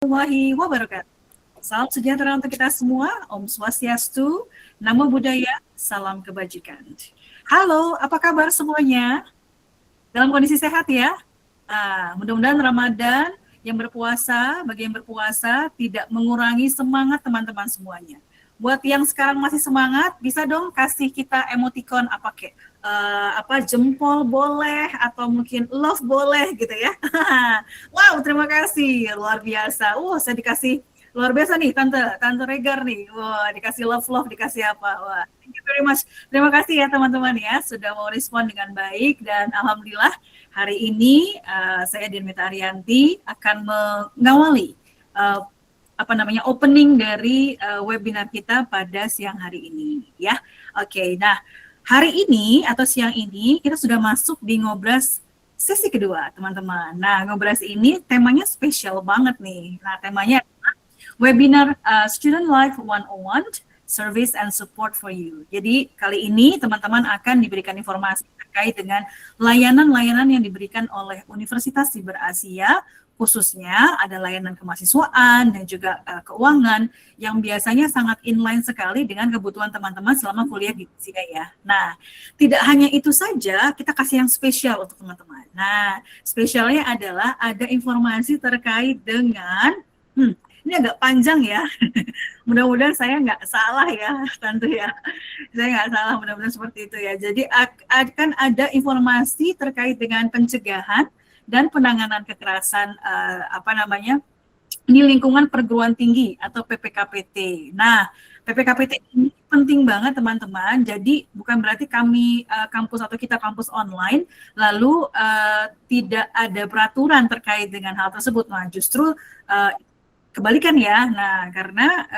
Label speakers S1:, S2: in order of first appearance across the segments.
S1: warahmatullahi wabarakatuh. Salam sejahtera untuk kita semua. Om Swastiastu, Namo Buddhaya, salam kebajikan. Halo, apa kabar semuanya? Dalam kondisi sehat ya? Mudah-mudahan Ramadan yang berpuasa, bagi yang berpuasa tidak mengurangi semangat teman-teman semuanya. Buat yang sekarang masih semangat, bisa dong kasih kita emoticon apa kek? Jempol boleh atau mungkin love boleh gitu ya. Wow, terima kasih, luar biasa. Saya dikasih luar biasa nih, Tante Regar nih. Wah, dikasih love, dikasih apa? Wah, thank you very much. Terima kasih ya teman-teman ya, sudah mau respon dengan baik dan alhamdulillah hari ini saya Dinmita Ariyanti akan mengawali opening dari webinar kita pada siang hari ini ya. Oke, nah hari ini atau siang ini kita sudah masuk di Ngobras sesi kedua, teman-teman. Nah, Ngobras ini temanya spesial banget nih. Nah, temanya adalah webinar Student Life 101, Service and Support for You. Jadi, kali ini teman-teman akan diberikan informasi terkait dengan layanan-layanan yang diberikan oleh Universitas Siber Asia, khususnya ada layanan kemahasiswaan dan juga keuangan yang biasanya sangat inline sekali dengan kebutuhan teman-teman selama kuliah di Asia ya. Nah, tidak hanya itu saja, kita kasih yang spesial untuk teman-teman. Nah, spesialnya adalah ada informasi terkait dengan, ini agak panjang ya, mudah-mudahan saya nggak salah ya, Tante ya. Saya nggak salah, mudah-mudahan seperti itu ya. Jadi akan ada informasi terkait dengan pencegahan dan penanganan kekerasan di lingkungan perguruan tinggi atau PPKPT. Nah, PPKPT ini penting banget teman-teman. Jadi bukan berarti kami kampus atau kita kampus online lalu tidak ada peraturan terkait dengan hal tersebut. Nah, justru kebalikan ya. Nah, karena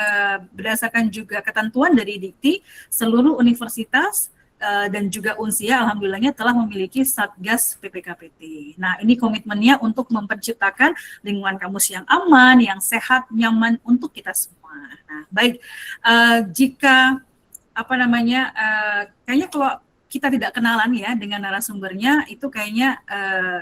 S1: berdasarkan juga ketentuan dari Dikti, seluruh universitas dan juga Unsia alhamdulillahnya telah memiliki Satgas PPKPT. Nah, ini komitmennya untuk menciptakan lingkungan kampus yang aman, yang sehat, nyaman untuk kita semua. Nah, baik, jika kayaknya kalau kita tidak kenalan ya dengan narasumbernya, itu kayaknya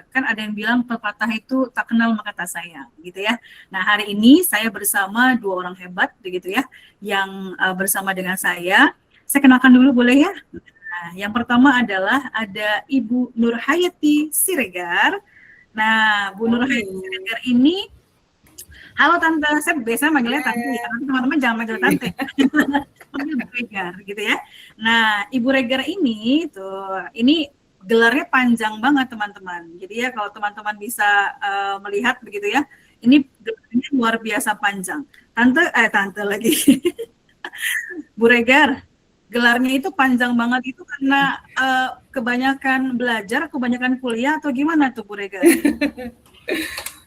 S1: kan ada yang bilang pepatah itu tak kenal maka tak sayang, gitu ya. Nah, hari ini saya bersama dua orang hebat, begitu ya, yang bersama dengan saya. Saya kenalkan dulu boleh ya? Nah, yang pertama adalah ada Ibu Nurhayati Siregar. Nah, Bu Nurhayati Siregar ini, halo Tante, saya biasa manggilnya Tante ya, teman-teman jangan manggil Tante. Panggil Bu Regar gitu ya. Nah, Ibu Regar ini ini gelarnya panjang banget teman-teman. Jadi ya kalau teman-teman bisa melihat begitu ya, ini gelarnya luar biasa panjang. Tante lagi. Bu Regar, gelarnya itu panjang banget itu karena kebanyakan belajar, kebanyakan kuliah atau gimana tuh Bu Regar?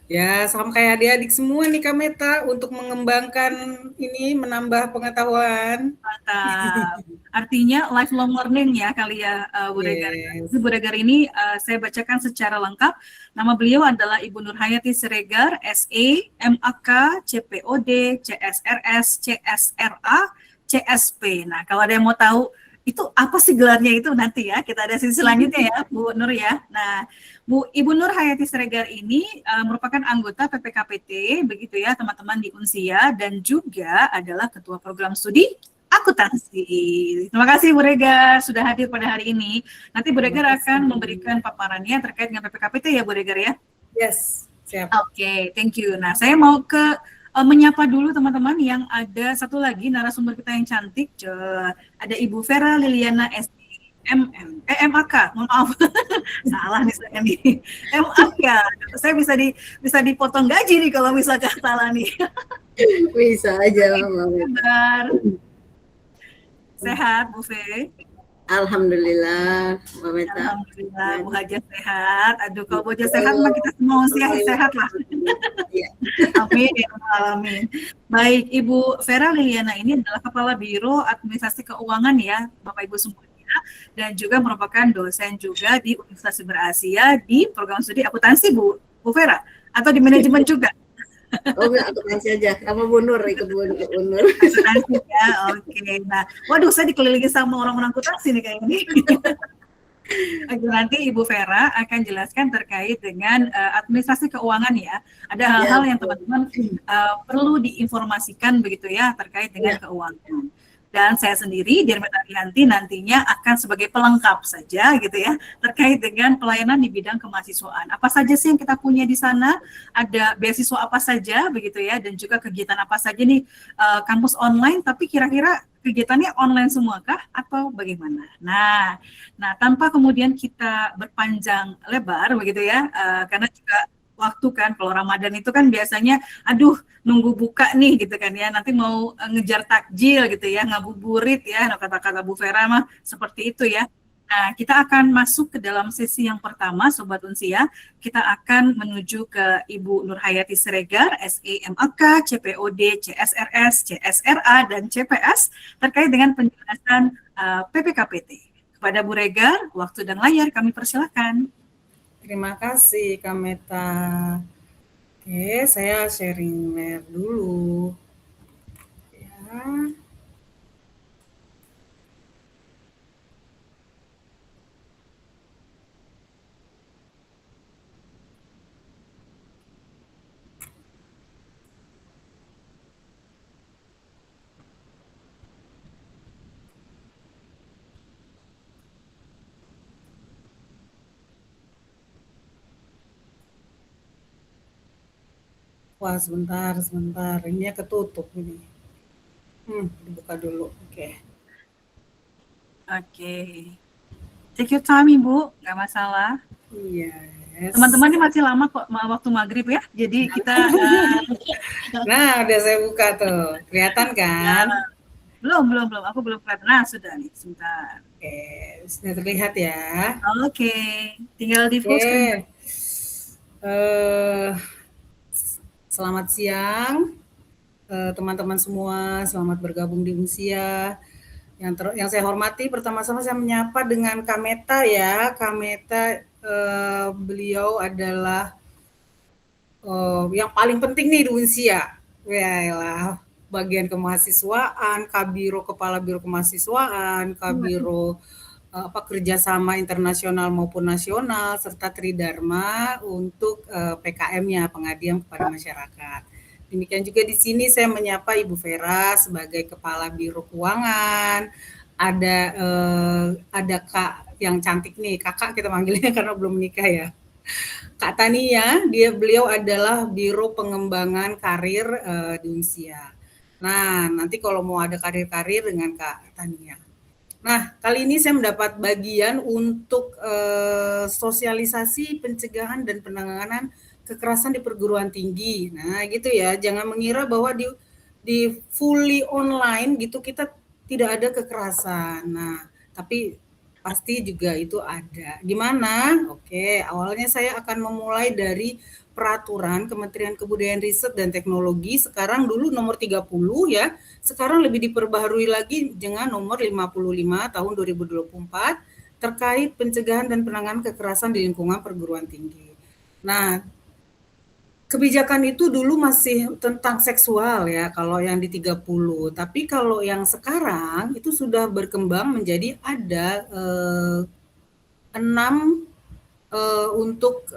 S2: Ya, sama kayak adik-adik semua nih Kak Meta untuk mengembangkan ini, menambah pengetahuan.
S1: Mantap. Artinya lifelong learning ya kali ya Bu Regar.
S2: Yes.
S1: Bu Regar ini saya bacakan secara lengkap. Nama beliau adalah Ibu Nurhayati Siregar, SE, MAK, CPOD, CSRS, CSRA, CSP. Nah, kalau ada yang mau tahu itu apa sih gelarnya itu nanti ya, kita ada sesi selanjutnya ya Bu Nur ya. Nah, Ibu Nurhayati Siregar ini merupakan anggota PPKPT begitu ya teman-teman di Unsia dan juga adalah ketua program studi akuntansi. Terima kasih Bu Regar sudah hadir pada hari ini. Nanti Bu Regar akan memberikan paparannya terkait dengan PPKPT ya Bu Regar ya.
S2: Yes, siap.
S1: Oke, thank you. Nah, saya mau menyapa dulu teman-teman yang ada satu lagi narasumber kita yang cantik. Ada Ibu Vera Liliana MAK, mohon maaf, salah nih saya nih. MAK, saya bisa dipotong gaji nih kalau misalkan salah nih.
S3: Bisa aja,
S1: Kabar. Sehat, Bu Fe?
S3: Alhamdulillah, Mbak Meta.
S1: Alhamdulillah, Bu Haja sehat. Aduh, kalau Bu Haja sehat, mah kita semua sehat lah.
S3: Ya.
S1: Amin, ya amin. Baik, Ibu Vera Liliana ini adalah Kepala Biro Administrasi Keuangan ya, Bapak Ibu semuanya, dan juga merupakan dosen juga di Universitas Siber Asia di program studi akuntansi Bu Vera, atau di manajemen juga.
S3: Oh, enggak, akuntansi aja. Sama Bu Nur, ikut Bu Nur.
S1: Akuntansi ya, oke. Nah, waduh, saya dikelilingi sama orang-orang akuntansi nih kayak ini. Oke, nanti Ibu Vera akan jelaskan terkait dengan administrasi keuangan ya. Ada hal-hal
S3: Ya,
S1: yang
S3: betul.
S1: teman-teman perlu diinformasikan begitu ya terkait dengan
S3: Ya,
S1: keuangan. Dan saya sendiri, Dirma Arianti, nantinya akan sebagai pelengkap saja gitu ya terkait dengan pelayanan di bidang kemahasiswaan. Apa saja sih yang kita punya di sana? Ada beasiswa apa saja begitu ya, dan juga kegiatan apa saja nih kampus online. Tapi kira-kira kegiatannya online semua kah atau bagaimana? Nah, tanpa kemudian kita berpanjang lebar begitu ya, karena juga waktu kan, kalau Ramadan itu kan biasanya, aduh nunggu buka nih gitu kan ya, nanti mau ngejar takjil gitu ya, ngabuburit ya, nah, kata-kata Bu Vera mah seperti itu ya. Nah, kita akan masuk ke dalam sesi yang pertama, Sobat Unsia. Kita akan menuju ke Ibu Nurhayati Siregar, SEMAK, CPOD, CSRS, CSRA, dan CPS terkait dengan penjelasan PPKPT. Kepada Bu Regar, waktu dan layar kami persilakan.
S2: Terima kasih Kak Meta. Oke, saya sharing layar dulu. Ya. Wah, sebentar. Ini ketutup ini. Dibuka dulu. Oke.
S1: Oke. Take your time, Ibu. Nggak masalah.
S2: Yes.
S1: Teman-teman ini masih lama kok waktu maghrib ya. Jadi kita...
S2: Nah, udah saya buka tuh. Kelihatan kan?
S1: Belum. Aku belum kelihatan. Nah, sudah nih. Sebentar.
S2: Oke, sudah terlihat ya.
S1: Oke. Tinggal di full screen.
S2: Selamat siang, teman-teman semua. Selamat bergabung di Unsia. Yang saya hormati, pertama-tama saya menyapa dengan Kak Meta ya. Kak Meta, beliau adalah yang paling penting nih di Unsia. Yaelah, bagian kemahasiswaan, Kabiro, Kepala Biro Kemahasiswaan, Kabiro kerjasama internasional maupun nasional, serta Tridharma untuk PKM-nya, pengabdian kepada masyarakat. Demikian juga di sini saya menyapa Ibu Vera sebagai Kepala Biro Keuangan. Ada Kak yang cantik nih, kakak kita manggilnya karena belum menikah ya. Kak Tania, beliau adalah Biro Pengembangan Karir di Unsia. Nah, nanti kalau mau ada karir-karir dengan Kak Tania. Nah, kali ini saya mendapat bagian untuk sosialisasi pencegahan dan penanganan kekerasan di perguruan tinggi. Nah, gitu ya. Jangan mengira bahwa di fully online gitu kita tidak ada kekerasan. Nah, tapi pasti juga itu ada. Gimana? Oke, awalnya saya akan memulai dari peraturan Kementerian Kebudayaan Riset dan Teknologi, sekarang dulu nomor 30 ya, sekarang lebih diperbaharui lagi dengan nomor 55 tahun 2024 terkait pencegahan dan penanganan kekerasan di lingkungan perguruan tinggi. Nah, kebijakan itu dulu masih tentang seksual ya, kalau yang di 30. Tapi kalau yang sekarang itu sudah berkembang menjadi ada 6 untuk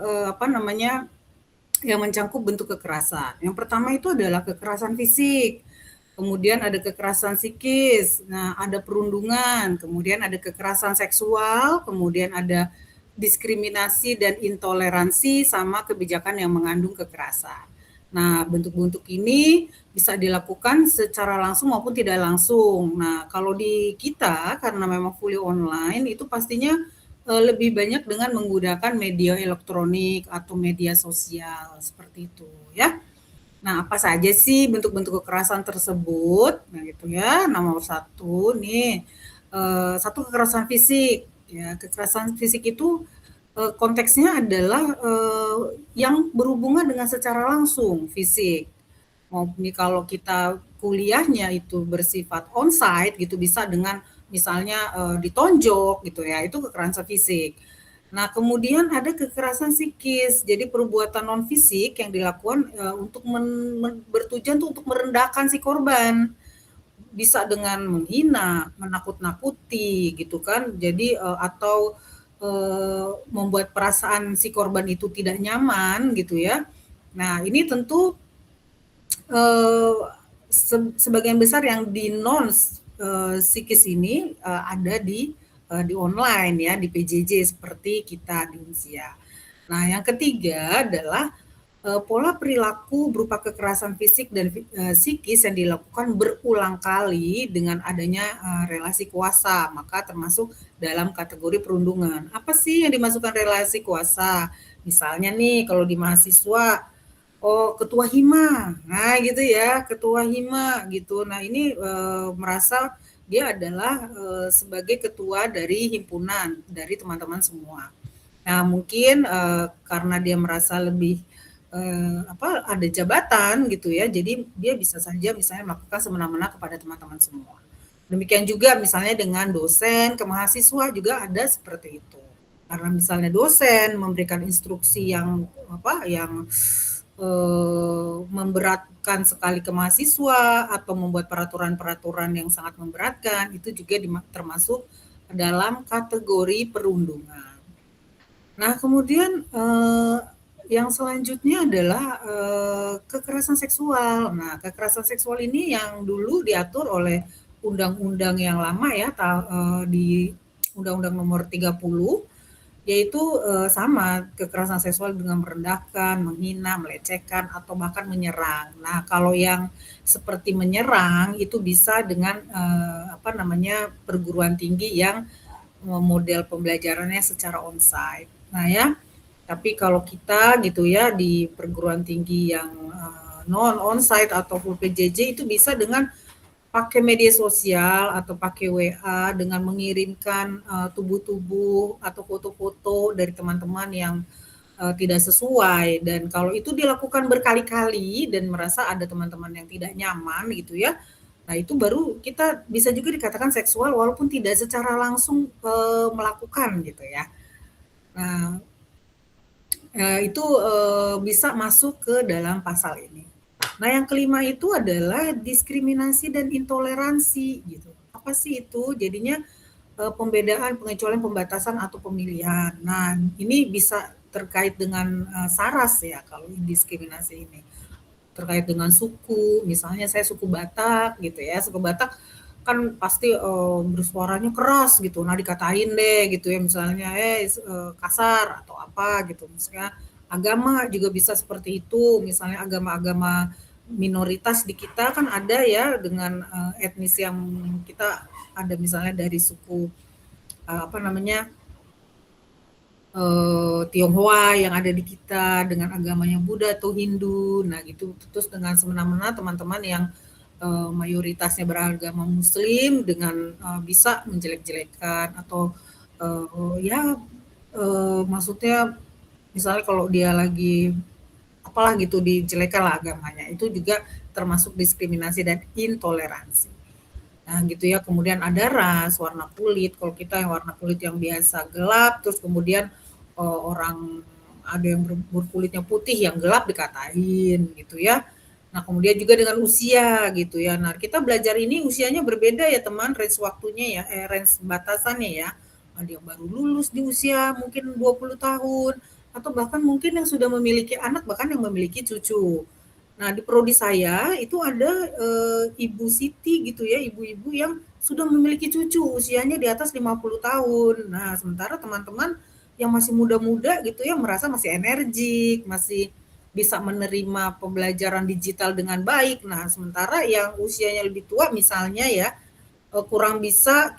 S2: yang mencangkup bentuk kekerasan. Yang pertama itu adalah kekerasan fisik, kemudian ada kekerasan psikis, nah ada perundungan, kemudian ada kekerasan seksual, kemudian ada diskriminasi dan intoleransi sama kebijakan yang mengandung kekerasan. Nah, bentuk-bentuk ini bisa dilakukan secara langsung maupun tidak langsung. Nah, kalau di kita karena memang fully online itu pastinya lebih banyak dengan menggunakan media elektronik atau media sosial seperti itu ya. Nah, apa saja sih bentuk-bentuk kekerasan tersebut? Nah, gitu ya. Nomor satu nih, satu kekerasan fisik. Ya, kekerasan fisik itu konteksnya adalah yang berhubungan dengan secara langsung fisik. Nih kalau kita kuliahnya itu bersifat onsite gitu bisa dengan misalnya ditonjok gitu ya, itu kekerasan fisik. Nah, kemudian ada kekerasan psikis. Jadi perbuatan non fisik yang dilakukan untuk bertujuan tuh untuk merendahkan si korban. Bisa dengan menghina, menakut-nakuti gitu kan. Jadi atau membuat perasaan si korban itu tidak nyaman gitu ya. Nah, ini tentu sebagian besar yang di non psikis ini ada di online ya, di PJJ seperti kita di Unsia. Nah, yang ketiga adalah pola perilaku berupa kekerasan fisik dan psikis yang dilakukan berulang kali dengan adanya relasi kuasa, maka termasuk dalam kategori perundungan. Apa sih yang dimasukkan relasi kuasa? Misalnya nih, kalau di mahasiswa, oh ketua hima, nah gitu ya, ketua hima gitu. Nah ini merasa dia adalah sebagai ketua dari himpunan dari teman-teman semua. Nah mungkin karena dia merasa lebih ada jabatan gitu ya, jadi dia bisa saja misalnya melakukan semena-mena kepada teman-teman semua. Demikian juga misalnya dengan dosen ke mahasiswa juga ada seperti itu. Karena misalnya dosen memberikan instruksi yang memberatkan sekali ke mahasiswa atau membuat peraturan-peraturan yang sangat memberatkan, itu juga termasuk dalam kategori perundungan. Nah, kemudian yang selanjutnya adalah kekerasan seksual. Nah, kekerasan seksual ini yang dulu diatur oleh undang-undang yang lama ya, di Undang-Undang Nomor 30, yaitu sama kekerasan seksual dengan merendahkan, menghina, melecehkan, atau bahkan menyerang. Nah, kalau yang seperti menyerang itu bisa dengan perguruan tinggi yang model pembelajarannya secara onsite. Nah ya, tapi kalau kita gitu ya di perguruan tinggi yang non onsite atau full PJJ itu bisa dengan pakai media sosial atau pakai WA dengan mengirimkan tubuh-tubuh atau foto-foto dari teman-teman yang tidak sesuai, dan kalau itu dilakukan berkali-kali dan merasa ada teman-teman yang tidak nyaman gitu ya, nah itu baru kita bisa juga dikatakan seksual walaupun tidak secara langsung melakukan gitu ya. Nah itu bisa masuk ke dalam pasal ini. Nah, yang kelima itu adalah diskriminasi dan intoleransi gitu. Apa sih itu? Jadinya pembedaan, pengecualian, pembatasan atau pemilihan. Nah, ini bisa terkait dengan SARAS ya kalau diskriminasi ini. Terkait dengan suku, misalnya saya suku Batak gitu ya. Suku Batak kan pasti bersuaranya keras gitu. Nah, dikatain deh gitu ya misalnya kasar atau apa gitu. Misalnya agama juga bisa seperti itu. Misalnya agama-agama minoritas di kita kan ada ya dengan etnis yang kita ada misalnya dari suku Tionghoa yang ada di kita dengan agamanya Buddha atau Hindu. Nah gitu, terus dengan semena-mena teman-teman yang mayoritasnya beragama Muslim dengan bisa menjelek-jelekan atau maksudnya misalnya kalau dia lagi apalah gitu dijelekan lah agamanya, itu juga termasuk diskriminasi dan intoleransi. Nah gitu ya, kemudian ada ras, warna kulit, kalau kita yang warna kulit yang biasa gelap, terus kemudian orang ada yang berkulitnya putih yang gelap dikatain gitu ya. Nah kemudian juga dengan usia gitu ya, nah kita belajar ini usianya berbeda ya teman, range waktunya ya, range batasannya ya, ada yang baru lulus di usia mungkin 20 tahun, atau bahkan mungkin yang sudah memiliki anak, bahkan yang memiliki cucu. Nah, di prodi saya itu ada Ibu Siti gitu ya, ibu-ibu yang sudah memiliki cucu, usianya di atas 50 tahun. Nah, sementara teman-teman yang masih muda-muda gitu ya, merasa masih energik, masih bisa menerima pembelajaran digital dengan baik. Nah, sementara yang usianya lebih tua misalnya ya, kurang bisa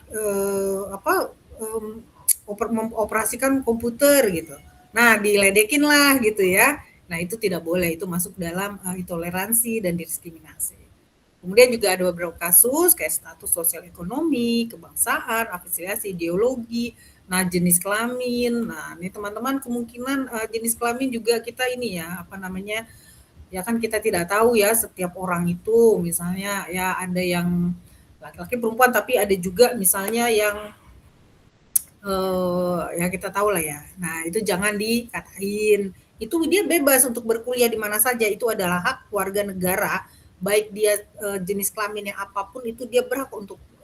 S2: mengoperasikan komputer gitu. Nah, diledekin lah gitu ya. Nah, itu tidak boleh, itu masuk dalam intoleransi dan diskriminasi. Kemudian juga ada beberapa kasus kayak status sosial ekonomi, kebangsaan, afiliasi ideologi, nah jenis kelamin. Nah, ini teman-teman kemungkinan jenis kelamin juga kita ini ya, ya kan kita tidak tahu ya setiap orang itu, misalnya ya ada yang laki-laki perempuan, tapi ada juga misalnya yang ya kita tahu lah ya. Nah, itu jangan dikatain. Itu dia bebas untuk berkuliah di mana saja. Itu adalah hak warga negara. Baik dia jenis kelaminnya apapun, itu dia berhak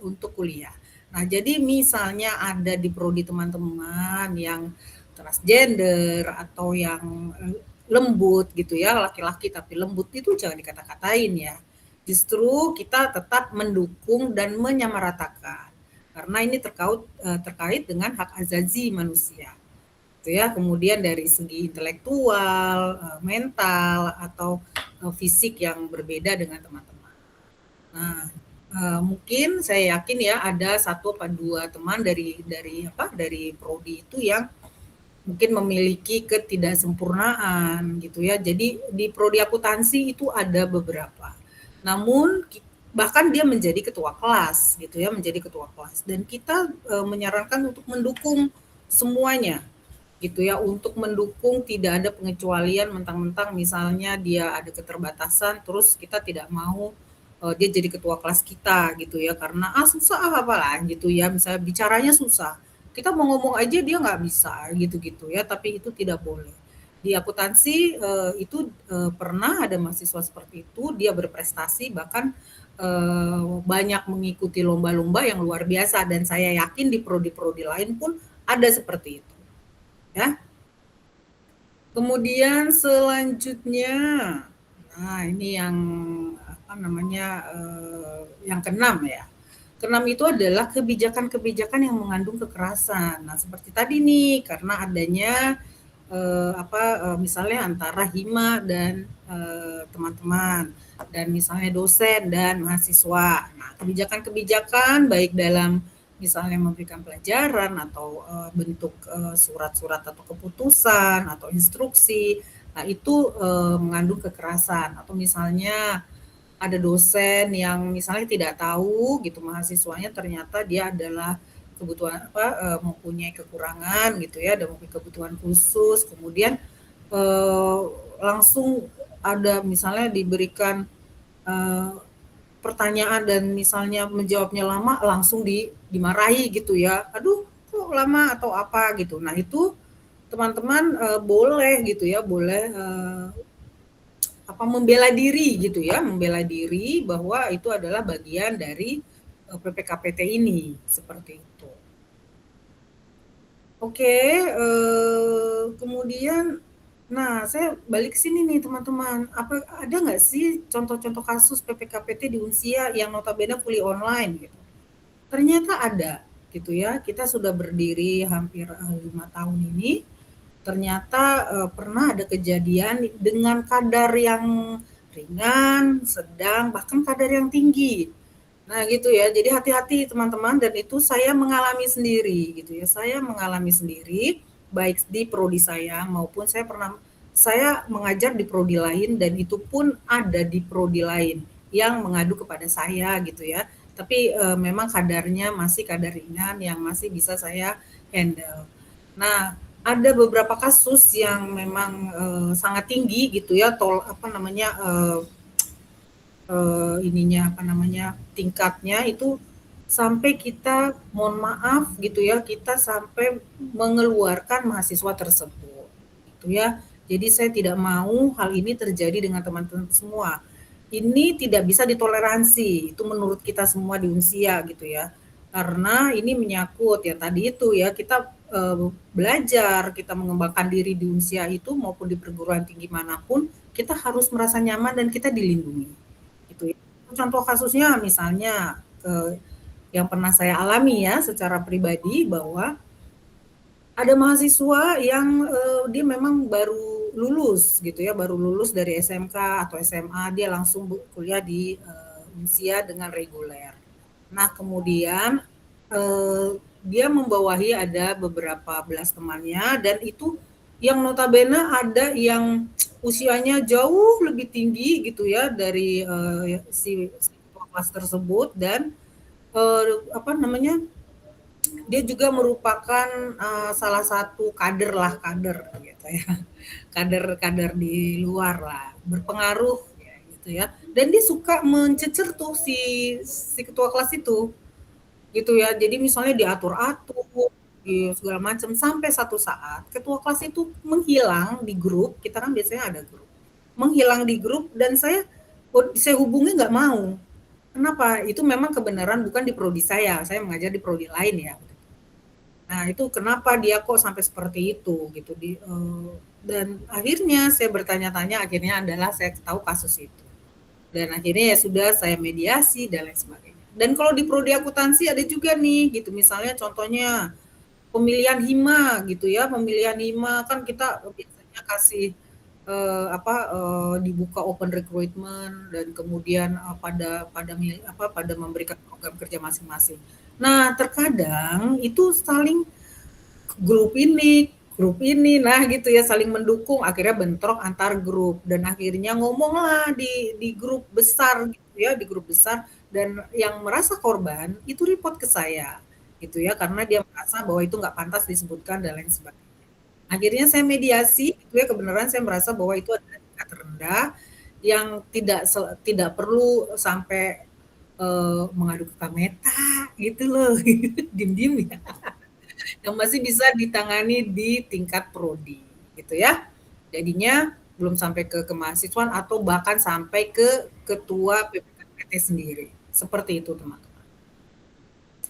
S2: untuk kuliah. Nah, jadi misalnya ada di prodi teman-teman yang transgender atau yang lembut gitu ya, laki-laki tapi lembut, itu jangan dikata-katain ya. Justru kita tetap mendukung dan menyamaratakan. Karena ini terkait dengan hak azazi manusia. Gitu ya. Kemudian dari segi intelektual, mental atau fisik yang berbeda dengan teman-teman. Nah, mungkin saya yakin ya ada 1 atau 2 teman dari prodi itu yang mungkin memiliki ketidaksempurnaan gitu ya. Jadi di prodi akuntansi itu ada beberapa. Namun bahkan dia menjadi ketua kelas gitu ya, menjadi ketua kelas, dan kita menyarankan untuk mendukung semuanya gitu ya, untuk mendukung, tidak ada pengecualian mentang-mentang misalnya dia ada keterbatasan terus kita tidak mau dia jadi ketua kelas kita gitu ya, karena susah apalah gitu ya, misalnya bicaranya susah, kita mau ngomong aja dia nggak bisa gitu-gitu ya, tapi itu tidak boleh. Di akuntansi itu pernah ada mahasiswa seperti itu, dia berprestasi bahkan banyak mengikuti lomba-lomba yang luar biasa, dan saya yakin di prodi-prodi lain pun ada seperti itu ya. Kemudian selanjutnya, nah ini yang apa namanya, yang keenam ya. Keenam itu adalah kebijakan-kebijakan yang mengandung kekerasan. Nah, seperti tadi nih, karena adanya misalnya antara hima dan teman-teman, dan misalnya dosen dan mahasiswa. Nah, kebijakan-kebijakan baik dalam misalnya memberikan pelajaran atau bentuk surat-surat atau keputusan atau instruksi, nah itu mengandung kekerasan. Atau misalnya ada dosen yang misalnya tidak tahu gitu mahasiswanya, ternyata dia adalah kebutuhan mempunyai kekurangan gitu ya, dan mempunyai kebutuhan khusus, kemudian langsung ada misalnya diberikan pertanyaan dan misalnya menjawabnya lama, langsung dimarahi gitu ya, aduh kok lama atau apa gitu. Nah itu teman-teman boleh gitu ya, boleh membela diri gitu ya, membela diri bahwa itu adalah bagian dari PPKPT ini, seperti itu. Oke, kemudian, nah saya balik ke sini nih teman-teman, ada nggak sih contoh-contoh kasus PPKPT di Unsia yang notabene kuliah online gitu? Ternyata ada gitu ya, kita sudah berdiri hampir 5 tahun ini, ternyata pernah ada kejadian dengan kadar yang ringan, sedang, bahkan kadar yang tinggi. Nah gitu ya, jadi hati-hati teman-teman, dan itu saya mengalami sendiri gitu ya, saya mengalami sendiri baik di prodi saya maupun saya mengajar di prodi lain, dan itu pun ada di prodi lain yang mengadu kepada saya gitu ya, tapi memang kadarnya masih kadar ringan yang masih bisa saya handle. Nah, ada beberapa kasus yang memang sangat tinggi gitu ya, tingkatnya itu sampai kita mohon maaf gitu ya, kita sampai mengeluarkan mahasiswa tersebut gitu ya. Jadi saya tidak mau hal ini terjadi dengan teman-teman semua. Ini tidak bisa ditoleransi, itu menurut kita semua di Unsia gitu ya. Karena ini menyangkut ya tadi itu ya, kita belajar, kita mengembangkan diri di Unsia itu maupun di perguruan tinggi manapun, kita harus merasa nyaman dan kita dilindungi. Gitu ya. Contoh kasusnya misalnya yang pernah saya alami ya secara pribadi, bahwa ada mahasiswa yang dia memang baru lulus gitu ya, baru lulus dari SMK atau SMA, dia langsung kuliah di Unsia dengan reguler. Nah kemudian dia membawahi ada beberapa belas temannya, dan itu yang notabene ada yang usianya jauh lebih tinggi gitu ya dari si kelas tersebut, dan dia juga merupakan salah satu kader gitu ya, kader di luar lah, berpengaruh ya, gitu ya, dan dia suka mencecer tuh si ketua kelas itu gitu ya, jadi misalnya diatur-atur segala macam, sampai satu saat ketua kelas itu menghilang di grup, kita kan biasanya ada grup, menghilang di grup, dan saya hubungi nggak mau Kenapa? Itu memang kebenaran bukan di prodi saya mengajar di prodi lain ya. Nah, itu kenapa dia kok sampai seperti itu gitu dan akhirnya saya bertanya-tanya, akhirnya adalah saya tahu kasus itu. Dan akhirnya ya sudah saya mediasi dan lain sebagainya. Dan kalau di prodi akuntansi ada juga nih gitu, misalnya contohnya pemilihan hima gitu ya, pemilihan hima kan kita biasanya kasih dibuka open recruitment dan kemudian pada memberikan program kerja masing-masing. Nah, terkadang itu saling grup ini, nah gitu ya, saling mendukung, akhirnya bentrok antar grup dan akhirnya ngomonglah di grup besar gitu ya, di grup besar, dan yang merasa korban itu report ke saya gitu ya, karena dia merasa bahwa itu nggak pantas disebutkan dan lain sebagainya. Akhirnya saya mediasi, itu ya, kebenaran saya merasa bahwa itu adalah tingkat rendah yang tidak perlu sampai mengadu ke Kameta gitu loh, diem-diem ya, yang masih bisa ditangani di tingkat prodi gitu ya. Jadinya belum sampai ke kemahasiswaan atau bahkan sampai ke ketua PPKPT sendiri. Seperti itu teman-teman.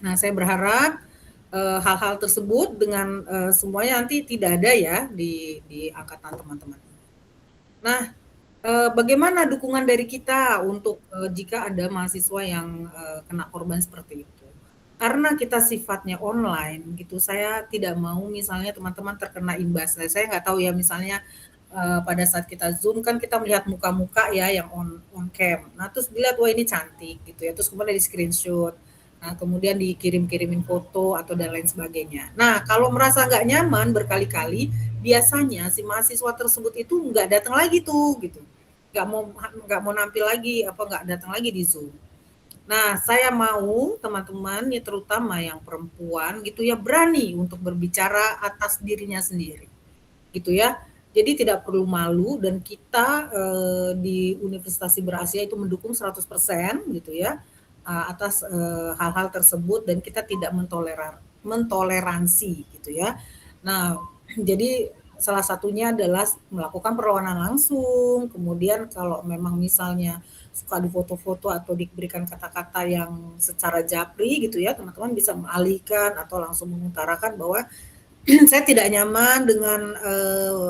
S2: Nah, saya berharap hal-hal tersebut dengan semuanya nanti tidak ada ya di angkatan teman-teman. Nah, bagaimana dukungan dari kita untuk jika ada mahasiswa yang kena korban seperti itu? Karena kita sifatnya online gitu, saya tidak mau misalnya teman-teman terkena imbas. Saya nggak tahu ya, misalnya pada saat kita Zoom kan kita melihat muka-muka ya yang on cam. Nah, terus dilihat wah ini cantik gitu ya, terus kemudian di screenshot. Nah, kemudian dikirim-kirimin foto atau dan lain sebagainya. Nah, kalau merasa nggak nyaman berkali-kali, biasanya si mahasiswa tersebut itu nggak datang lagi tuh gitu. Nggak mau nampil lagi, nggak datang lagi di Zoom. Nah, saya mau teman-teman ya, terutama yang perempuan gitu ya, berani untuk berbicara atas dirinya sendiri. Gitu ya. Jadi tidak perlu malu, dan kita di Universitas Siber Asia itu mendukung 100% gitu ya atas hal-hal tersebut, dan kita tidak mentoleransi gitu ya. Nah, jadi salah satunya adalah melakukan perlawanan langsung, kemudian kalau memang misalnya suka difoto-foto atau diberikan kata-kata yang secara japri gitu ya, teman-teman bisa mengalihkan atau langsung mengutarakan bahwa saya tidak nyaman dengan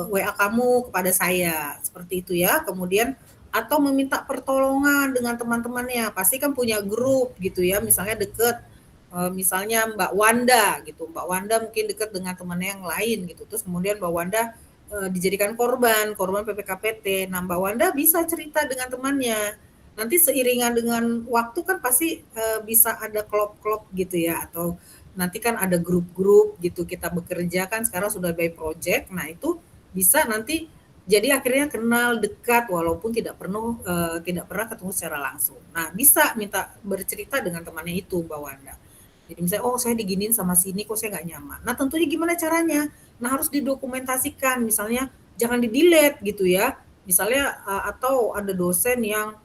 S2: WA kamu kepada saya, seperti itu ya. Kemudian atau meminta pertolongan dengan teman-temannya, pasti kan punya grup gitu ya, misalnya deket, misalnya Mbak Wanda gitu, Mbak Wanda mungkin dekat dengan temannya yang lain gitu, terus kemudian Mbak Wanda dijadikan korban PPKPT. Nah, Mbak Wanda bisa cerita dengan temannya, nanti seiringan dengan waktu kan pasti bisa ada klop-klop gitu ya, atau nanti kan ada grup-grup gitu, kita bekerja kan sekarang sudah by project, nah itu bisa nanti jadi akhirnya kenal dekat walaupun tidak pernah ketemu secara langsung. Nah, bisa minta bercerita dengan temannya itu, Mbak Wanda. Jadi misalnya, oh saya diginin sama sini kok saya nggak nyaman. Nah, tentunya gimana caranya? Nah, harus didokumentasikan, misalnya jangan di-delete gitu ya. Misalnya atau ada dosen yang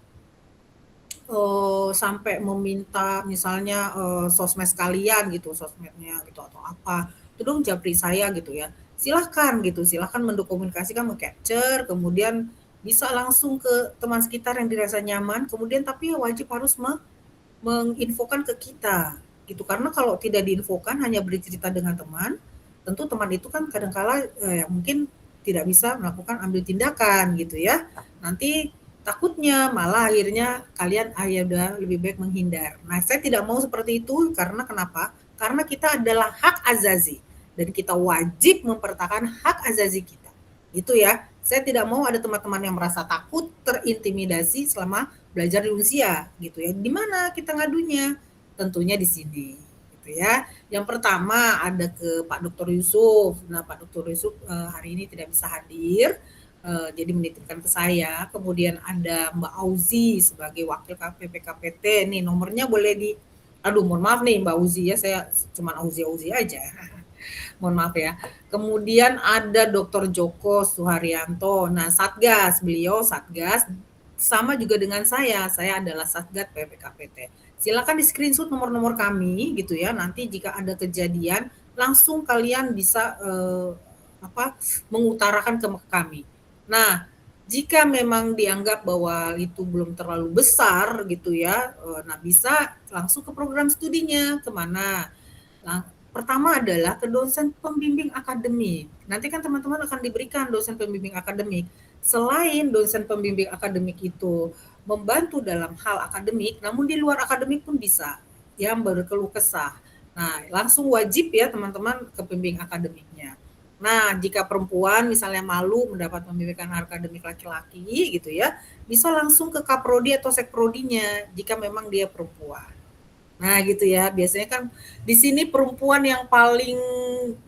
S2: sampai meminta misalnya sosmed kalian gitu, sosmednya gitu atau apa, itu dong japri saya gitu ya. Silahkan gitu, silahkan mendokumentasikan, meng-capture, kemudian bisa langsung ke teman sekitar yang dirasa nyaman, kemudian tapi wajib harus menginfokan ke kita gitu, karena kalau tidak diinfokan hanya bercerita dengan teman, tentu teman itu kan kadangkala mungkin tidak bisa melakukan ambil tindakan gitu ya. Nanti takutnya malah akhirnya kalian udah lebih baik menghindar. Nah, saya tidak mau seperti itu, karena kenapa? Karena kita adalah hak azazi dan kita wajib mempertahankan hak azazi kita. Gitu ya. Saya tidak mau ada teman-teman yang merasa takut, terintimidasi selama belajar di Unsia gitu ya. Di mana kita ngadunya? Tentunya di sini gitu ya. Yang pertama ada ke Pak Dr. Yusuf. Nah, Pak Dr. Yusuf hari ini tidak bisa hadir. Jadi menitipkan ke saya. Kemudian ada Mbak Auzi sebagai wakil PPKPT. Nih nomornya boleh aduh mohon maaf nih Mbak Auzi ya, saya cuma Auzi aja. Mohon maaf ya. Kemudian ada Dr. Joko Suharyanto. Nah, beliau Satgas sama juga dengan saya adalah Satgas PPKPT. Silakan di screenshot nomor-nomor kami gitu ya. Nanti jika ada kejadian langsung kalian bisa mengutarakan ke kami. Nah, Jika memang dianggap bahwa itu belum terlalu besar gitu ya, nah bisa langsung ke program studinya, kemana? Nah, pertama adalah ke dosen pembimbing akademik. Nanti kan teman-teman akan diberikan dosen pembimbing akademik. Selain dosen pembimbing akademik itu membantu dalam hal akademik, namun di luar akademik pun bisa, yang berkeluh kesah. Nah, langsung wajib ya teman-teman ke pembimbing akademiknya. Nah, jika perempuan misalnya malu mendapat pembimbingan akademik laki-laki gitu ya, bisa langsung ke kaprodi atau sekprodinya jika memang dia perempuan. Nah, gitu ya. Biasanya kan di sini perempuan yang paling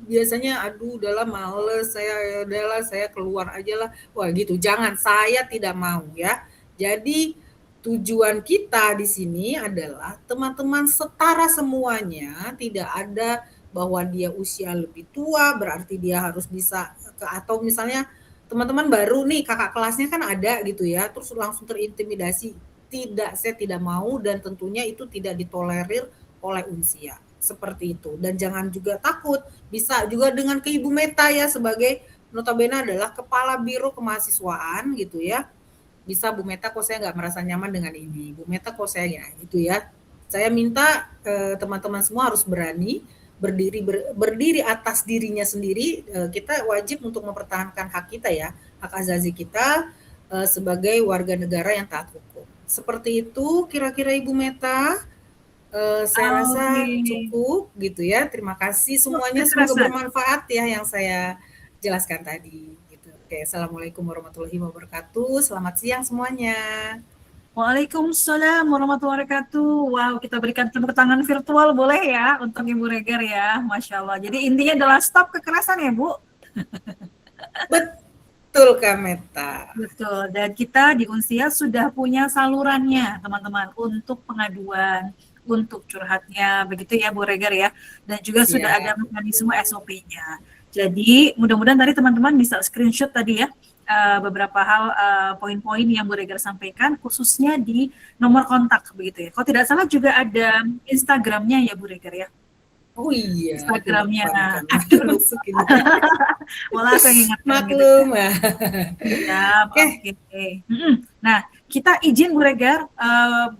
S2: biasanya aduh udahlah males saya, udahlah saya keluar aja lah. Wah, gitu. Jangan, saya tidak mau ya. Jadi tujuan kita di sini adalah teman-teman setara semuanya, tidak ada bahwa dia usia lebih tua berarti dia harus bisa atau misalnya teman-teman baru nih kakak kelasnya kan ada gitu ya, terus langsung terintimidasi. Tidak, saya tidak mau dan tentunya itu tidak ditolerir oleh Unsia. Seperti itu. Dan jangan juga takut, bisa juga dengan ke Ibu Meta ya sebagai notabene adalah kepala biro kemahasiswaan gitu ya. Bisa Bu Meta kok saya nggak merasa nyaman dengan ini. Bu Meta kok saya ya itu ya. Saya minta teman-teman semua harus berani berdiri atas dirinya sendiri. Kita wajib untuk mempertahankan hak kita ya, hak azazi kita sebagai warga negara yang taat hukum. Seperti itu kira-kira Ibu Meta. Saya rasa cukup gitu ya. Terima kasih semuanya, semoga bermanfaat ya yang saya jelaskan tadi. Gitu. Oke, assalamualaikum warahmatullahi wabarakatuh. Selamat siang semuanya.
S1: Waalaikumsalam warahmatullahi wabarakatuh. Wow, kita berikan tepuk tangan virtual boleh ya untuk Ibu Regar ya. Masya Allah. Jadi intinya adalah stop kekerasan ya Bu.
S2: Betul Kak Meta.
S1: Betul. Dan kita di Unsia sudah punya salurannya teman-teman untuk pengaduan, untuk curhatnya, begitu ya Bu Regar ya. Dan juga sudah ada mekanisme SOP-nya. Jadi mudah-mudahan tadi teman-teman bisa screenshot tadi ya. Beberapa hal poin-poin yang Bu Regar sampaikan khususnya di nomor kontak begitu ya. Kalau tidak salah juga ada Instagramnya ya Bu Regar ya.
S2: Oh iya.
S1: Instagramnya.
S2: Masukin.
S1: Malah aku ingat.
S2: Maklum.
S1: Oke. Nah, kita izin Bu Regar,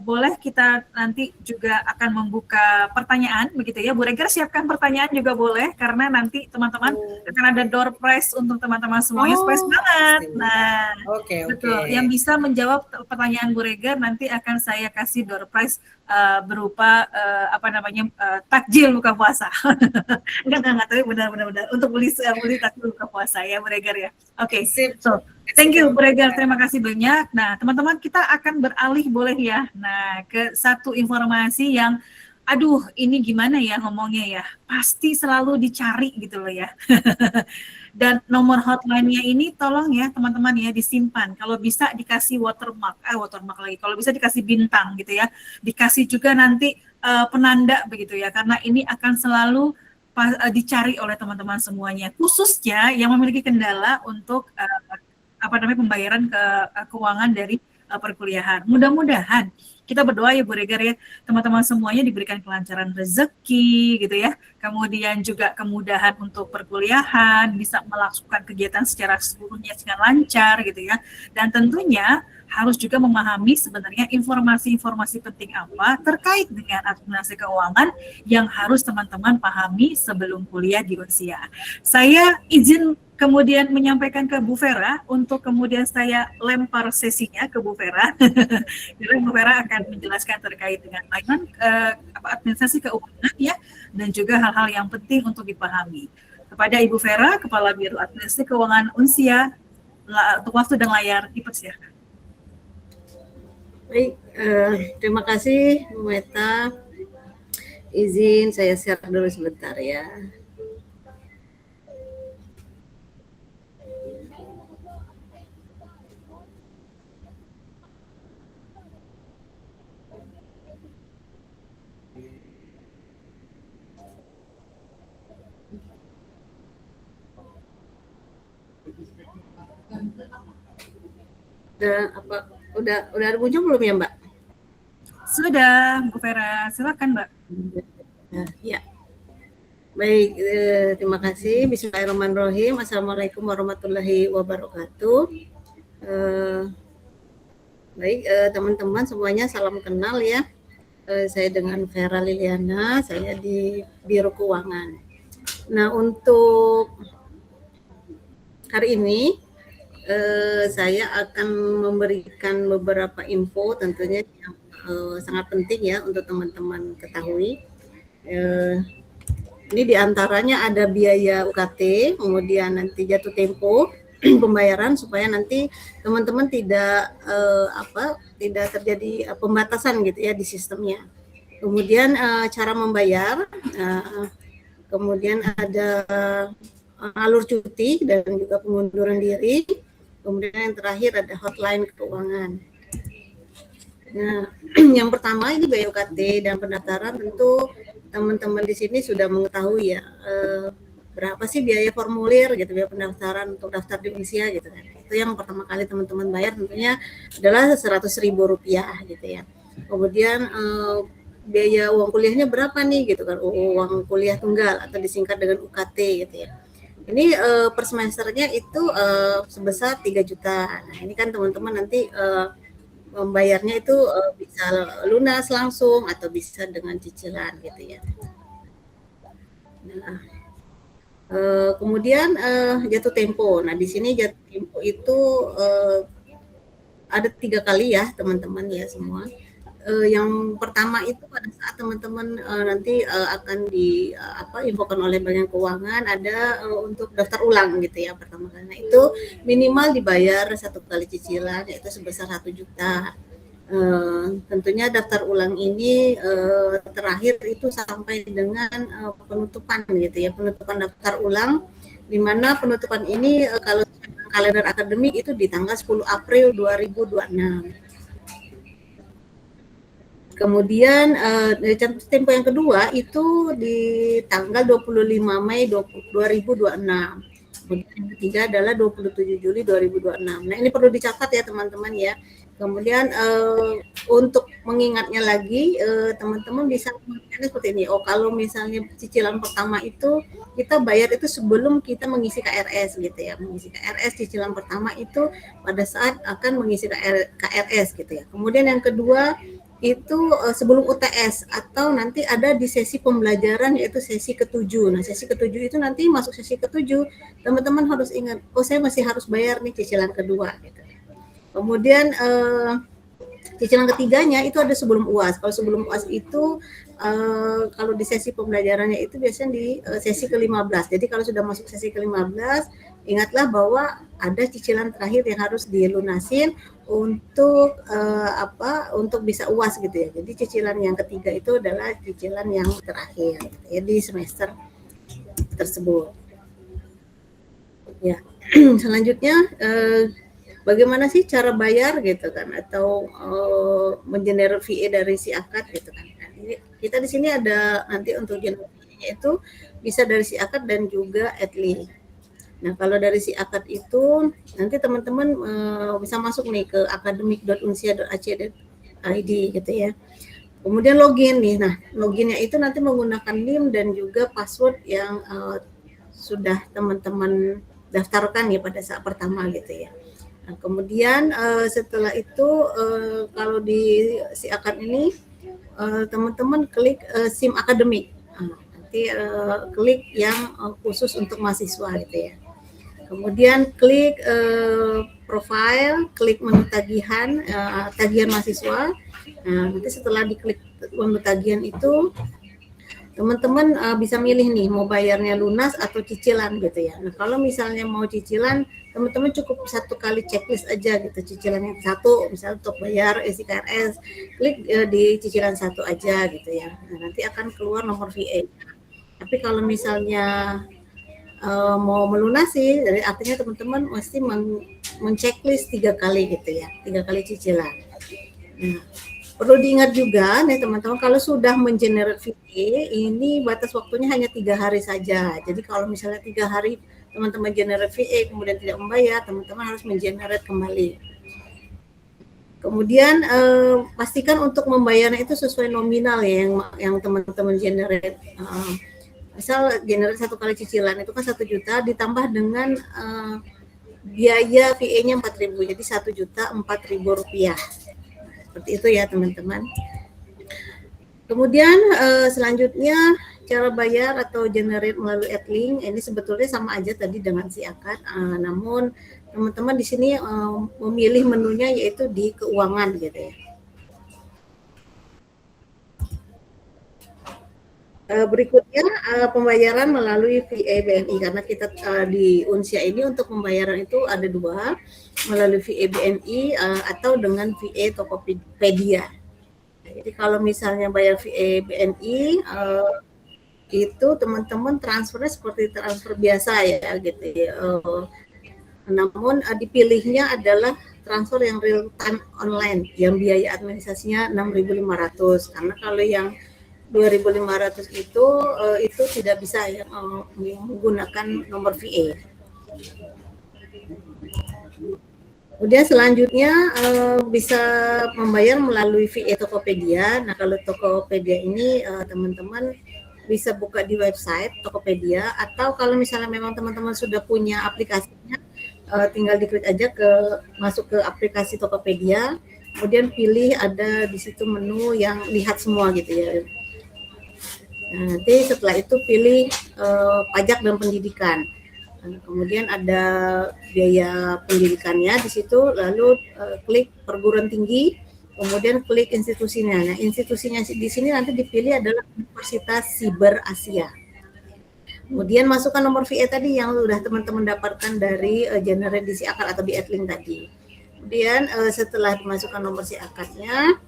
S1: boleh kita nanti juga akan membuka pertanyaan begitu ya. Bu Regar siapkan pertanyaan juga boleh karena nanti teman-teman akan ada door prize untuk teman-teman semuanya supaya semangat. Nah, betul. Yang bisa menjawab pertanyaan Bu Regar nanti akan saya kasih door prize berupa takjil buka puasa. enggak tapi benar untuk beli takjil buka puasa ya Bu Regar ya. Oke. So, thank you Bu Regar, terima kasih banyak. Nah, teman-teman kita akan beralih boleh ya. Nah, ke satu informasi yang ini gimana ya ngomongnya ya. Pasti selalu dicari gitu loh ya. Dan nomor hotline-nya ini tolong ya teman-teman ya disimpan. Kalau bisa dikasih watermark lagi. Kalau bisa dikasih bintang gitu ya. Dikasih juga nanti penanda begitu ya. Karena ini akan selalu dicari oleh teman-teman semuanya. Khususnya yang memiliki kendala untuk pembayaran keuangan dari perkuliahan. Mudah-mudahan kita berdoa ya Bu Regar ya, teman-teman semuanya diberikan kelancaran rezeki gitu ya. Kemudian juga kemudahan untuk perkuliahan, bisa melakukan kegiatan secara seluruhnya dengan lancar gitu ya. Dan tentunya harus juga memahami sebenarnya informasi-informasi penting apa terkait dengan administrasi keuangan yang harus teman-teman pahami sebelum kuliah di Unsia. Saya izin kemudian menyampaikan ke Bu Vera untuk kemudian saya lempar sesinya ke Bu Vera. Jadi Bu Vera akan menjelaskan terkait dengan layanan administrasi keuangan ya dan juga hal-hal yang penting untuk dipahami. Kepada Ibu Vera, Kepala Biro Administrasi Keuangan Unsia, untuk waktu dan layar dipersilakan.
S3: Baik, terima kasih Bu Meta. Izin saya share dulu sebentar ya. Udah ada muncul belum ya Mbak?
S1: Sudah, Bu Vera, silakan Mbak.
S3: Ya. Baik, terima kasih. Bismillahirrahmanirrahim. Assalamualaikum warahmatullahi wabarakatuh. Eh, Baik, teman-teman semuanya salam kenal ya. Saya dengan Vera Liliana, saya di Biro Keuangan. Nah, untuk hari ini saya akan memberikan beberapa info tentunya yang sangat penting ya untuk teman-teman ketahui. Ini diantaranya ada biaya UKT, kemudian nanti jatuh tempo pembayaran supaya nanti teman-teman tidak tidak terjadi pembatasan gitu ya di sistemnya. Kemudian cara membayar, kemudian ada alur cuti dan juga pengunduran diri. Kemudian yang terakhir ada hotline keuangan. Nah, yang pertama ini biaya UKT dan pendaftaran, tentu teman-teman di sini sudah mengetahui ya berapa sih biaya formulir gitu, biaya pendaftaran untuk daftar di Unsia gitu kan. Itu yang pertama kali teman-teman bayar tentunya adalah Rp100.000 gitu ya. Kemudian biaya uang kuliahnya berapa nih gitu kan, uang kuliah tunggal atau disingkat dengan UKT gitu ya. Ini per semesternya itu sebesar 3 juta. Nah, ini kan teman-teman nanti membayarnya itu bisa lunas langsung atau bisa dengan cicilan gitu ya. Nah, kemudian jatuh tempo. Nah, di sini jatuh tempo itu ada 3 kali ya teman-teman ya semua. Yang pertama itu pada saat teman-teman nanti akan infokan oleh Bagian Keuangan ada untuk daftar ulang gitu ya pertama kali. Nah, itu minimal dibayar 1 kali cicilan yaitu sebesar 1 juta. Tentunya daftar ulang ini terakhir itu sampai dengan penutupan gitu ya, penutupan daftar ulang, di mana penutupan ini kalau kalender akademik itu di tanggal 10 April 2026. Kemudian jatuh tempo yang kedua itu di tanggal 25 Mei 2026. Kemudian yang ketiga adalah 27 Juli 2026. Nah, ini perlu dicatat ya teman-teman ya. Kemudian untuk mengingatnya lagi, teman-teman bisa mengingatnya seperti ini. Oh, kalau misalnya cicilan pertama itu kita bayar itu sebelum kita mengisi KRS gitu ya. Mengisi KRS cicilan pertama itu pada saat akan mengisi KRS gitu ya. Kemudian yang kedua itu sebelum UTS atau nanti ada di sesi pembelajaran yaitu sesi ke-7. Nah, sesi ke-7 itu nanti masuk sesi ke-7, teman-teman harus ingat, oh saya masih harus bayar nih cicilan kedua gitu. Kemudian cicilan ketiganya itu ada sebelum UAS. Kalau sebelum UAS itu kalau di sesi pembelajarannya itu biasanya di sesi ke-15. Jadi kalau sudah masuk sesi ke-15, ingatlah bahwa ada cicilan terakhir yang harus dilunasin untuk untuk bisa UAS gitu ya. Jadi cicilan yang ketiga itu adalah cicilan yang terakhir gitu ya, di semester tersebut. Ya. Selanjutnya bagaimana sih cara bayar gitu kan, atau mengenerate VA dari si akad gitu kan. Nah, kita di sini ada nanti untuk generate VA itu bisa dari si akad dan juga adli. Nah, kalau dari si akad itu nanti teman-teman bisa masuk nih ke academic.unsia.ac.id gitu ya. Kemudian login nih. Nah, loginnya itu nanti menggunakan NIM dan juga password yang sudah teman-teman daftarkan ya pada saat pertama gitu ya. Nah, kemudian setelah itu kalau di si akad ini teman-teman klik SIM akademik. Nah, nanti klik yang khusus untuk mahasiswa gitu ya. Kemudian klik profile, klik menu tagihan, tagihan mahasiswa. Nah, nanti setelah diklik menu tagihan itu teman-teman bisa milih nih mau bayarnya lunas atau cicilan gitu ya. Nah, kalau misalnya mau cicilan, teman-teman cukup 1 kali checklist aja gitu. Cicilan yang 1 misalnya untuk bayar SIKRS, klik di cicilan 1 aja gitu ya. Nah, nanti akan keluar nomor VA. Tapi kalau misalnya mau melunasi, jadi artinya teman-teman mesti men-checklist 3 kali gitu ya, 3 kali cicilan. Nah, perlu diingat juga nih teman-teman, kalau sudah mengenerate VA, ini batas waktunya hanya 3 hari saja. Jadi kalau misalnya 3 hari teman-teman generate VA kemudian tidak membayar, teman-teman harus mengenerate kembali. Kemudian pastikan untuk membayarnya itu sesuai nominal ya yang teman-teman generate. Misal generate 1 kali cicilan itu kan 1 juta ditambah dengan biaya VA-nya 4.000, jadi Rp1.004.000. Seperti itu ya teman-teman. Kemudian selanjutnya cara bayar atau generate melalui AdLink ini sebetulnya sama aja tadi dengan si akad, namun teman-teman di sini memilih menunya yaitu di keuangan gitu ya. Berikutnya pembayaran melalui VA BNI, karena kita di Unsia ini untuk pembayaran itu ada dua, melalui VA BNI atau dengan VA Tokopedia. Jadi kalau misalnya bayar VA BNI itu teman-teman transfernya seperti transfer biasa ya gitu ya. Namun dipilihnya adalah transfer yang real time online yang biaya administrasinya 6.500, karena kalau yang 2.500 itu tidak bisa ya menggunakan nomor VA. Kemudian selanjutnya bisa membayar melalui VA Tokopedia. Nah kalau Tokopedia ini teman-teman bisa buka di website Tokopedia, atau kalau misalnya memang teman-teman sudah punya aplikasinya, tinggal diklik aja masuk ke aplikasi Tokopedia, kemudian pilih ada di situ menu yang lihat semua gitu ya. Nah, nanti setelah itu pilih pajak dan pendidikan. Kemudian ada biaya pendidikannya di situ, lalu klik perguruan tinggi, kemudian klik institusinya. Nah, institusinya di sini nanti dipilih adalah Universitas Siber Asia. Kemudian masukkan nomor VA tadi yang sudah teman-teman dapatkan dari generate di si akad atau di AdLink tadi. Kemudian setelah dimasukkan nomor si akadnya,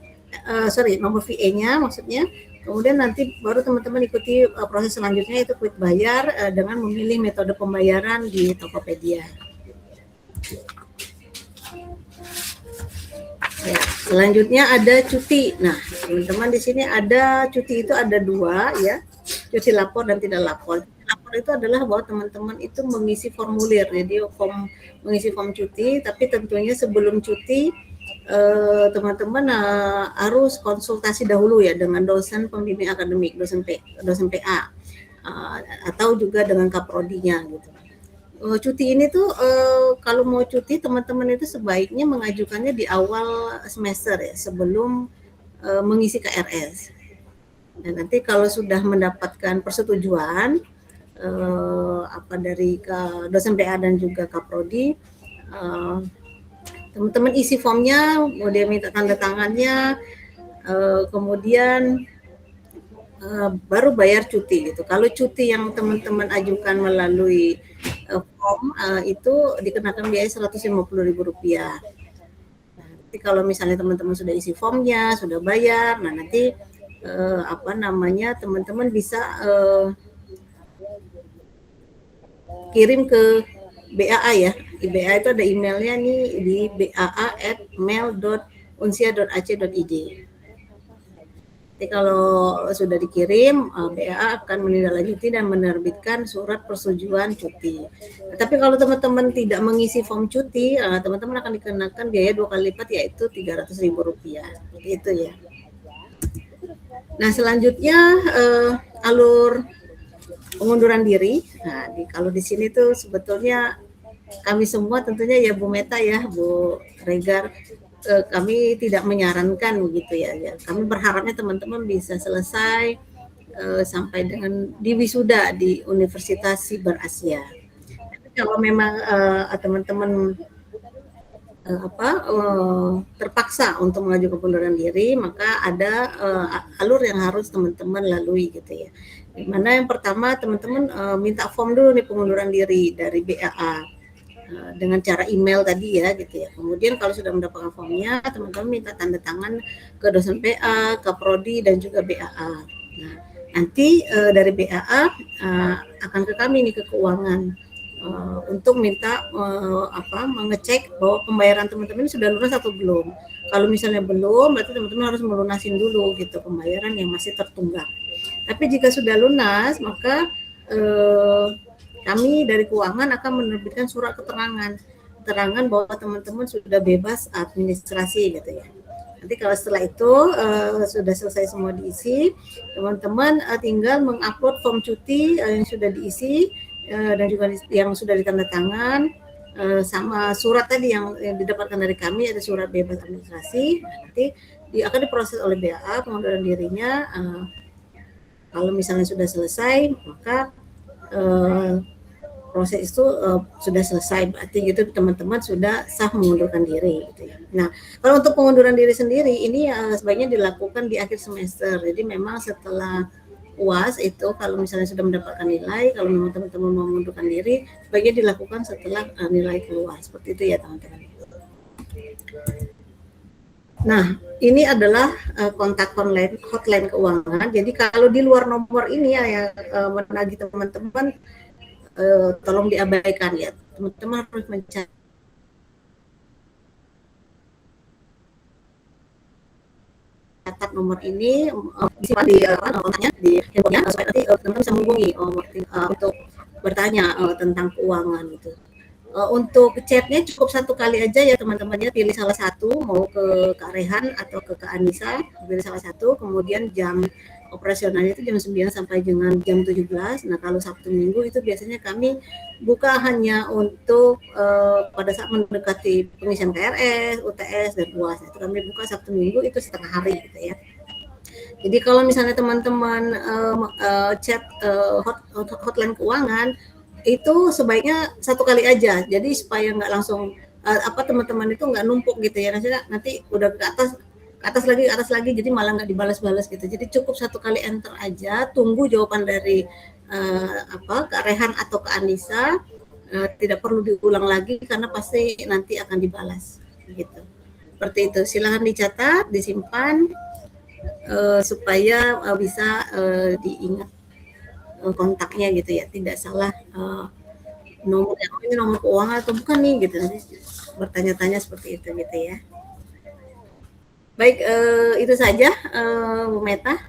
S3: nomor VA-nya maksudnya, kemudian nanti baru teman-teman ikuti proses selanjutnya, itu klik bayar dengan memilih metode pembayaran di Tokopedia. Ya, selanjutnya ada cuti. Nah, teman-teman di sini ada cuti itu ada dua ya, cuti lapor dan tidak lapor. Lapor itu adalah bahwa teman-teman itu mengisi formulir, jadi mengisi form cuti, tapi tentunya sebelum cuti teman-teman harus konsultasi dahulu ya dengan dosen pembimbing akademik, dosen PA, atau juga dengan kaprodinya gitu. Cuti ini tuh kalau mau cuti teman-teman itu sebaiknya mengajukannya di awal semester ya, sebelum mengisi KRS. Dan nanti kalau sudah mendapatkan persetujuan dari dosen PA dan juga kaprodi, teman-teman isi formnya, dia minta tanda tangannya, kemudian baru bayar cuti gitu. Kalau cuti yang teman-teman ajukan melalui form itu dikenakan biaya Rp150.000. Nanti kalau misalnya teman-teman sudah isi formnya, sudah bayar, nah nanti teman-teman bisa kirim ke BAA ya. Di BAA itu ada emailnya nih di baa@mail.unsia.ac.id. Jadi kalau sudah dikirim, BAA akan menindaklanjuti dan menerbitkan surat persetujuan cuti. Tapi kalau teman-teman tidak mengisi form cuti, teman-teman akan dikenakan biaya 2 kali lipat, yaitu Rp300.000. Seperti itu ya. Nah selanjutnya alur pengunduran diri. Nah, kalau di sini tuh sebetulnya kami semua tentunya ya Bu Meta ya, Bu Regar, kami tidak menyarankan begitu ya. Kami berharapnya teman-teman bisa selesai sampai dengan di wisuda di Universitas Siber Asia. Tapi kalau memang teman-teman terpaksa untuk mengajukan pengunduran diri, maka ada alur yang harus teman-teman lalui gitu ya. Dimana yang pertama teman-teman minta form dulu nih pengunduran diri dari BAA dengan cara email tadi ya gitu ya. Kemudian kalau sudah mendapatkan formnya, teman-teman minta tanda tangan ke dosen PA, ke prodi dan juga BAA. Nah, nanti dari BAA akan ke kami nih, ke keuangan, untuk minta mengecek bahwa pembayaran teman-teman sudah lunas atau belum. Kalau misalnya belum, berarti teman-teman harus melunasin dulu gitu pembayaran yang masih tertunggak. Tapi jika sudah lunas, maka kami dari keuangan akan menerbitkan surat keterangan bahwa teman-teman sudah bebas administrasi gitu ya. Nanti kalau setelah itu sudah selesai semua diisi, teman-teman tinggal mengupload form cuti yang sudah diisi dan juga yang sudah ditandatangan. sama surat tadi yang didapatkan dari kami, ada surat bebas administrasi. Nanti akan diproses oleh BAA pengunduran dirinya. Kalau misalnya sudah selesai, maka proses itu sudah selesai, berarti gitu teman-teman sudah sah mengundurkan diri gitu ya. Nah, kalau untuk pengunduran diri sendiri ini sebaiknya dilakukan di akhir semester. Jadi memang setelah UAS itu kalau misalnya sudah mendapatkan nilai, kalau memang teman-teman mau mengundurkan diri, sebaiknya dilakukan setelah nilai keluar. Seperti itu ya teman-teman. Nah, ini adalah kontak hotline keuangan. Jadi kalau di luar nomor ini ya yang menagih teman-teman, tolong diabaikan ya, teman-teman harus mencatat nomor ini disimpan di kontaknya di handphonenya supaya nanti teman-teman bisa menghubungi untuk bertanya tentang keuangan gitu. Untuk chatnya cukup satu kali aja ya teman-teman ya, pilih salah satu, mau ke Kak Rehan atau ke Kak Anissa, pilih salah satu, kemudian jam operasionalnya itu jam 9 sampai dengan jam 17. Nah, kalau Sabtu Minggu itu biasanya kami buka hanya untuk pada saat mendekati pengisian KRS, UTS, dan UAS. Itu kami buka Sabtu Minggu itu setengah hari gitu ya. Jadi kalau misalnya teman-teman chat hotline keuangan, itu sebaiknya satu kali aja. Jadi supaya nggak langsung teman-teman itu nggak numpuk gitu ya. Nanti udah ke atas lagi, jadi malah nggak dibalas-balas gitu. Jadi cukup satu kali enter aja, tunggu jawaban dari Kak Rehan atau Kak Anissa, tidak perlu diulang lagi karena pasti nanti akan dibalas gitu. Seperti itu, silahkan dicatat, disimpan supaya bisa diingat kontaknya gitu ya, tidak salah nomor ini nomor keuangan atau bukan nih gitu, nanti bertanya-tanya seperti itu gitu ya. Baik, itu saja Bu Meta.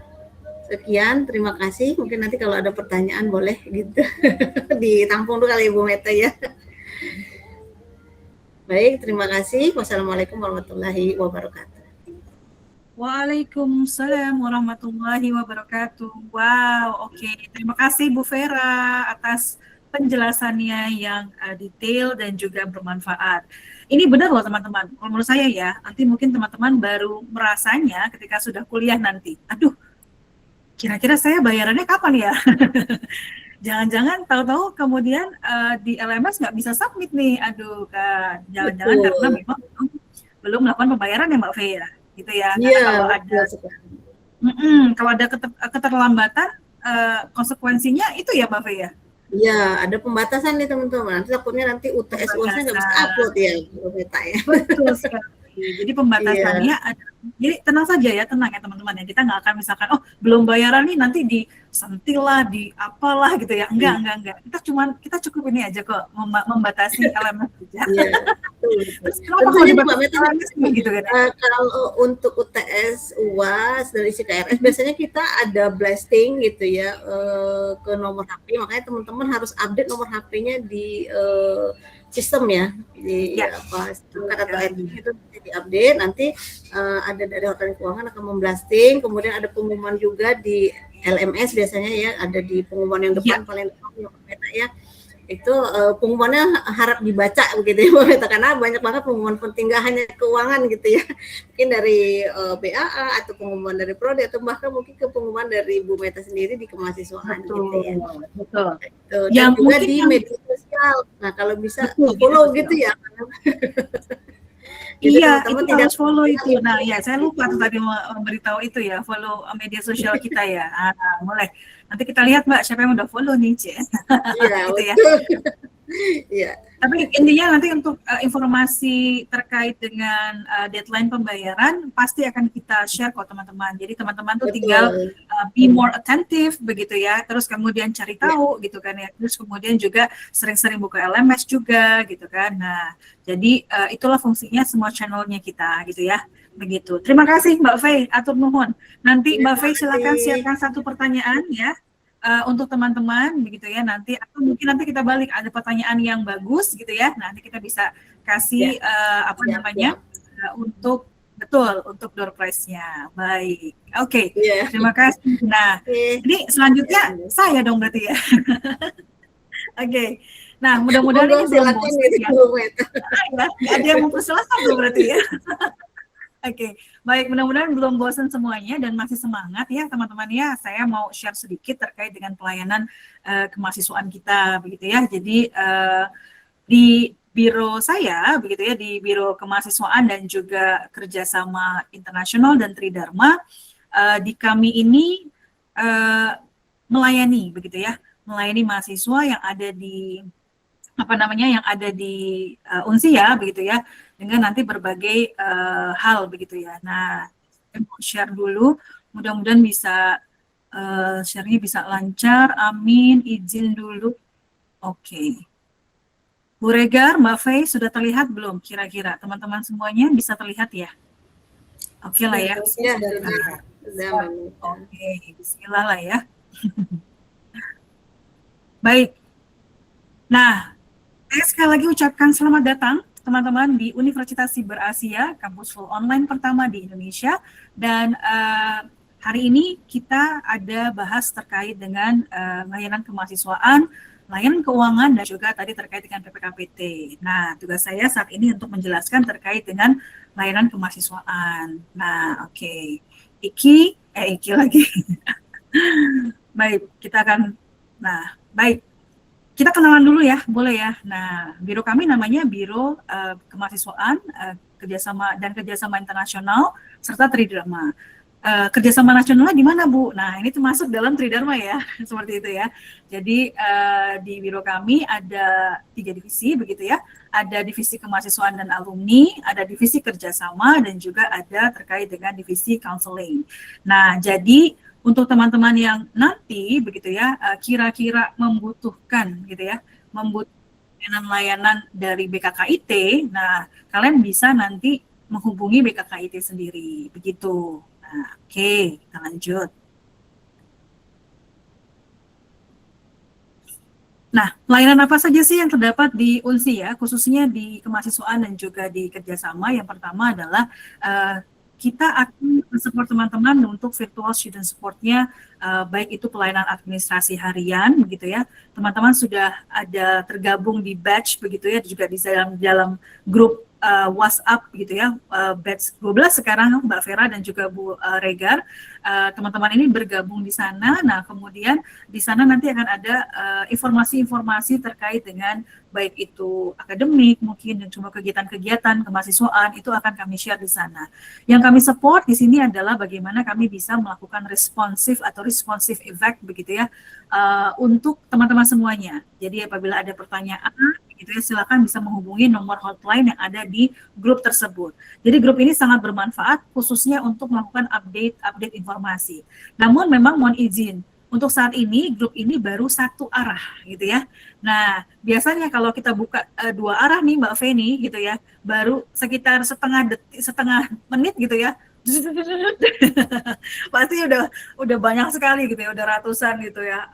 S3: Sekian, terima kasih. Mungkin nanti kalau ada pertanyaan boleh gitu ditampung dulu kali Bu Meta ya. Baik, terima kasih. Wassalamualaikum warahmatullahi wabarakatuh.
S1: Waalaikumsalam warahmatullahi wabarakatuh. Wow, oke. Terima kasih Bu Vera atas penjelasannya yang detail dan juga bermanfaat. Ini benar loh teman-teman, kalau menurut saya ya, nanti mungkin teman-teman baru merasanya ketika sudah kuliah nanti. Aduh, kira-kira saya bayarannya kapan ya? Jangan-jangan tahu-tahu kemudian di LMS nggak bisa submit nih. Aduh, Kak. Jangan-jangan karena memang belum melakukan pembayaran ya Mbak Fe ya. Gitu ya.
S3: Iya,
S1: kalau ada keterlambatan, konsekuensinya itu ya Mbak Fe ya?
S3: Iya, ada pembatasan nih teman-teman. Takutnya nanti UTS UAS-nya nggak bisa upload ya,
S1: Betul sekali. Jadi pembatasannya ada. Jadi tenang saja ya, tenang ya teman-teman ya. Kita nggak akan misalkan, oh belum bayaran nih nanti disentil lah, di apalah gitu ya. Enggak. Kita cukup ini aja kok membatasi LMS saja.
S3: Iya.
S1: Terus kenapa kalau dibatasi LMS gitu kan?
S3: Kalau untuk UTS, UAS dan isi KRS biasanya kita ada blasting gitu ya ke nomor HP. Makanya teman-teman harus update nomor HP-nya di sistem ya, di perangkat atau itu diupdate. Nanti ada dari hotline keuangan akan memblasting, kemudian ada pengumuman juga di LMS biasanya ya, ada di pengumuman yang depan paling depan ya. Itu pengumumannya harap dibaca begitu ya, karena banyak banget pengumuman penting, nggak hanya keuangan gitu ya, mungkin dari BAA atau pengumuman dari Prodi atau bahkan mungkin ke pengumuman dari Bu Meta sendiri di kemahasiswaan gitu ya.
S1: Betul.
S3: Dan juga di media sosial. Nah kalau bisa follow gitu ya.
S1: Iya, itu harus follow itu. Nah, ya saya lupa tuh tadi memberitahu itu ya, follow media sosial kita ya. Mulai. Nanti kita lihat Mbak, siapa yang udah follow nih, Ci.
S3: Iya, gitu ya. Iya.
S1: Tapi intinya nanti untuk informasi terkait dengan deadline pembayaran pasti akan kita share kok teman-teman. Jadi teman-teman tuh tinggal be more attentive begitu ya. Terus kemudian cari tahu gitu kan ya. Terus kemudian juga sering-sering buka LMS juga gitu kan. Nah, jadi itulah fungsinya semua channelnya kita gitu ya. Begitu. Terima kasih Mbak Fei, atur nuhun. Nanti Mbak Fei silakan siapkan satu pertanyaan ya. Untuk teman-teman begitu ya, nanti atau mungkin nanti kita balik ada pertanyaan yang bagus gitu ya, nanti kita bisa kasih untuk door prize-nya. Baik, oke. Terima kasih. Nah, ini selanjutnya saya dong berarti ya. Oke. Nah, mudah-mudahan
S3: Monggo
S1: ini belum
S3: silakan
S1: bosan
S3: itu
S1: ya.
S3: Bu Meta.
S1: Ya, nggak ada yang mempersilahkan tuh berarti ya. Oke, baik, mudah-mudahan belum bosan semuanya dan masih semangat ya teman-teman ya. Saya mau share sedikit terkait dengan pelayanan kemahasiswaan kita begitu ya. Jadi di biro saya begitu ya, di biro kemahasiswaan dan juga kerjasama internasional dan Tridharma, di kami ini melayani begitu ya, melayani mahasiswa yang ada di yang ada di Unsia begitu ya, dengan nanti berbagai hal begitu ya. Nah, saya mau share dulu, mudah-mudahan bisa share-nya bisa lancar. Amin, izin dulu. Oke. Bu Regar, Mbak Fei, sudah terlihat belum kira-kira? Teman-teman semuanya bisa terlihat ya? Oke lah ya.
S3: Ya,
S2: Sudah
S3: sudah,
S2: terlihat.
S3: sudah Mbak Meta.
S1: Oke, bismillah lah ya. Baik. Nah, saya sekali lagi ucapkan selamat datang teman-teman di Universitas Siber Asia, kampus full online pertama di Indonesia. Dan hari ini kita ada bahas terkait dengan layanan kemahasiswaan, layanan keuangan, dan juga tadi terkait dengan PPKPT. Nah, tugas saya saat ini untuk menjelaskan terkait dengan layanan kemahasiswaan. Nah, oke. Iki lagi. Baik, kita akan, baik. Kita kenalan dulu ya, boleh ya. Nah, biro kami namanya Biro Kemahasiswaan, Kerjasama Internasional, serta Tridharma. Kerjasama nasionalnya di mana, Bu? Nah, ini termasuk dalam Tridharma ya, seperti itu ya. Jadi, di biro kami ada 3 divisi, begitu ya. Ada divisi kemahasiswaan dan alumni, ada divisi kerjasama, dan juga ada terkait dengan divisi counseling. Nah, jadi untuk teman-teman yang nanti begitu ya kira-kira membutuhkan gitu ya, membutuhkan layanan dari BKKIT, nah kalian bisa nanti menghubungi BKKIT sendiri begitu. Nah, oke, kita lanjut. Nah, layanan apa saja sih yang terdapat di UNSI ya, khususnya di kemahasiswaan dan juga di kerjasama? Yang pertama adalah kita akan support teman-teman untuk virtual student support-nya, baik itu pelayanan administrasi harian, begitu ya. Teman-teman sudah ada tergabung di batch, begitu ya, juga di dalam grup WhatsApp, gitu ya, batch 12 sekarang, Mbak Vera dan juga Bu Regar. Teman-teman ini bergabung di sana. Nah, kemudian di sana nanti akan ada informasi-informasi terkait dengan baik itu akademik, mungkin dan cuma kegiatan-kegiatan kemahasiswaan itu akan kami share di sana. Yang kami support di sini adalah bagaimana kami bisa melakukan responsif atau responsive effect begitu ya untuk teman-teman semuanya. Jadi apabila ada pertanyaan gitu ya, silakan bisa menghubungi nomor hotline yang ada di grup tersebut. Jadi grup ini sangat bermanfaat khususnya untuk melakukan update informasi. Namun memang mohon izin, untuk saat ini grup ini baru satu arah gitu ya. Nah, biasanya kalau kita buka 2 arah nih Mbak Feni gitu ya, baru sekitar setengah menit gitu ya. Pasti udah banyak sekali gitu ya, udah ratusan gitu ya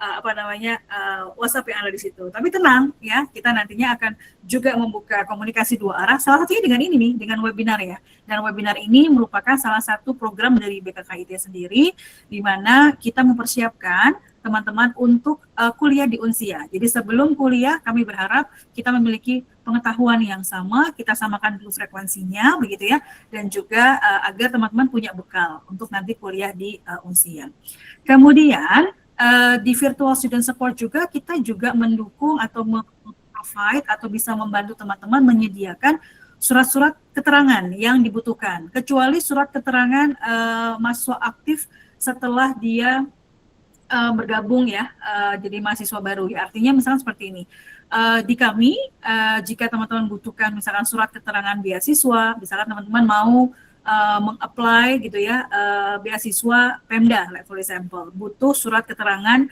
S1: WhatsApp yang ada di situ. Tapi tenang ya, kita nantinya akan juga membuka komunikasi 2 arah, salah satunya dengan ini nih, dengan webinar ya. Dan webinar ini merupakan salah satu program dari BKKIT sendiri, di mana kita mempersiapkan teman-teman untuk kuliah di Unsia. Jadi sebelum kuliah kami berharap kita memiliki pengetahuan yang sama, kita samakan dulu frekuensinya begitu ya, dan juga agar teman-teman punya bekal untuk nanti kuliah di Unsia. Kemudian di virtual student support juga kita juga mendukung atau provide atau bisa membantu teman-teman menyediakan surat-surat keterangan yang dibutuhkan, kecuali surat keterangan mahasiswa aktif setelah dia bergabung ya, jadi mahasiswa baru ya. Artinya misalnya seperti ini, di kami jika teman-teman butuhkan misalkan surat keterangan beasiswa, misalkan teman-teman mau meng-apply gitu ya beasiswa Pemda, like for example, butuh surat keterangan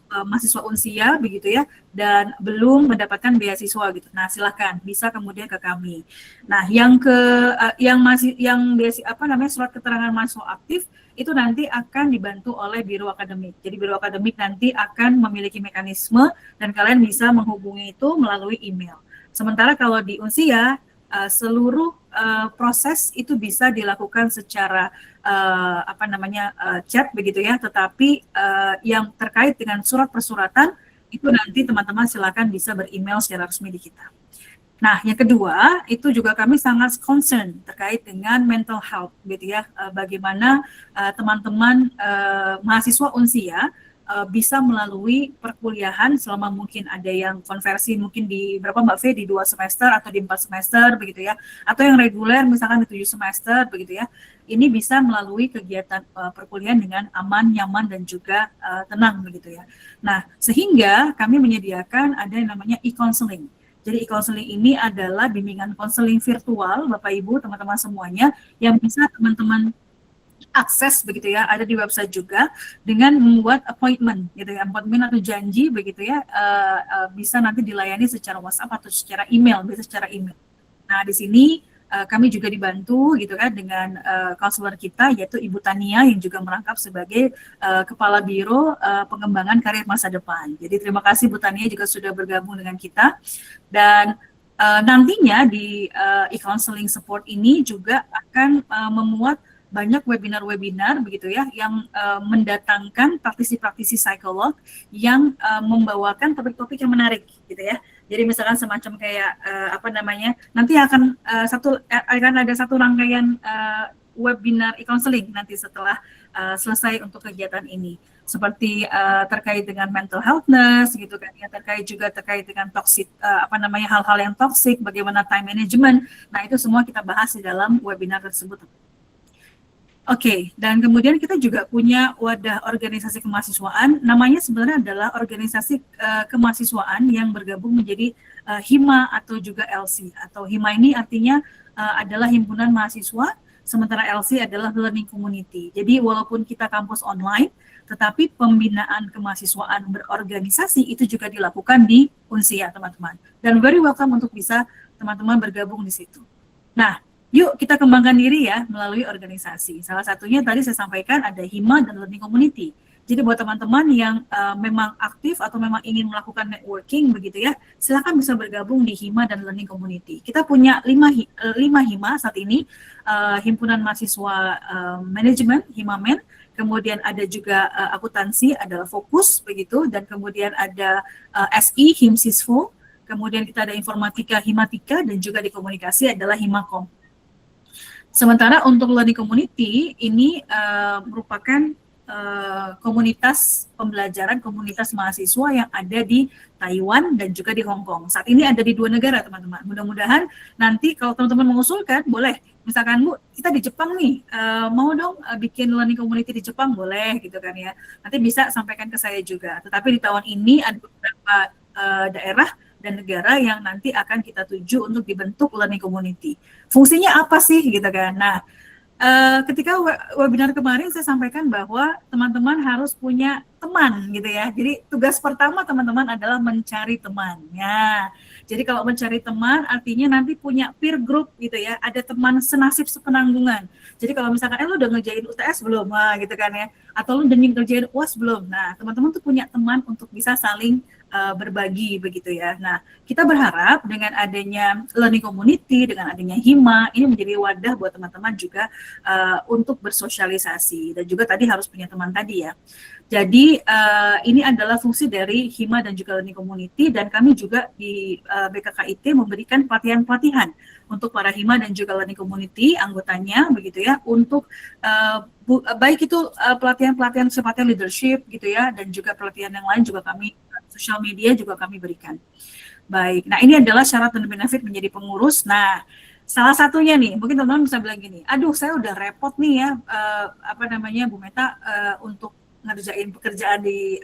S1: mahasiswa Unsia begitu ya, dan belum mendapatkan beasiswa gitu. Nah, silakan bisa kemudian ke kami. Nah, yang surat keterangan mahasiswa aktif itu nanti akan dibantu oleh biro akademik. Jadi biro akademik nanti akan memiliki mekanisme dan kalian bisa menghubungi itu melalui email. Sementara kalau di Unsia seluruh proses itu bisa dilakukan secara chat begitu ya, tetapi yang terkait dengan surat persuratan itu nanti teman-teman silakan bisa beremail secara resmi di kita. Nah, yang kedua, itu juga kami sangat concern terkait dengan mental health, gitu ya. Bagaimana teman-teman mahasiswa Unsia bisa melalui perkuliahan selama mungkin ada yang konversi mungkin di berapa Mbak V, di 2 semester atau di 4 semester, begitu ya. Atau yang reguler misalkan di 7 semester, begitu ya. Ini bisa melalui kegiatan perkuliahan dengan aman, nyaman, dan juga tenang, begitu ya. Nah, sehingga kami menyediakan ada yang namanya e-counseling. Jadi e-counseling ini adalah bimbingan konseling virtual, Bapak Ibu, teman-teman semuanya, yang bisa teman-teman akses begitu ya, ada di website juga dengan membuat appointment gitu ya, appointment atau janji begitu ya, bisa nanti dilayani secara WhatsApp atau secara email, bisa secara email. Nah, di sini kami juga dibantu gitu kan dengan konselor kita yaitu Ibu Tania yang juga merangkap sebagai Kepala Biro Pengembangan Karir Masa Depan. Jadi terima kasih Bu Tania juga sudah bergabung dengan kita, dan nantinya di e-counseling support ini juga akan memuat banyak webinar-webinar begitu ya yang mendatangkan praktisi-praktisi psikolog yang membawakan topik-topik yang menarik gitu ya. Jadi misalkan semacam kayak nanti akan ada satu rangkaian webinar e-counseling nanti setelah selesai untuk kegiatan ini, seperti terkait dengan mental healthness gitu kan ya, terkait dengan toxic hal-hal yang toxic, bagaimana time management. Nah, itu semua kita bahas di dalam webinar tersebut. Oke, dan kemudian kita juga punya wadah organisasi kemahasiswaan, namanya sebenarnya adalah organisasi kemahasiswaan yang bergabung menjadi HIMA atau juga LC. Atau HIMA ini artinya adalah himpunan mahasiswa, sementara LC adalah learning community. Jadi walaupun kita kampus online, tetapi pembinaan kemahasiswaan berorganisasi itu juga dilakukan di Unsia, teman-teman. Dan very welcome untuk bisa teman-teman bergabung di situ. Nah, yuk kita kembangkan diri ya melalui organisasi. Salah satunya tadi saya sampaikan ada HIMA dan Learning Community. Jadi buat teman-teman yang memang aktif atau memang ingin melakukan networking begitu ya, silakan bisa bergabung di HIMA dan Learning Community. Kita punya 5 HIMA saat ini, Himpunan Mahasiswa Manajemen, HIMAMEN, kemudian ada juga akuntansi adalah Fokus begitu, dan kemudian ada SI, HIMSISFO, kemudian kita ada informatika, HIMATIKA, dan juga di komunikasi adalah HIMAKOM. Sementara untuk learning community ini merupakan komunitas pembelajaran, komunitas mahasiswa yang ada di Taiwan dan juga di Hong Kong. Saat ini ada di 2 negara, teman-teman. Mudah-mudahan nanti kalau teman-teman mengusulkan, boleh. Misalkan, Bu, kita di Jepang nih, mau dong bikin learning community di Jepang, boleh gitu kan ya. Nanti bisa sampaikan ke saya juga. Tetapi di tahun ini ada beberapa daerah dan negara yang nanti akan kita tuju untuk dibentuk learning community. Fungsinya apa sih gitu kan? Nah, ketika webinar kemarin saya sampaikan bahwa teman-teman harus punya teman gitu ya. Jadi tugas pertama teman-teman adalah mencari teman. Ya. Jadi kalau mencari teman artinya nanti punya peer group gitu ya. Ada teman senasib sepenanggungan. Jadi kalau misalkan lu udah ngerjain UTS belum? Nah, gitu kan ya. Atau lu udah ngerjain UAS belum? Nah, teman-teman tuh punya teman untuk bisa saling berbagi begitu ya. Nah, kita berharap dengan adanya learning community, dengan adanya HIMA, ini menjadi wadah buat teman-teman juga untuk bersosialisasi, dan juga tadi harus punya teman tadi ya. Jadi ini adalah fungsi dari HIMA dan juga learning community, dan kami juga di BKKIT memberikan pelatihan-pelatihan untuk para HIMA dan juga learning community anggotanya begitu ya, untuk baik itu pelatihan-pelatihan sifatnya leadership gitu ya, dan juga pelatihan yang lain juga kami, sosial media juga kami berikan. Baik, nah ini adalah syarat dan benefit menjadi pengurus. Nah, salah satunya nih, mungkin teman-teman bisa bilang gini, aduh saya udah repot nih ya, Bu Meta, untuk ngerjain pekerjaan di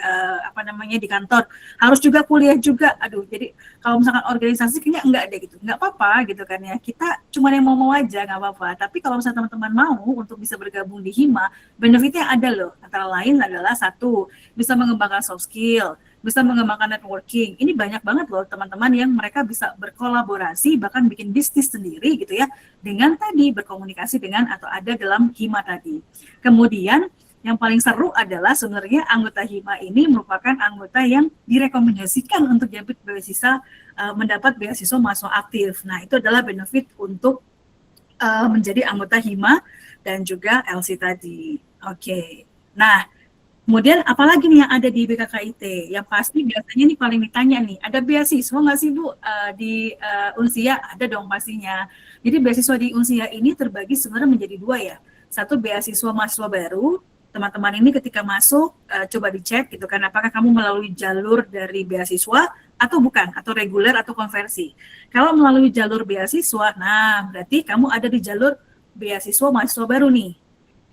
S1: di kantor, harus juga kuliah juga, aduh, jadi kalau misalkan organisasi kayaknya enggak deh gitu, enggak apa-apa gitu kan ya, kita cuma yang mau aja, nggak apa-apa. Tapi kalau misalnya teman-teman mau untuk bisa bergabung di HIMA, benefitnya ada loh, antara lain adalah 1, bisa mengembangkan soft skill, bisa mengembangkan networking. Ini banyak banget loh teman-teman yang mereka bisa berkolaborasi, bahkan bikin bisnis sendiri gitu ya, dengan tadi berkomunikasi dengan atau ada dalam HIMA tadi. Kemudian yang paling seru adalah sebenarnya anggota HIMA ini merupakan anggota yang direkomendasikan untuk dapat beasiswa, mendapat beasiswa mahasiswa aktif. Nah, itu adalah benefit untuk menjadi anggota HIMA dan juga LC tadi. Oke. Nah, Kemudian apalagi nih yang ada di BKKIT? Yang pasti biasanya nih paling ditanya nih, ada beasiswa nggak sih Bu di Unsia? Ada dong pastinya. Jadi beasiswa di Unsia ini terbagi sebenarnya menjadi dua ya. Satu beasiswa mahasiswa baru, teman-teman ini ketika masuk coba dicek gitu kan, apakah kamu melalui jalur dari beasiswa atau bukan, atau reguler atau konversi. Kalau melalui jalur beasiswa, nah berarti kamu ada di jalur beasiswa mahasiswa baru nih.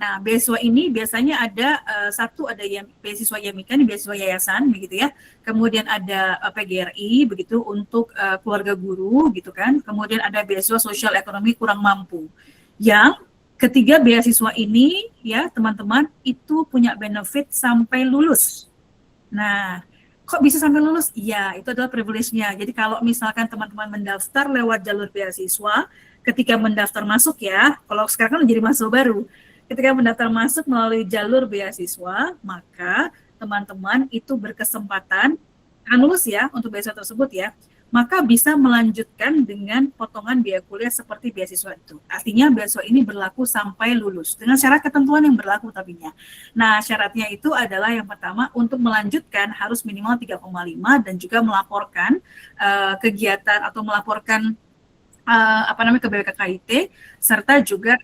S1: Nah, beasiswa ini biasanya ada satu ada yang beasiswa YAMIKA, ini beasiswa yayasan begitu ya. Kemudian ada PGRI begitu untuk keluarga guru gitu kan. Kemudian ada beasiswa sosial ekonomi kurang mampu. Yang ketiga beasiswa ini ya teman-teman itu punya benefit sampai lulus. Nah, kok bisa sampai lulus? Iya, itu adalah privilege-nya. Jadi kalau misalkan teman-teman mendaftar lewat jalur beasiswa, ketika mendaftar masuk ya, kalau sekarang kan jadi mahasiswa baru. Ketika mendaftar masuk melalui jalur beasiswa, maka teman-teman itu berkesempatan akan lulus ya untuk beasiswa tersebut ya, maka bisa melanjutkan dengan potongan biaya kuliah seperti beasiswa itu. Artinya beasiswa ini berlaku sampai lulus dengan syarat ketentuan yang berlaku tapinya. Nah, syaratnya itu adalah yang pertama untuk melanjutkan harus minimal 3,5 dan juga melaporkan kegiatan atau melaporkan ke BPKKIT serta juga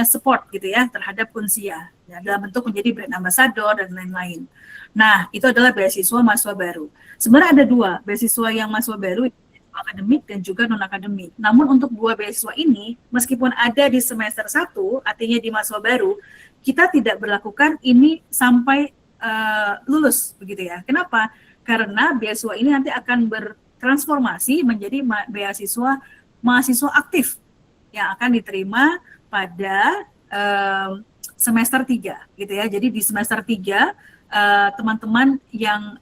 S1: support gitu ya terhadap Unsia ya, dalam bentuk menjadi brand ambassador dan lain-lain. Nah, itu adalah beasiswa mahasiswa baru. Sebenarnya ada dua beasiswa yang mahasiswa baru, akademik dan juga non akademik. Namun untuk dua beasiswa ini, meskipun ada di semester 1, artinya di mahasiswa baru, kita tidak berlakukan ini sampai lulus begitu ya. Kenapa? Karena beasiswa ini nanti akan bertransformasi menjadi beasiswa mahasiswa aktif yang akan diterima pada semester 3 gitu ya. Jadi di semester 3 teman-teman yang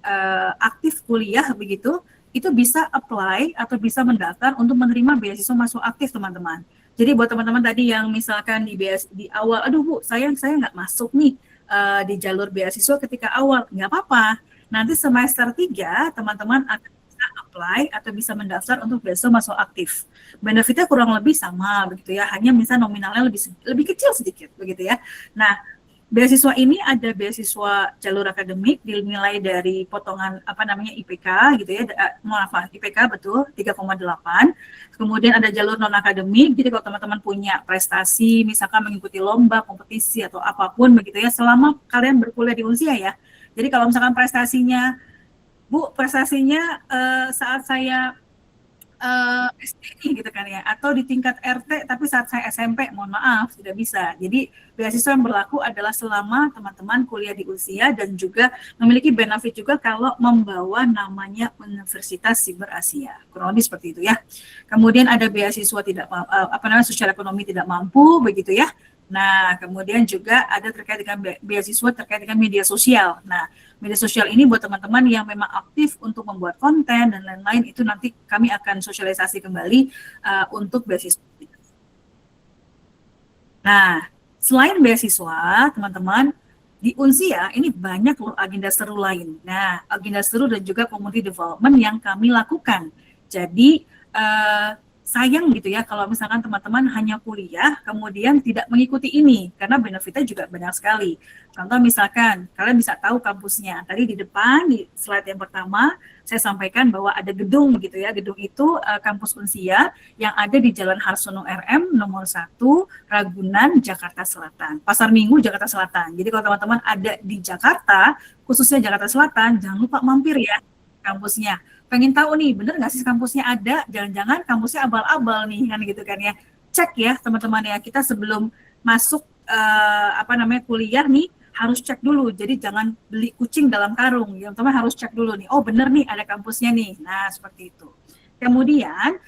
S1: aktif kuliah begitu itu bisa apply atau bisa mendaftar untuk menerima beasiswa mahasiswa aktif teman-teman. Jadi buat teman-teman tadi yang misalkan di awal, aduh Bu, saya nggak masuk nih di jalur beasiswa ketika awal, nggak apa-apa. Nanti semester 3 teman-teman akan apply atau bisa mendaftar untuk beasiswa mahasiswa aktif. Benefitnya kurang lebih sama begitu ya, hanya misalnya nominalnya lebih kecil sedikit begitu ya. Nah, beasiswa ini ada beasiswa jalur akademik dinilai dari potongan IPK gitu ya, IPK betul 3,8. Kemudian ada jalur non akademik. Jadi kalau teman-teman punya prestasi misalkan mengikuti lomba, kompetisi atau apapun begitu ya selama kalian berkuliah di Unsia ya. Jadi kalau misalkan prestasinya Bu, prestasinya saat saya SD gitu kan ya, atau di tingkat RT tapi saat saya SMP, mohon maaf, tidak bisa. Jadi beasiswa yang berlaku adalah selama teman-teman kuliah di Unsia dan juga memiliki benefit juga kalau membawa namanya Universitas Siber Asia. Kurang lebih seperti itu ya. Kemudian ada beasiswa sosial ekonomi tidak mampu begitu ya. Nah, kemudian juga ada terkait dengan beasiswa terkait dengan media sosial. Nah, media sosial ini buat teman-teman yang memang aktif untuk membuat konten dan lain-lain, itu nanti kami akan sosialisasi kembali untuk beasiswa. Nah, selain beasiswa, teman-teman, di Unsia ini banyak agenda seru lain. Nah, agenda seru dan juga community development yang kami lakukan. Jadi, sayang gitu ya kalau misalkan teman-teman hanya kuliah kemudian tidak mengikuti ini karena benefitnya juga banyak sekali. Contoh misalkan kalian bisa tahu kampusnya. Tadi di depan di slide yang pertama saya sampaikan bahwa ada gedung gitu ya. Gedung itu kampus Unsia yang ada di Jalan Harsono RM nomor 1 Ragunan Jakarta Selatan. Pasar Minggu Jakarta Selatan. Jadi kalau teman-teman ada di Jakarta, khususnya Jakarta Selatan, jangan lupa mampir ya kampusnya. Pengen tahu nih, bener nggak sih kampusnya ada? Jangan-jangan kampusnya abal-abal nih, kan gitu kan ya. Cek ya teman-teman ya, kita sebelum masuk kuliah nih, harus cek dulu. Jadi jangan beli kucing dalam karung, ya teman-teman harus cek dulu nih. Oh bener nih, ada kampusnya nih. Nah seperti itu. Kemudian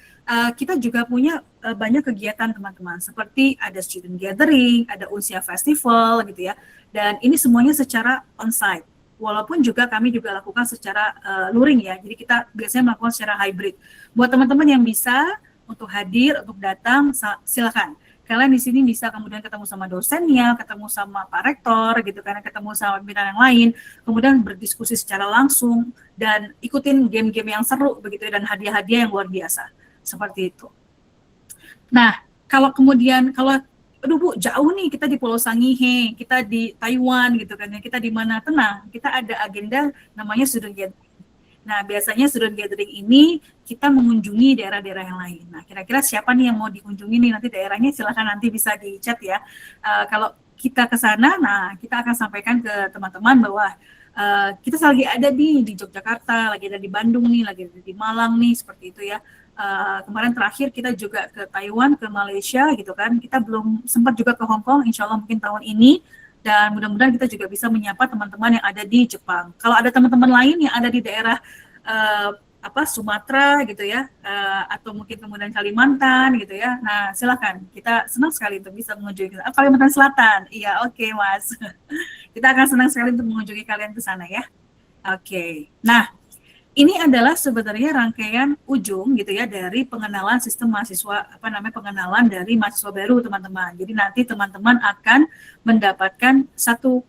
S1: kita juga punya banyak kegiatan teman-teman, seperti ada student gathering, ada Unsia Festival gitu ya. Dan ini semuanya secara on-site. Walaupun juga kami juga lakukan secara luring ya, jadi kita biasanya melakukan secara hybrid. Buat teman-teman yang bisa untuk hadir, untuk datang, silakan. Kalian di sini bisa kemudian ketemu sama dosennya, ketemu sama Pak Rektor, gitu kan, ketemu sama pimpinan yang lain, kemudian berdiskusi secara langsung dan ikutin game-game yang seru begitu dan hadiah-hadiah yang luar biasa seperti itu. Nah, kalau aduh Bu, jauh nih, kita di Pulau Sangihe, kita di Taiwan gitu kan, kita di mana, tenang, kita ada agenda namanya student gathering. Nah, biasanya student gathering ini kita mengunjungi daerah-daerah yang lain. Nah, kira-kira siapa nih yang mau dikunjungi nih, nanti daerahnya silahkan nanti bisa di chat ya. Kalau kita ke sana, nah kita akan sampaikan ke teman-teman bahwa kita lagi ada di Yogyakarta, lagi ada di Bandung nih, lagi ada di Malang nih, seperti itu ya. Kemarin terakhir kita juga ke Taiwan, ke Malaysia gitu kan. Kita belum sempat juga ke Hong Kong, insya Allah mungkin tahun ini. Dan mudah-mudahan kita juga bisa menyapa teman-teman yang ada di Jepang. Kalau ada teman-teman lain yang ada di daerah Sumatera gitu ya, atau mungkin kemudian Kalimantan gitu ya. Nah, silakan. Kita senang sekali untuk bisa mengunjungi Kalimantan Selatan. Iya, oke, Mas. Kita akan senang sekali untuk mengunjungi kalian ke sana ya. Oke. Nah, ini adalah sebenarnya rangkaian ujung gitu ya dari pengenalan sistem mahasiswa, pengenalan dari mahasiswa baru teman-teman. Jadi nanti teman-teman akan mendapatkan satu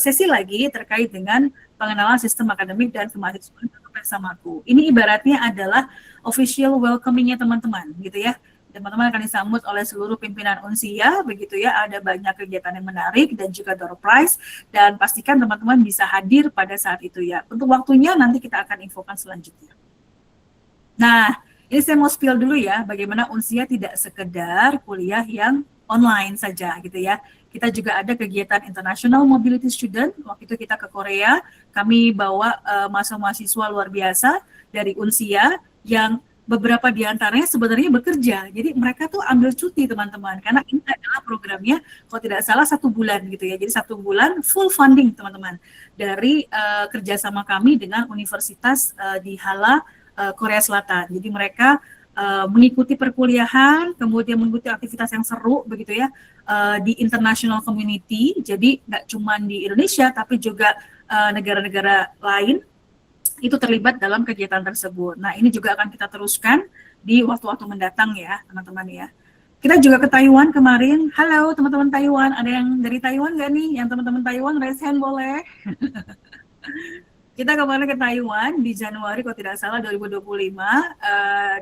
S1: sesi lagi terkait dengan pengenalan sistem akademik dan kemahasiswaan bersamaku. Ini ibaratnya adalah official welcoming-nya teman-teman gitu ya. Teman-teman akan disambut oleh seluruh pimpinan Unsia, begitu ya, ada banyak kegiatan yang menarik dan juga door prize, dan pastikan teman-teman bisa hadir pada saat itu ya. Untuk waktunya nanti kita akan infokan selanjutnya. Nah, ini saya mau spill dulu ya, bagaimana Unsia tidak sekedar kuliah yang online saja gitu ya. Kita juga ada kegiatan International Mobility Student, waktu itu kita ke Korea, kami bawa mahasiswa luar biasa dari Unsia yang beberapa di antaranya sebenarnya bekerja. Jadi mereka tuh ambil cuti teman-teman, karena ini adalah programnya kalau tidak salah 1 bulan gitu ya. Jadi 1 bulan full funding teman-teman dari kerjasama kami dengan universitas di Hala, Korea Selatan. Jadi mereka mengikuti perkuliahan, kemudian mengikuti aktivitas yang seru begitu ya di international community. Jadi nggak cuma di Indonesia tapi juga negara-negara lain itu terlibat dalam kegiatan tersebut. Nah, ini juga akan kita teruskan di waktu-waktu mendatang ya, teman-teman ya. Kita juga ke Taiwan kemarin. Halo teman-teman Taiwan, ada yang dari Taiwan nggak nih? Yang teman-teman Taiwan raise hand boleh. Kita kemarin ke Taiwan di Januari kalau tidak salah 2025,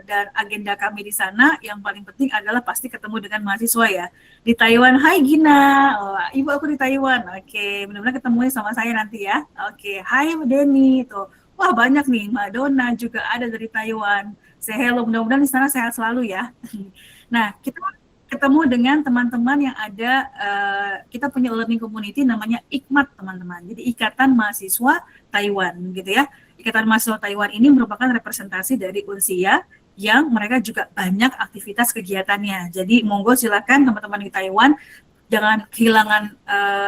S1: dan agenda kami di sana yang paling penting adalah pasti ketemu dengan mahasiswa ya. Di Taiwan, hai Gina, ibu aku di Taiwan, oke, mudah-mudahan ketemunya sama saya nanti ya. Oke, hai Denny, tuh. Wah banyak nih, Mbak Donna juga ada dari Taiwan. Say hello, mudah-mudahan di sana sehat selalu ya. Nah, kita ketemu dengan teman-teman yang ada, kita punya learning community namanya IKMAT teman-teman. Jadi Ikatan Mahasiswa Taiwan gitu ya. Ikatan Mahasiswa Taiwan ini merupakan representasi dari Unsia yang mereka juga banyak aktivitas kegiatannya. Jadi monggo silakan teman-teman di Taiwan, jangan kehilangan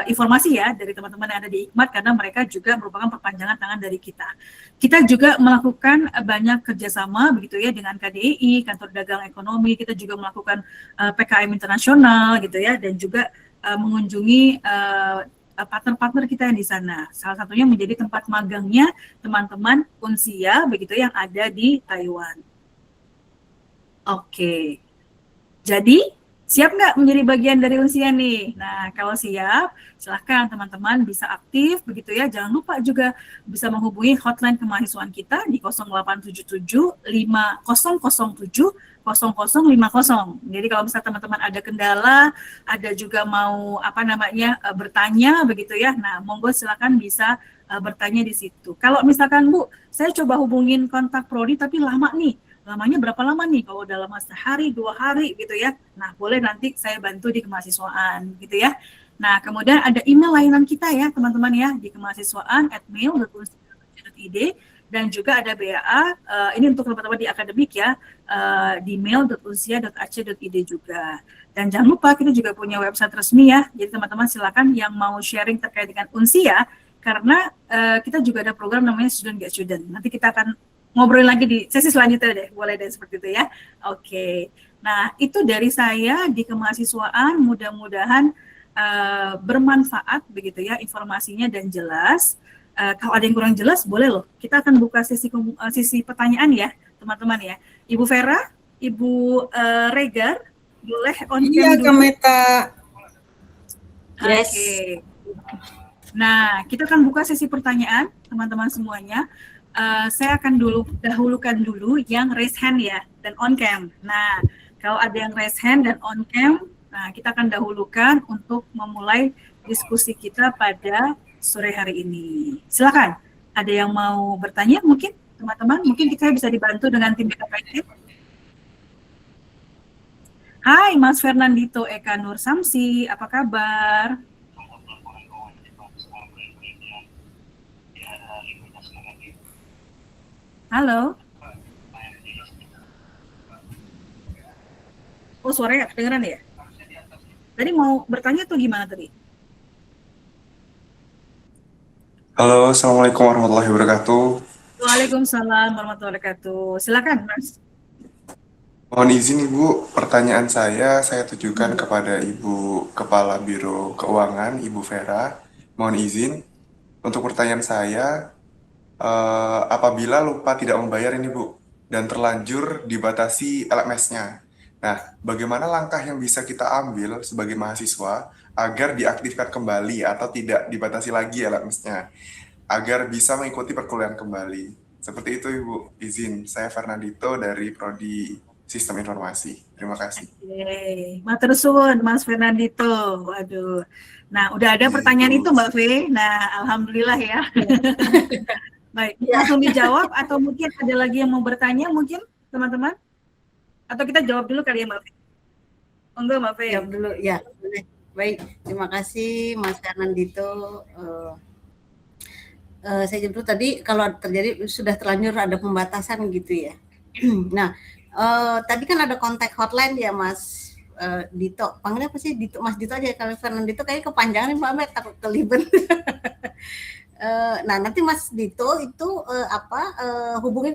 S1: informasi ya dari teman-teman yang ada di IKMAT, karena mereka juga merupakan perpanjangan tangan dari kita. Kita juga melakukan banyak kerjasama begitu ya dengan KDI, Kantor Dagang Ekonomi. Kita juga melakukan PKM internasional gitu ya, dan juga mengunjungi partner-partner kita yang di sana. Salah satunya menjadi tempat magangnya teman-teman Unsia begitu yang ada di Taiwan. Oke. Jadi siap nggak menjadi bagian dari Unsia nih? Nah, kalau siap, silahkan teman-teman bisa aktif begitu ya. Jangan lupa juga bisa menghubungi hotline kemahasiswaan kita di 0877 5007 0050. Jadi kalau misalnya teman-teman ada kendala, ada juga mau bertanya begitu ya. Nah, monggo silakan bisa bertanya di situ. Kalau misalkan Bu, saya coba hubungin kontak prodi tapi lama nih. Lamanya berapa lama nih? Kalau dalam sehari, 2 hari gitu ya. Nah, boleh nanti saya bantu di kemahasiswaan gitu ya. Nah, kemudian ada email layanan kita ya, teman-teman ya, di kemahasiswaan@mail.unsia.id, dan juga ada BAA, ini untuk teman-teman di akademik ya, di mail.unsia.ac.id juga. Dan jangan lupa kita juga punya website resmi ya. Jadi teman-teman silakan yang mau sharing terkait dengan Unsia, karena kita juga ada program namanya Student Get Student. Nanti kita akan ngobrol lagi di sesi selanjutnya deh, boleh deh seperti itu ya. Oke, nah itu dari saya di kemahasiswaan, mudah-mudahan bermanfaat begitu ya informasinya dan jelas. Kalau ada yang kurang jelas boleh loh, kita akan buka sesi pertanyaan ya teman-teman ya. Ibu Vera, Ibu Regar, boleh on cam
S2: iya,
S1: dulu.
S2: Kak Meta.
S3: Yes.
S1: Oke. Nah, kita akan buka sesi pertanyaan teman-teman semuanya. Saya akan dahulukan dulu yang raise hand ya dan on cam. Nah, kalau ada yang raise hand dan on cam, Nah, kita akan dahulukan untuk memulai diskusi kita pada sore hari ini. Silakan, ada yang mau bertanya mungkin teman-teman? Mungkin kita bisa dibantu dengan tim BKPT. Hai Mas Fernandito Eka Nur Samsi, apa kabar? Halo. Oh, suaranya nggak kedengeran ya? Tadi mau bertanya tuh gimana tadi?
S4: Halo, Assalamualaikum warahmatullahi wabarakatuh.
S1: Waalaikumsalam warahmatullahi wabarakatuh. Silakan, Mas.
S4: Mohon izin Ibu, pertanyaan saya tujukan kepada Ibu Kepala Biro Keuangan, Ibu Vera. Mohon izin, untuk pertanyaan saya, apabila lupa tidak membayar ini Bu, dan terlanjur dibatasi LMS-nya. Nah, bagaimana langkah yang bisa kita ambil sebagai mahasiswa agar diaktifkan kembali atau tidak dibatasi lagi LMS-nya, agar bisa mengikuti perkuliahan kembali. Seperti itu Ibu, izin. Saya Fernandito dari Prodi Sistem Informasi. Terima kasih.
S1: Oke, matur suwun Mas Fernandito. Waduh. Nah, udah ada pertanyaan itu Mbak Fe. Nah, alhamdulillah ya. Baik, langsung dijawab atau mungkin ada lagi yang mau bertanya mungkin teman-teman? Atau kita jawab dulu kali ya Mbak Fe? Enggak Mbak Fe?
S3: Jawab dulu, ya boleh. Baik, terima kasih Mas Fernandito. Saya jawab dulu tadi, kalau terjadi sudah terlanjur ada pembatasan gitu ya. Nah, tadi kan ada kontak hotline ya Mas Dito. Panggilnya apa sih? Dito, Mas Dito aja. Kalau Fernandito kayaknya kepanjangan Mbak Met, takut kelibet. Nah, nanti Mas Dito itu hubungi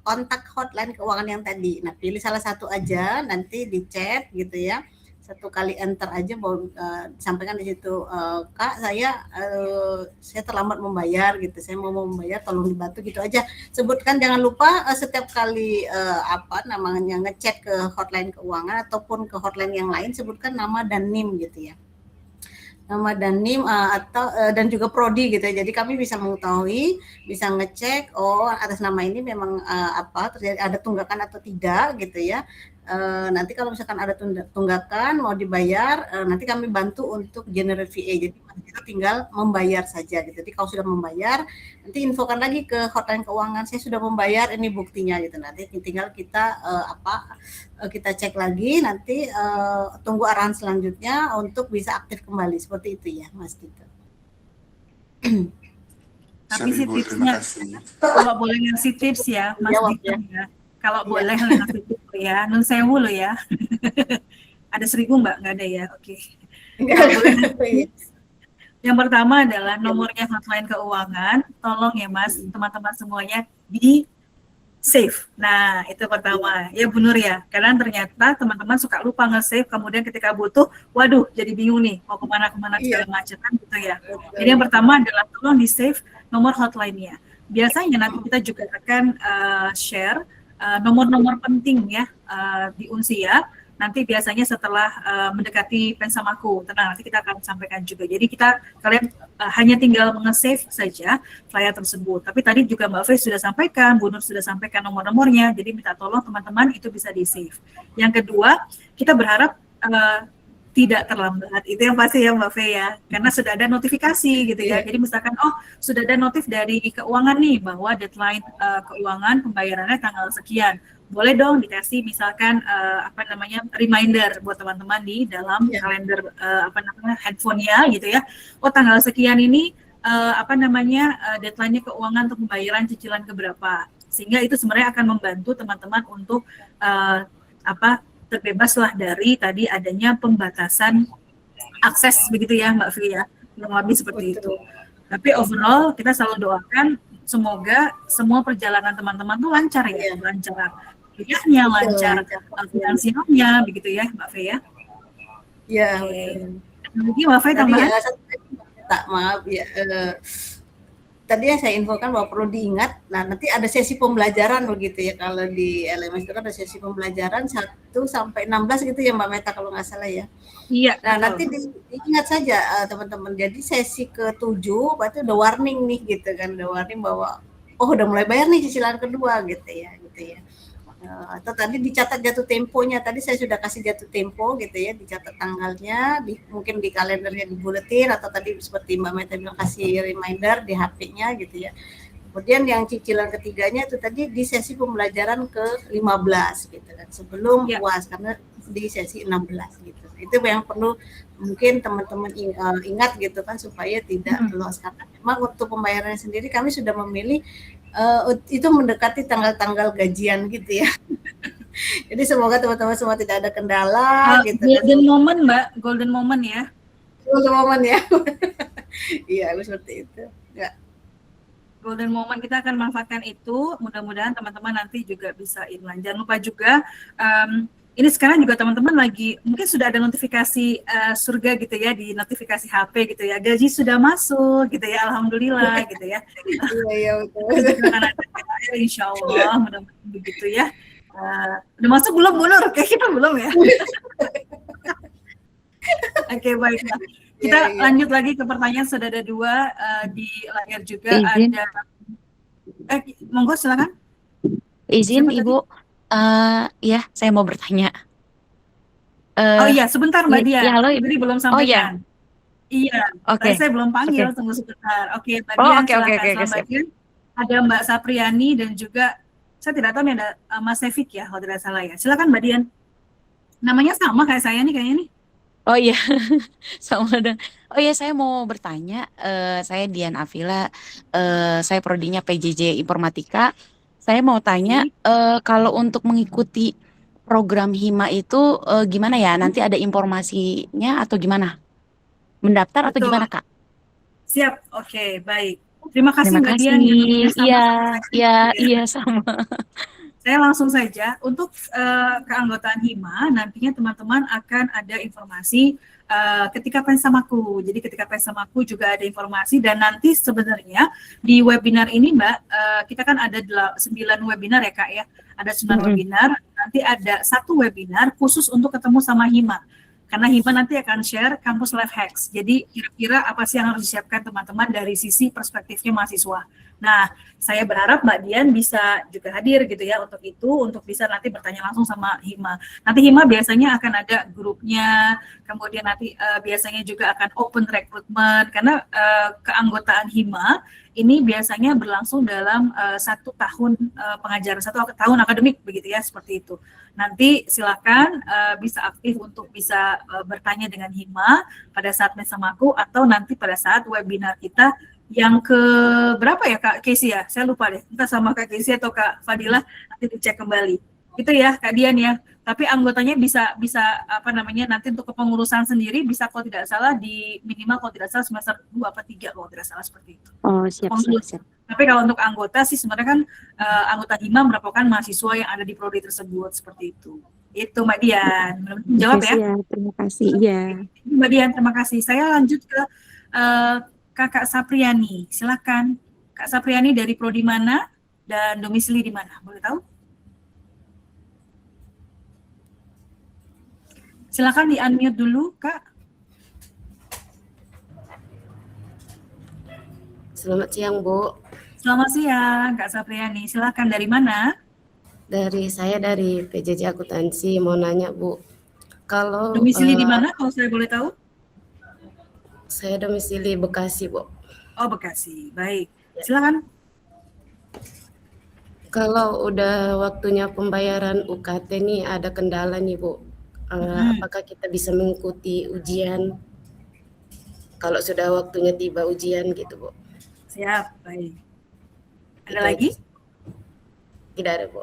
S3: kontak hotline keuangan yang tadi. Nah, pilih salah satu aja, nanti di chat gitu ya. Satu kali enter aja, sampaikan di situ, Kak, saya terlambat membayar gitu. Saya mau membayar, tolong dibantu gitu aja. Sebutkan, jangan lupa setiap kali ngechat ke hotline keuangan ataupun ke hotline yang lain, sebutkan nama dan NIM gitu ya. Nama dan NIM dan juga prodi gitu ya. Jadi kami bisa mengetahui, bisa ngecek atas nama ini memang terjadi ada tunggakan atau tidak gitu ya. Nanti kalau misalkan ada tunggakan mau dibayar, nanti kami bantu untuk generate VA. Jadi kita tinggal membayar saja gitu. Jadi kalau sudah membayar, nanti infokan lagi ke hotline keuangan, saya sudah membayar, ini buktinya gitu. Nanti tinggal kita kita cek lagi, nanti tunggu arahan selanjutnya untuk bisa aktif kembali. Seperti itu ya Mas Dito.
S1: Tapi sih tipsnya, kalau boleh ngasih tips ya Mas Dito ya. Kalau boleh ngasih tips ya, nun sewu lo ya. Ada 1.000 Mbak? Nggak ada ya, oke. Yang pertama adalah nomornya hotline keuangan, tolong ya Mas, teman-teman semuanya di save. Nah, itu pertama. Ya benar ya, karena ternyata teman-teman suka lupa nge-save, kemudian ketika butuh, waduh, jadi bingung nih, mau kemana-kemana segala macam kan gitu ya. Jadi yang pertama adalah tolong di save nomor hotline-nya. Biasanya nanti kita juga akan share nomor-nomor penting ya di Unsia. Nanti biasanya setelah mendekati pensamaku, tenang, nanti kita akan sampaikan juga. Jadi kalian hanya tinggal nge-save saja flyer tersebut. Tapi tadi juga Mbak Fei sudah sampaikan, Bu Nur sudah sampaikan nomor-nomornya, jadi minta tolong teman-teman itu bisa di-save. Yang kedua, kita berharap tidak terlambat, itu yang pasti ya Mbak Fei ya, karena sudah ada notifikasi gitu ya. Jadi misalkan sudah ada notif dari keuangan nih bahwa deadline keuangan pembayarannya tanggal sekian, boleh dong dikasih misalkan reminder buat teman-teman di dalam kalender handphonenya gitu ya. Tanggal sekian ini deadline-nya keuangan untuk pembayaran cicilan keberapa, sehingga itu sebenarnya akan membantu teman-teman untuk terbebaslah dari tadi adanya pembatasan akses begitu ya Mbak Fi ya, kurang lebih seperti itu. Tapi overall kita selalu doakan semoga semua perjalanan teman-teman tuh lancar ya, lancar kuliahnya, lancar finansialnya begitu ya Mbak Fi ya.
S3: Ya.
S1: Lagi Mbak Fi tambahan?
S3: Maaf ya. Tadi yang saya infokan bahwa perlu diingat, nah nanti ada sesi pembelajaran begitu ya, kalau di LMS itu kan ada sesi pembelajaran 1 sampai 16 gitu ya Mbak Meta kalau nggak salah ya.
S1: Iya.
S3: Nah nanti diingat saja teman-teman, jadi sesi ke-7 berarti udah warning nih gitu kan, udah warning bahwa udah mulai bayar nih cicilan kedua gitu ya. Atau tadi dicatat jatuh temponya, tadi saya sudah kasih jatuh tempo gitu ya, dicatat tanggalnya, mungkin di kalendernya di buletin, atau tadi seperti Mbak Meta bilang kasih reminder di HP-nya gitu ya. Kemudian yang cicilan ketiganya itu tadi di sesi pembelajaran ke-15 gitu kan, sebelum UAS, karena di sesi 16 gitu. Itu yang perlu mungkin teman-teman ingat gitu kan, supaya tidak loss, karena memang untuk pembayarannya sendiri kami sudah memilih itu mendekati tanggal-tanggal gajian gitu ya. Jadi semoga teman-teman semua tidak ada kendala gitu.
S1: Golden moment Mbak, golden moment ya.
S3: Golden moment ya. Iya, seperti itu. Ya.
S1: Golden moment kita akan manfaatkan itu. Mudah-mudahan teman-teman nanti juga bisa inline. Jangan lupa juga ini sekarang juga teman-teman lagi mungkin sudah ada notifikasi surga gitu ya, di notifikasi HP gitu ya, gaji sudah masuk gitu ya, alhamdulillah gitu ya.
S3: Iya betul.
S1: Akan ada THR insya Allah, mudah-mudahan begitu ya. Udah masuk belum Bu Nur? Kayak kita belum ya. Oke, baik. Kita lanjut lagi ke pertanyaan, sudah ada 2 di layar juga.
S5: Izin.
S1: Ada monggo silakan.
S5: Izin Ibu. Ya, saya mau bertanya.
S1: Oh iya, sebentar Mbak Dia.
S5: Ya, halo.
S1: Jadi belum sampaikan. Iya.
S5: Oke.
S1: Saya belum panggil, tunggu sebentar. Oke, Mbak Dian, silakan. Mbak Dian. Ada Mbak Sapriani dan juga saya tidak tahu nih ada Mas Sevik ya, kalau tidak salah ya. Silakan Mbak Dian. Namanya sama kayak saya nih kayaknya nih.
S5: Oh iya, sama dan. Oh iya, saya mau bertanya. Saya Dian Afila. Saya prodinya PJJ Informatika. Saya mau tanya, kalau untuk mengikuti program HIMA itu gimana ya? Nanti ada informasinya atau gimana? Mendaftar atau gimana, Kak?
S1: Siap, oke, baik. Terima kasih Mbak Dian.
S5: Iya, sama.
S1: Saya langsung saja, untuk keanggotaan HIMA, nantinya teman-teman akan ada informasi ketika Pensamaku. Jadi ketika Pensamaku juga ada informasi, dan nanti sebenarnya di webinar ini Mbak, kita kan ada 9 webinar ya Kak ya, ada 9 webinar, nanti ada 1 webinar khusus untuk ketemu sama HIMA. Karena HIMA nanti akan share kampus life hacks. Jadi kira-kira apa sih yang harus disiapkan teman-teman dari sisi perspektifnya mahasiswa. Nah, saya berharap Mbak Dian bisa juga hadir gitu ya untuk itu, untuk bisa nanti bertanya langsung sama HIMA. Nanti HIMA biasanya akan ada grupnya, kemudian nanti biasanya juga akan open recruitment, karena keanggotaan HIMA ini biasanya berlangsung dalam 1 tahun pengajaran, 1 tahun akademik begitu ya, seperti itu. Nanti silakan bisa aktif untuk bisa bertanya dengan HIMA pada saat Pensamaku, atau nanti pada saat webinar kita yang ke berapa ya Kak Casey ya? Saya lupa deh, entah sama Kak Casey atau Kak Fadilah, nanti dicek kembali. Itu ya Kak Dian ya. Tapi anggotanya bisa apa namanya, nanti untuk kepengurusan sendiri bisa kalau tidak salah di minimal kalau tidak salah semester 2 apa 3 kalau tidak salah, seperti itu.
S5: Oh, siap.
S1: Tapi kalau untuk anggota sih sebenarnya kan anggota HIMA merupakan mahasiswa yang ada di prodi tersebut, seperti itu. Itu Mbak Dian. Jawab ya.
S5: Terima kasih. Iya.
S1: Mbak Dian, terima kasih. Saya lanjut ke Kakak Sapriani. Silakan. Kak Sapriani dari prodi mana dan domisili di mana? Boleh tahu? Silakan di-unmute dulu, Kak.
S6: Selamat siang, Bu.
S1: Selamat siang, Kak Sapriani. Silakan, dari mana?
S6: Saya dari PJJ Akuntansi. Mau nanya, Bu. Kalau
S1: domisili di mana kalau saya boleh tahu?
S6: Saya domisili Bekasi, Bu.
S1: Oh, Bekasi. Baik. Silakan.
S6: Kalau udah waktunya pembayaran UKT nih ada kendala nih, Bu. Apakah kita bisa mengikuti ujian kalau sudah waktunya tiba ujian gitu, Bu?
S1: Siap, baik. Ada lagi?
S6: Tidak ada, Bu.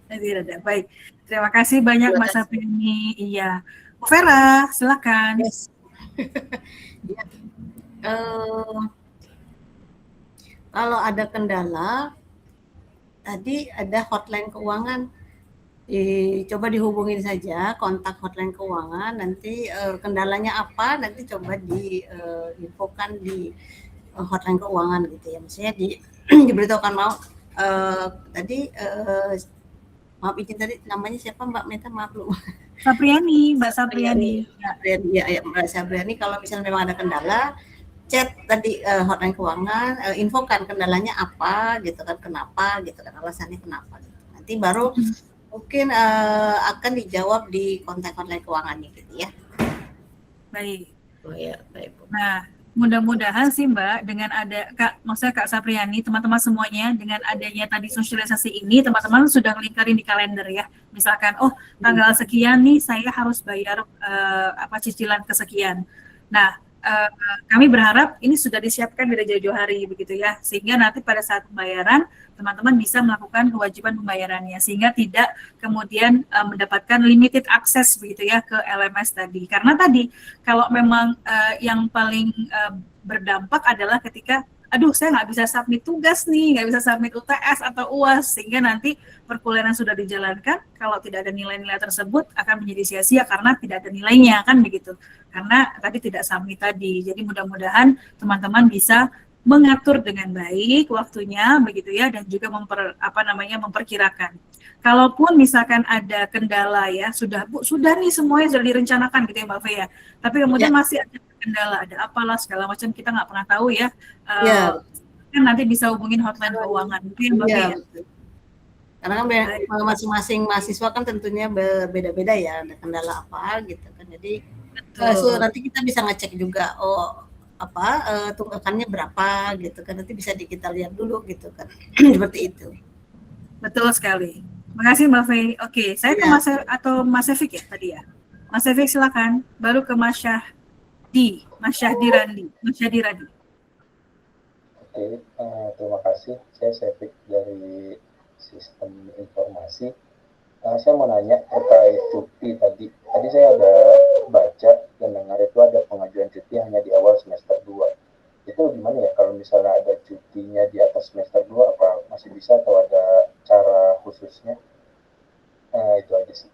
S1: Tidak ada. Baik. Terima kasih banyak Mbak Sapriani. Iya. Bu Vera, silakan.
S3: Yes. Kalau ada kendala, tadi ada hotline keuangan, coba dihubungin saja, kontak hotline keuangan, nanti kendalanya apa, nanti coba diinfokan di hotline keuangan gitu ya, maksudnya diberitahukan tadi maaf izin tadi namanya siapa Mbak Meta, maaf lu.
S1: Sapriani, Mbak Sapriani.
S3: Ya, Mbak Sapriani, kalau misalnya memang ada kendala, chat tadi hotline keuangan, infokan kendalanya apa gitu kan, kenapa gitu kan, alasannya kenapa gitu. Nanti baru Mungkin akan dijawab di kontak online keuangannya gitu ya.
S1: Baik.
S6: Oh ya, baik Bu.
S1: Nah, mudah-mudahan sih Mbak, dengan ada maksudnya Kak Sapriani, teman-teman semuanya, dengan adanya tadi sosialisasi ini, teman-teman sudah lingkarin di kalender ya. Misalkan, oh tanggal sekian nih saya harus bayar cicilan kesekian. Nah, kami berharap ini sudah disiapkan dari jauh-jauh hari begitu ya, sehingga nanti pada saat pembayaran teman-teman bisa melakukan kewajiban pembayarannya, sehingga tidak kemudian mendapatkan limited access begitu ya ke LMS tadi. Karena tadi kalau memang yang paling berdampak adalah ketika aduh saya nggak bisa submit tugas nih, nggak bisa submit UTS atau UAS, sehingga nanti perkuliahan sudah dijalankan, kalau tidak ada nilai-nilai tersebut akan menjadi sia-sia karena tidak ada nilainya, kan begitu. Karena tadi tidak submit tadi. Jadi mudah-mudahan teman-teman bisa mengatur dengan baik waktunya begitu ya, dan juga memperkirakan. Kalaupun misalkan ada kendala ya, sudah nih semuanya sudah direncanakan gitu ya Mbak Fe ya. Tapi kemudian masih ada kendala, ada apalah segala macam, kita nggak pernah tahu ya. Kan nanti bisa hubungin hotline keuangan gitu ya Mbak Fe ya.
S3: Karena kan masing-masing mahasiswa kan tentunya berbeda-beda ya, ada kendala apa gitu kan. Jadi nanti kita bisa ngecek juga tunggakannya berapa gitu kan, nanti bisa kita lihat dulu gitu kan. Seperti itu.
S1: Betul sekali. Makasih Mbak Fe. Oke, saya ke Mas Efik ya tadi ya. Mas Efik silakan. Baru ke Mas Syahdi Randi.
S7: Oke, terima kasih. Saya Efik dari Sistem Informasi. Saya mau nanya terkait cuti tadi. Tadi saya ada baca dan dengar itu ada pengajuan cuti hanya di awal semester 2. Itu gimana ya kalau misalnya ada cutinya di atas semester 2, apa masih bisa atau ada cara khususnya? Itu aja sih.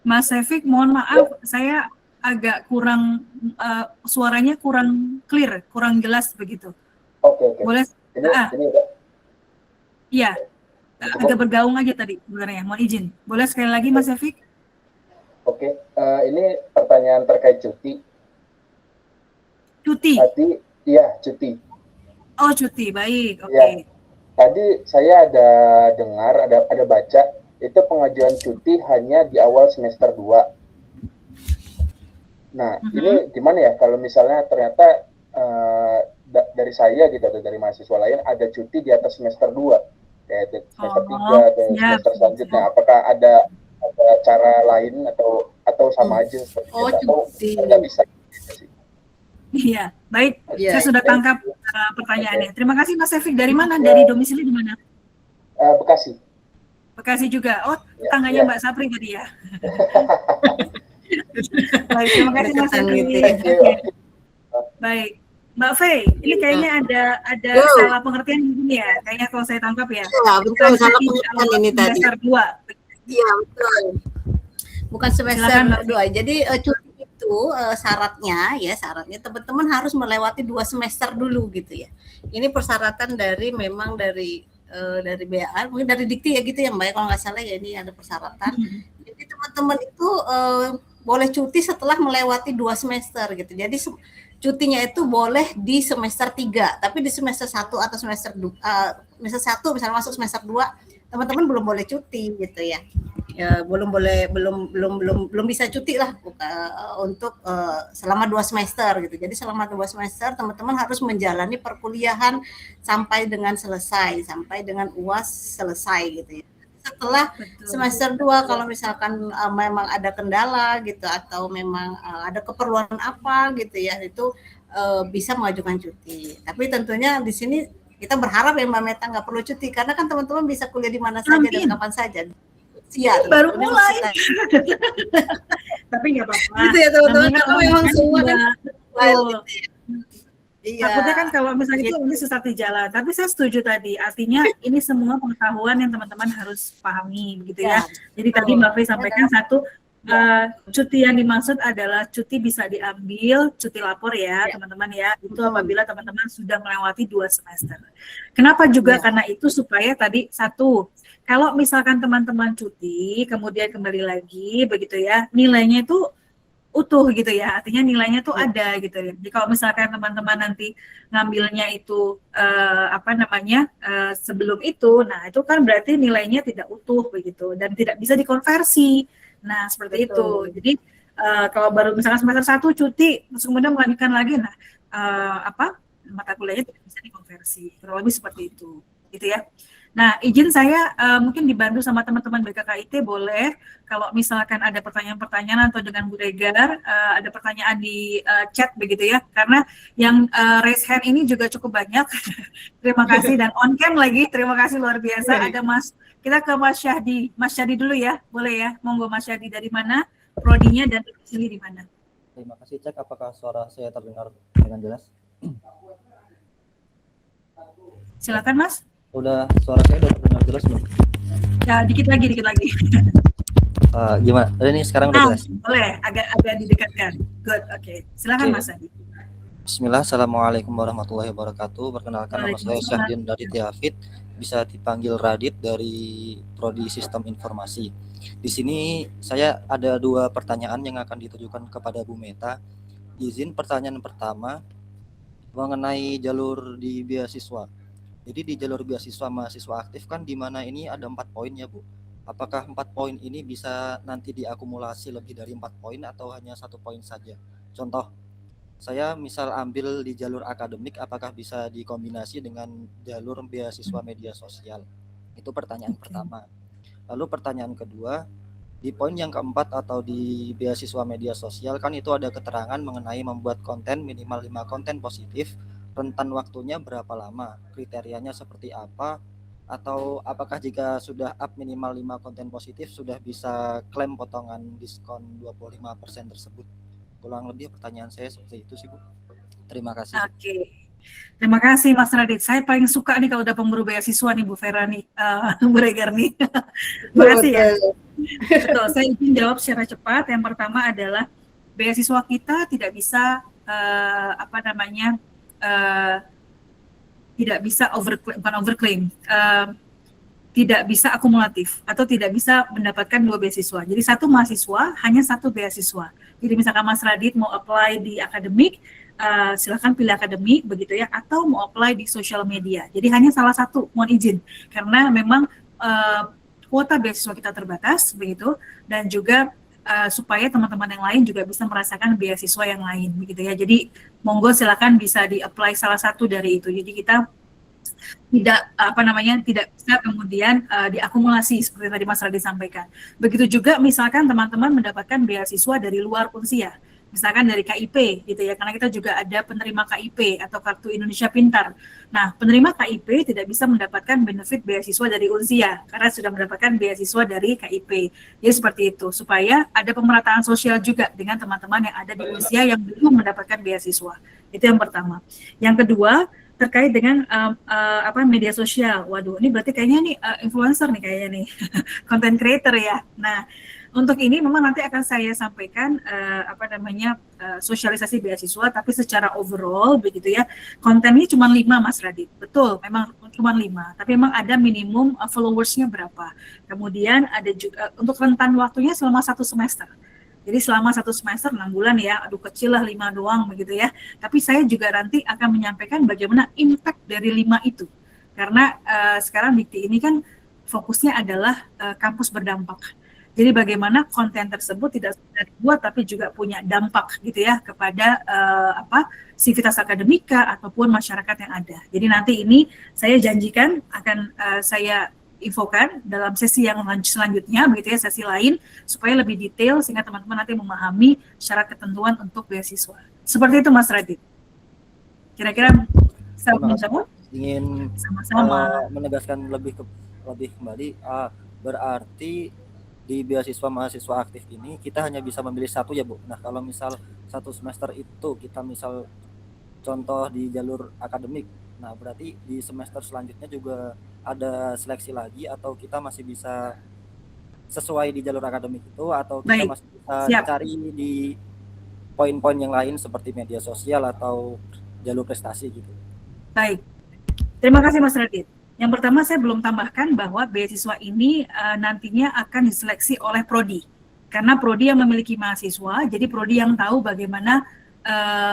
S1: Mas Efik, mohon maaf, saya agak kurang, suaranya kurang clear, kurang jelas begitu.
S7: Oke.
S1: Boleh?
S7: Ini udah?
S1: Iya, agak bergaung aja tadi sebenarnya, mohon izin. Boleh sekali lagi Mas Efik?
S7: Oke, ini pertanyaan terkait cuti.
S1: Cuti?
S7: Iya, cuti.
S1: Oh, cuti, baik, oke.
S7: Ya. Tadi saya ada dengar, ada baca, itu pengajuan cuti hanya di awal semester 2. Nah, ini gimana ya kalau misalnya ternyata dari saya gitu atau dari mahasiswa lain ada cuti di atas semester 2, kayak semester 3 atau semester selanjutnya, apakah ada cara lain atau sama aja seperti itu, atau nggak bisa?
S1: Iya, baik. Saya sudah tangkap pertanyaannya. Terima kasih Mas Efik. Dari mana? Dari domisili di mana?
S7: Bekasi.
S1: Bekasi juga. Oh, tetangganya Mbak Sapri tadi ya. Baik, terima kasih Mas Efik. Baik, Mbak Fe, ini kayaknya ada salah pengertian di sini ya. Kayaknya kalau saya tangkap ya.
S3: Iya, betul, salah pengertian ini tadi.
S1: Semester 2.
S3: Iya, betul. Bukan semester 2. Jadi cuti itu syaratnya teman-teman harus melewati 2 semester dulu gitu ya. Ini persyaratan dari BA, mungkin dari Dikti ya gitu ya Mbak, kalau nggak salah ya, ini ada persyaratan. Jadi teman-teman itu boleh cuti setelah melewati 2 semester gitu. Jadi cutinya itu boleh di semester 3, tapi di semester 1 atau semester 1 misalnya masuk semester 2, teman-teman belum boleh cuti gitu ya. Belum bisa cuti lah untuk selama 2 semester gitu. Jadi selama 2 semester teman-teman harus menjalani perkuliahan sampai dengan selesai, sampai dengan UAS selesai gitu ya. Setelah semester 2 kalau misalkan memang ada kendala gitu atau memang ada keperluan apa gitu ya, itu bisa mengajukan cuti. Tapi tentunya di sini kita berharap ya Mbak Meta nggak perlu cuti, karena kan teman-teman bisa kuliah di mana saja dan kapan saja.
S1: Iya, baru mulai. Tapi nggak apa-apa.
S3: Gitu ya teman-teman, karena memang semua kan
S1: Iya. Takutnya kan kalau misalnya itu ini sesat di jalan. Tapi saya setuju tadi. Artinya ini semua pengetahuan yang teman-teman harus pahami, begitu ya. Jadi tadi Mbak Fe sampaikan satu, cuti yang dimaksud adalah cuti bisa diambil, cuti lapor ya teman-teman ya. Itu apabila teman-teman sudah melewati 2 semester. Kenapa juga? Karena itu supaya tadi satu, kalau misalkan teman-teman cuti, kemudian kembali lagi, begitu ya, nilainya itu utuh gitu ya, artinya nilainya tuh ada gitu ya. Jadi kalau misalkan teman-teman nanti ngambilnya itu sebelum itu, nah itu kan berarti nilainya tidak utuh begitu dan tidak bisa dikonversi. Nah seperti itu.
S3: Betul.
S1: Jadi kalau baru misalkan semester 1 cuti, terus kemudian melanjutkan lagi, nah mata kuliahnya tidak bisa dikonversi. Kurang lebih seperti itu, gitu ya. Nah, izin saya mungkin dibantu sama teman-teman BKKIT, boleh kalau misalkan ada pertanyaan-pertanyaan atau dengan Bu Regar ada pertanyaan di chat begitu ya, karena yang raise hand ini juga cukup banyak. Terima kasih dan on cam lagi, terima kasih luar biasa. Ada kita ke Mas Syahdi dulu ya, boleh ya? Monggo Mas Syahdi, dari mana, prodinya dan domisili di mana?
S8: Terima kasih. Cek apakah suara saya terdengar dengan jelas?
S1: Silakan Mas.
S8: Suara saya udah terdengar jelas belum?
S1: Ya, dikit lagi.
S8: Gimana? Ini sekarang udah jelas?
S1: Boleh, agak didekatkan. Good, oke. Silakan Mas Adi.
S8: Bismillah, Assalamualaikum warahmatullahi wabarakatuh. Perkenalkan, nama saya Syahdin Raditya Hafid, bisa dipanggil Radit dari Prodi Sistem Informasi. Di sini saya ada 2 pertanyaan yang akan ditujukan kepada Bu Meta. Izin pertanyaan pertama mengenai jalur di beasiswa. Jadi di jalur beasiswa mahasiswa aktif kan di mana ini ada 4 poin ya Bu. Apakah 4 poin ini bisa nanti diakumulasi lebih dari 4 poin atau hanya 1 poin saja? Contoh, saya misal ambil di jalur akademik, apakah bisa dikombinasi dengan jalur beasiswa media sosial? Itu pertanyaan pertama. Lalu pertanyaan kedua, di poin yang keempat atau di beasiswa media sosial kan itu ada keterangan mengenai membuat konten minimal 5 konten positif. Rentan waktunya berapa lama, kriterianya seperti apa, atau apakah jika sudah up minimal 5 konten positif sudah bisa klaim potongan diskon 25% tersebut. Kurang lebih pertanyaan saya seperti itu sih Bu. Terima kasih.
S1: Oke. Terima kasih Mas Radit. Saya paling suka nih kalau udah pemburu beasiswa nih Bu Vera nih, Bu Regar nih. Terima kasih ya. Betul, saya ingin jawab secara cepat. Yang pertama adalah beasiswa kita tidak bisa tidak bisa overclaim, tidak bisa akumulatif atau tidak bisa mendapatkan 2 beasiswa. Jadi 1 mahasiswa hanya 1 beasiswa. Jadi misalkan Mas Radit mau apply di akademik, silakan pilih akademik begitu ya, atau mau apply di sosial media. Jadi hanya salah satu, mohon izin, karena memang kuota beasiswa kita terbatas begitu, dan juga supaya teman-teman yang lain juga bisa merasakan beasiswa yang lain begitu ya. Jadi monggo silakan bisa di-apply salah satu dari itu. Jadi kita tidak bisa kemudian diakumulasi seperti tadi Mas Radit sampaikan. Begitu juga misalkan teman-teman mendapatkan beasiswa dari luar Unsia, misalkan dari KIP gitu ya, karena kita juga ada penerima KIP atau Kartu Indonesia Pintar. Nah, penerima KIP tidak bisa mendapatkan benefit beasiswa dari Unsia karena sudah mendapatkan beasiswa dari KIP. Jadi seperti itu, supaya ada pemerataan sosial juga dengan teman-teman yang ada di Unsia yang belum mendapatkan beasiswa. Itu yang pertama. Yang kedua, terkait dengan media sosial. Waduh, ini berarti kayaknya nih influencer nih kayaknya nih, content creator ya. Nah, untuk ini memang nanti akan saya sampaikan sosialisasi beasiswa, tapi secara overall begitu ya, kontennya cuma 5 Mas Radit. Betul, memang cuma 5, tapi memang ada minimum followersnya berapa. Kemudian ada juga untuk rentan waktunya selama 1 semester. Jadi selama 1 semester 6 bulan ya, aduh kecil lah 5 doang begitu ya. Tapi saya juga nanti akan menyampaikan bagaimana impact dari 5 itu. Karena sekarang Dikti ini kan fokusnya adalah kampus berdampak. Jadi bagaimana konten tersebut tidak sekedar dibuat tapi juga punya dampak gitu ya kepada sivitas akademika ataupun masyarakat yang ada. Jadi nanti ini saya janjikan akan saya infokan dalam sesi yang selanjutnya begitu ya, sesi lain, supaya lebih detail sehingga teman-teman nanti memahami syarat ketentuan untuk beasiswa. Seperti itu Mas Radit. Kira-kira saya
S8: ingin
S1: sama-sama
S8: menegaskan lebih kembali, berarti di beasiswa mahasiswa aktif ini kita hanya bisa memilih 1 ya Bu. Nah, kalau misal 1 semester itu kita misal contoh di jalur akademik, nah berarti di semester selanjutnya juga ada seleksi lagi atau kita masih bisa sesuai di jalur akademik itu, atau kita masih bisa cari di poin-poin yang lain seperti media sosial atau jalur prestasi gitu.
S1: Baik, terima kasih Mas Radit. Yang pertama saya belum tambahkan bahwa beasiswa ini nantinya akan diseleksi oleh Prodi. Karena prodi yang memiliki mahasiswa, jadi prodi yang tahu bagaimana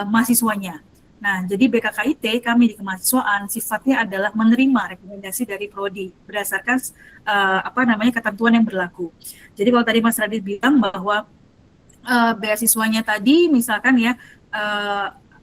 S1: mahasiswanya. Nah, jadi BKKIT kami di kemahasiswaan sifatnya adalah menerima rekomendasi dari prodi berdasarkan ketentuan yang berlaku. Jadi kalau tadi Mas Radit bilang bahwa beasiswanya tadi misalkan ya,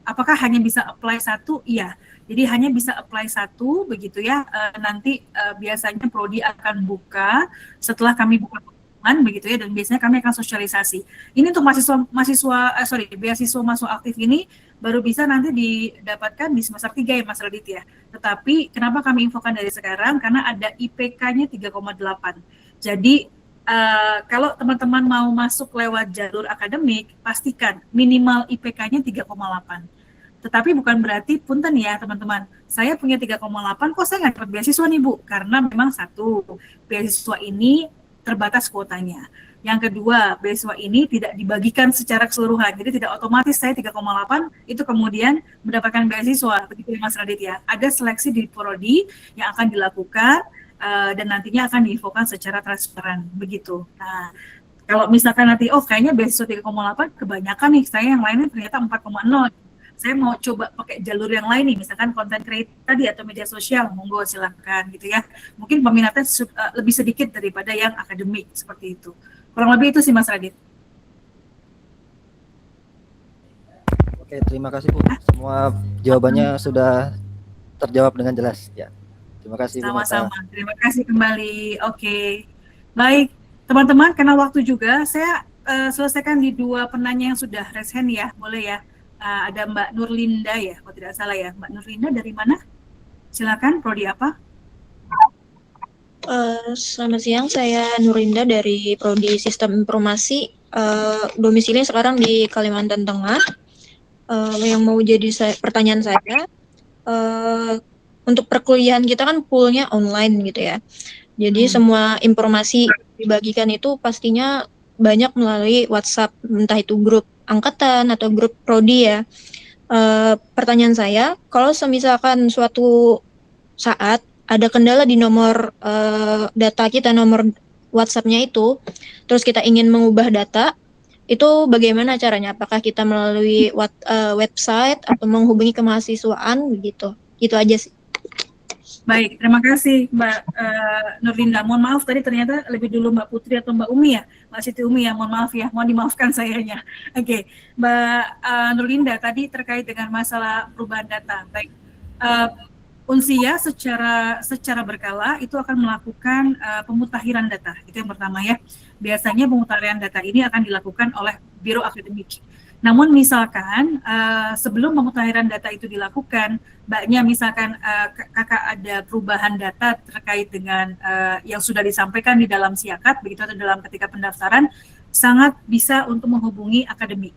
S1: apakah hanya bisa apply satu? Iya. Jadi hanya bisa apply satu begitu ya. Nanti biasanya prodi akan buka setelah kami buka pengumuman begitu ya, dan biasanya kami akan sosialisasi. Ini untuk beasiswa masuk aktif ini baru bisa nanti didapatkan di semester 3 ya Mas Radit ya. Tetapi kenapa kami infokan dari sekarang? Karena ada IPK-nya 3,8. Jadi kalau teman-teman mau masuk lewat jalur akademik, pastikan minimal IPK-nya 3,8. Tetapi bukan berarti, punten ya teman-teman, saya punya 3,8 kok saya nggak dapat beasiswa nih Bu, karena memang satu, beasiswa ini terbatas kuotanya. Yang kedua, beasiswa ini tidak dibagikan secara keseluruhan, jadi tidak otomatis saya 3,8 itu kemudian mendapatkan beasiswa, begitu ya Mas Radit ya. Ada seleksi di prodi yang akan dilakukan, dan nantinya akan diinfokan secara transparan, begitu. Nah, kalau misalkan nanti, kayaknya beasiswa 3,8 kebanyakan nih, saya yang lainnya ternyata 4,0, saya mau coba pakai jalur yang lain nih, misalkan content creator tadi atau media sosial, monggo silakan gitu ya. Mungkin peminatnya lebih sedikit daripada yang akademik, seperti itu. Kurang lebih itu sih Mas Radit.
S8: Oke, terima kasih Bu. Semua jawabannya sudah terjawab dengan jelas ya. Terima kasih Bu.
S1: Sama-sama. Terima kasih kembali. Oke. Baik, teman-teman, karena waktu juga saya selesaikan di 2 penanya yang sudah raise hand ya. Boleh ya. Ada Mbak Nurlinda ya, kalau tidak salah ya. Mbak Nurlinda dari mana? Silakan, prodi apa?
S9: Selamat siang, saya Nurlinda dari Prodi Sistem Informasi. Domisili sekarang di Kalimantan Tengah. Yang mau jadi pertanyaan saya, untuk perkuliahan kita kan poolnya online gitu ya. Jadi semua informasi dibagikan itu pastinya banyak melalui WhatsApp, entah itu grup angkatan atau grup prodi ya. Pertanyaan saya, kalau semisalkan suatu saat ada kendala di nomor data kita, nomor WhatsApp-nya itu, terus kita ingin mengubah data, itu bagaimana caranya? Apakah kita melalui website atau menghubungi kemahasiswaan begitu? Itu aja sih.
S1: Baik, terima kasih Mbak Nurlinda. Mohon maaf tadi ternyata lebih dulu Mbak Putri atau Mbak Umi ya, Mbak Siti Umi ya, mohon maaf ya, mohon dimaafkan sayanya. Oke, Mbak Nurlinda tadi terkait dengan masalah perubahan data. Baik, Unsia secara berkala itu akan melakukan pemutakhiran data, itu yang pertama ya. Biasanya pemutakhiran data ini akan dilakukan oleh Biro Akademik. Namun misalkan sebelum pemutakhiran data itu dilakukan, Mbaknya misalkan kakak ada perubahan data terkait dengan yang sudah disampaikan di dalam siakat, begitu atau dalam ketika pendaftaran, sangat bisa untuk menghubungi akademik.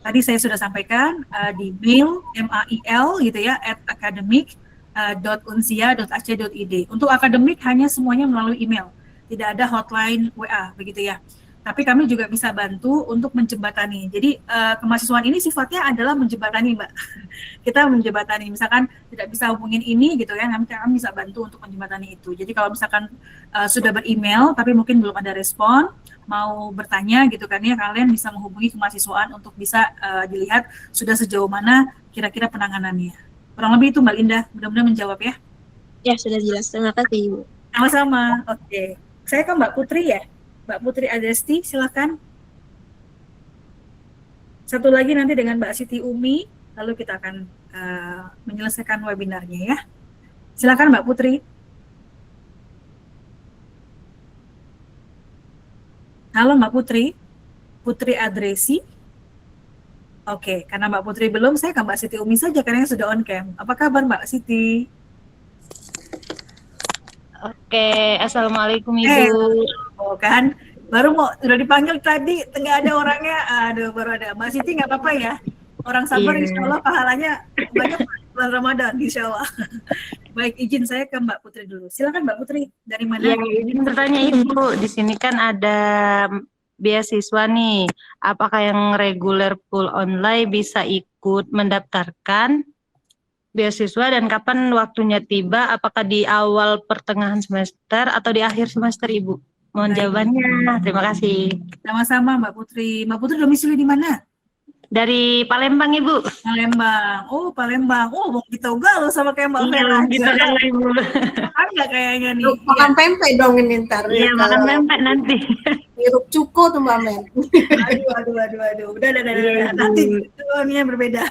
S1: Tadi saya sudah sampaikan di mail mail gitu ya @academic.unsia.ac.id. Untuk akademik hanya semuanya melalui email, tidak ada hotline WA begitu ya. Tapi kami juga bisa bantu untuk menjembatani. Jadi kemahasiswaan ini sifatnya adalah menjembatani, Mbak. Kita menjembatani, misalkan tidak bisa hubungin ini gitu ya, kami bisa bantu untuk menjembatani itu. Jadi kalau misalkan sudah beremail tapi mungkin belum ada respon, mau bertanya gitu kan ya, kalian bisa menghubungi kemahasiswaan untuk bisa dilihat sudah sejauh mana kira-kira penanganannya. Kurang lebih itu Mbak Linda, mudah-mudahan menjawab ya.
S9: Ya, sudah jelas. Terima kasih, Ibu.
S1: Sama-sama. Oke. Saya ke Mbak Putri ya. Mbak Putri Adesti, silakan. Satu lagi nanti dengan Mbak Siti Umi, lalu kita akan menyelesaikan webinarnya ya. Silakan Mbak Putri. Halo Mbak Putri, Putri Adresi. Oke, karena Mbak Putri belum, saya ke Mbak Siti Umi saja karena sudah on cam. Apa kabar Mbak Siti?
S10: Oke, Assalamualaikum Ibu.
S1: Kan, baru udah dipanggil tadi, nggak ada orangnya. Aduh, baru ada. Mbak Siti nggak apa-apa ya. Orang sabar,
S10: Iya.
S1: insya Allah pahalanya banyak bulan Ramadan, insya Allah. Baik, izin saya ke Mbak Putri dulu. Silakan Mbak Putri, dari mana?
S10: Iya, izin bertanya Ibu, di sini kan ada beasiswa nih. Apakah yang reguler full online bisa ikut mendaftarkan beasiswa dan kapan waktunya tiba? Apakah di awal pertengahan semester atau di akhir semester Ibu? Mohon
S1: Baik.
S10: jawabannya. Terima kasih.
S1: Sama-sama Mbak Putri. Mbak Putri domisili di mana?
S10: Dari Palembang, Ibu.
S1: Palembang. Oh, Palembang. Oh, mau kita ugal loh sama kayak Mbak
S10: Iya,
S1: Vera.
S10: gitu kan, Ibu.
S1: Makan nggak kayaknya nih? Iya.
S3: Makan pempek dong ini ntar.
S10: Iya, makan pempek nanti.
S3: Hirup cuko tuh Mbak Men.
S1: Aduh. Udah. Nanti tujuannya berbeda.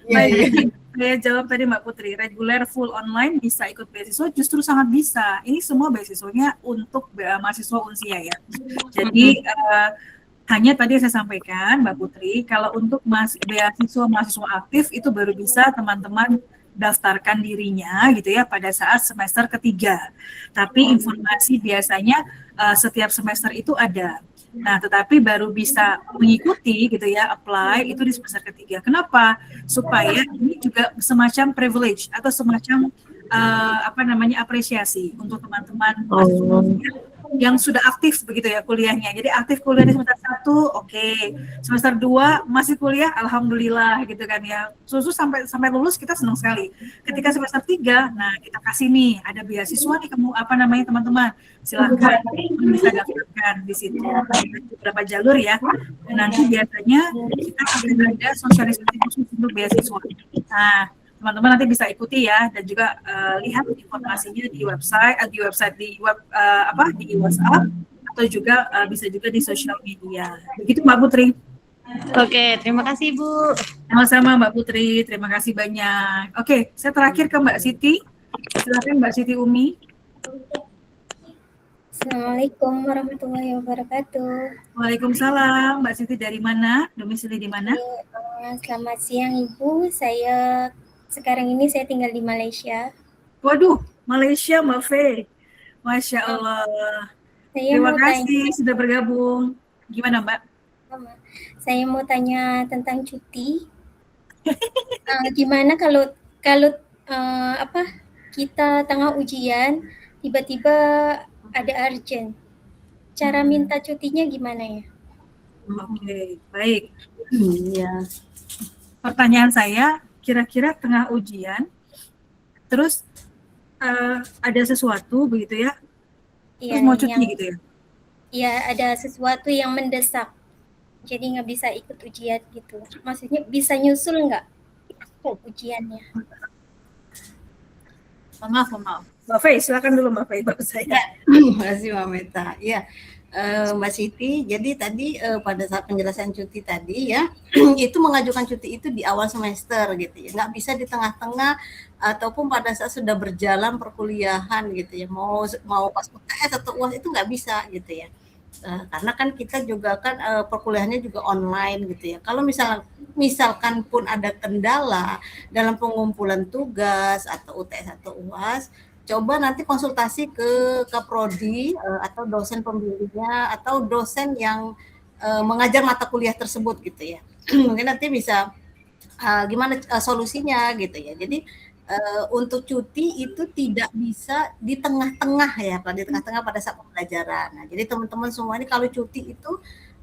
S3: Iya,
S1: Baik,
S3: iya.
S1: jadi saya jawab tadi Mbak Putri, reguler full online bisa ikut beasiswa, justru sangat bisa. Ini semua beasiswanya untuk mahasiswa Unsia ya. Jadi hanya tadi saya sampaikan Mbak Putri, kalau untuk beasiswa mahasiswa aktif itu baru bisa teman-teman daftarkan dirinya gitu ya pada saat semester ketiga. Tapi informasi biasanya setiap semester itu ada. Nah, tetapi baru bisa mengikuti gitu ya, apply itu di semester ketiga. Kenapa? Supaya ini juga semacam privilege atau semacam apresiasi untuk teman-teman yang sudah aktif begitu ya kuliahnya. Jadi aktif kuliah di semester 1, oke. Semester 2 masih kuliah, alhamdulillah gitu kan ya. Susu sampai lulus kita senang sekali. Ketika semester 3, nah kita kasih nih ada beasiswa nih kamu teman-teman. Silakan bisa daftarkan di situ. Beberapa jalur ya. Dan nanti biasanya kita akan ada sosialisasi khusus untuk beasiswa. Nah, teman-teman nanti bisa ikuti ya dan juga lihat informasinya di website di WhatsApp atau juga bisa juga di sosial media. Begitu Mbak Putri.
S10: Oke, terima kasih Ibu.
S1: Sama-sama Mbak Putri, terima kasih banyak. Oke, saya terakhir ke Mbak Siti. Silakan Mbak Siti Umi.
S11: Assalamualaikum warahmatullahi wabarakatuh.
S1: Waalaikumsalam. Mbak Siti dari mana? Domisili di mana?
S11: Selamat siang Ibu, sekarang ini saya tinggal di Malaysia.
S1: Waduh, Malaysia Mbak Fe. Masya Allah. Terima kasih sudah bergabung. Gimana Mbak?
S11: Saya mau tanya tentang cuti. Gimana kalau kita tengah ujian tiba-tiba ada urgent. Cara minta cutinya gimana ya?
S1: Oke, baik.
S3: Ya.
S1: Pertanyaan saya, kira-kira tengah ujian, terus ada sesuatu begitu ya, terus mau cuti gitu ya?
S11: Iya, ada sesuatu yang mendesak, jadi nggak bisa ikut ujian gitu. Maksudnya bisa nyusul nggak ujiannya?
S1: Maaf. Mbak Fei, silakan dulu Mbak Fei, baru saya.
S3: Terima kasih Mbak Meta. Ya, Mbak Siti, jadi tadi pada saat penjelasan cuti tadi ya, itu mengajukan cuti itu di awal semester gitu ya, nggak bisa di tengah-tengah ataupun pada saat sudah berjalan perkuliahan gitu ya, mau pas UTS atau UAS itu nggak bisa gitu ya, karena kan kita juga kan perkuliahannya juga online gitu ya. Kalau misalkan pun ada kendala dalam pengumpulan tugas atau UTS atau UAS, coba nanti konsultasi ke prodi atau dosen pembimbingnya atau dosen yang mengajar mata kuliah tersebut gitu ya. Mungkin nanti bisa gimana solusinya gitu ya. Jadi untuk cuti itu tidak bisa di tengah-tengah ya, di tengah-tengah pada saat pembelajaran. Nah, jadi teman-teman semua ini kalau cuti itu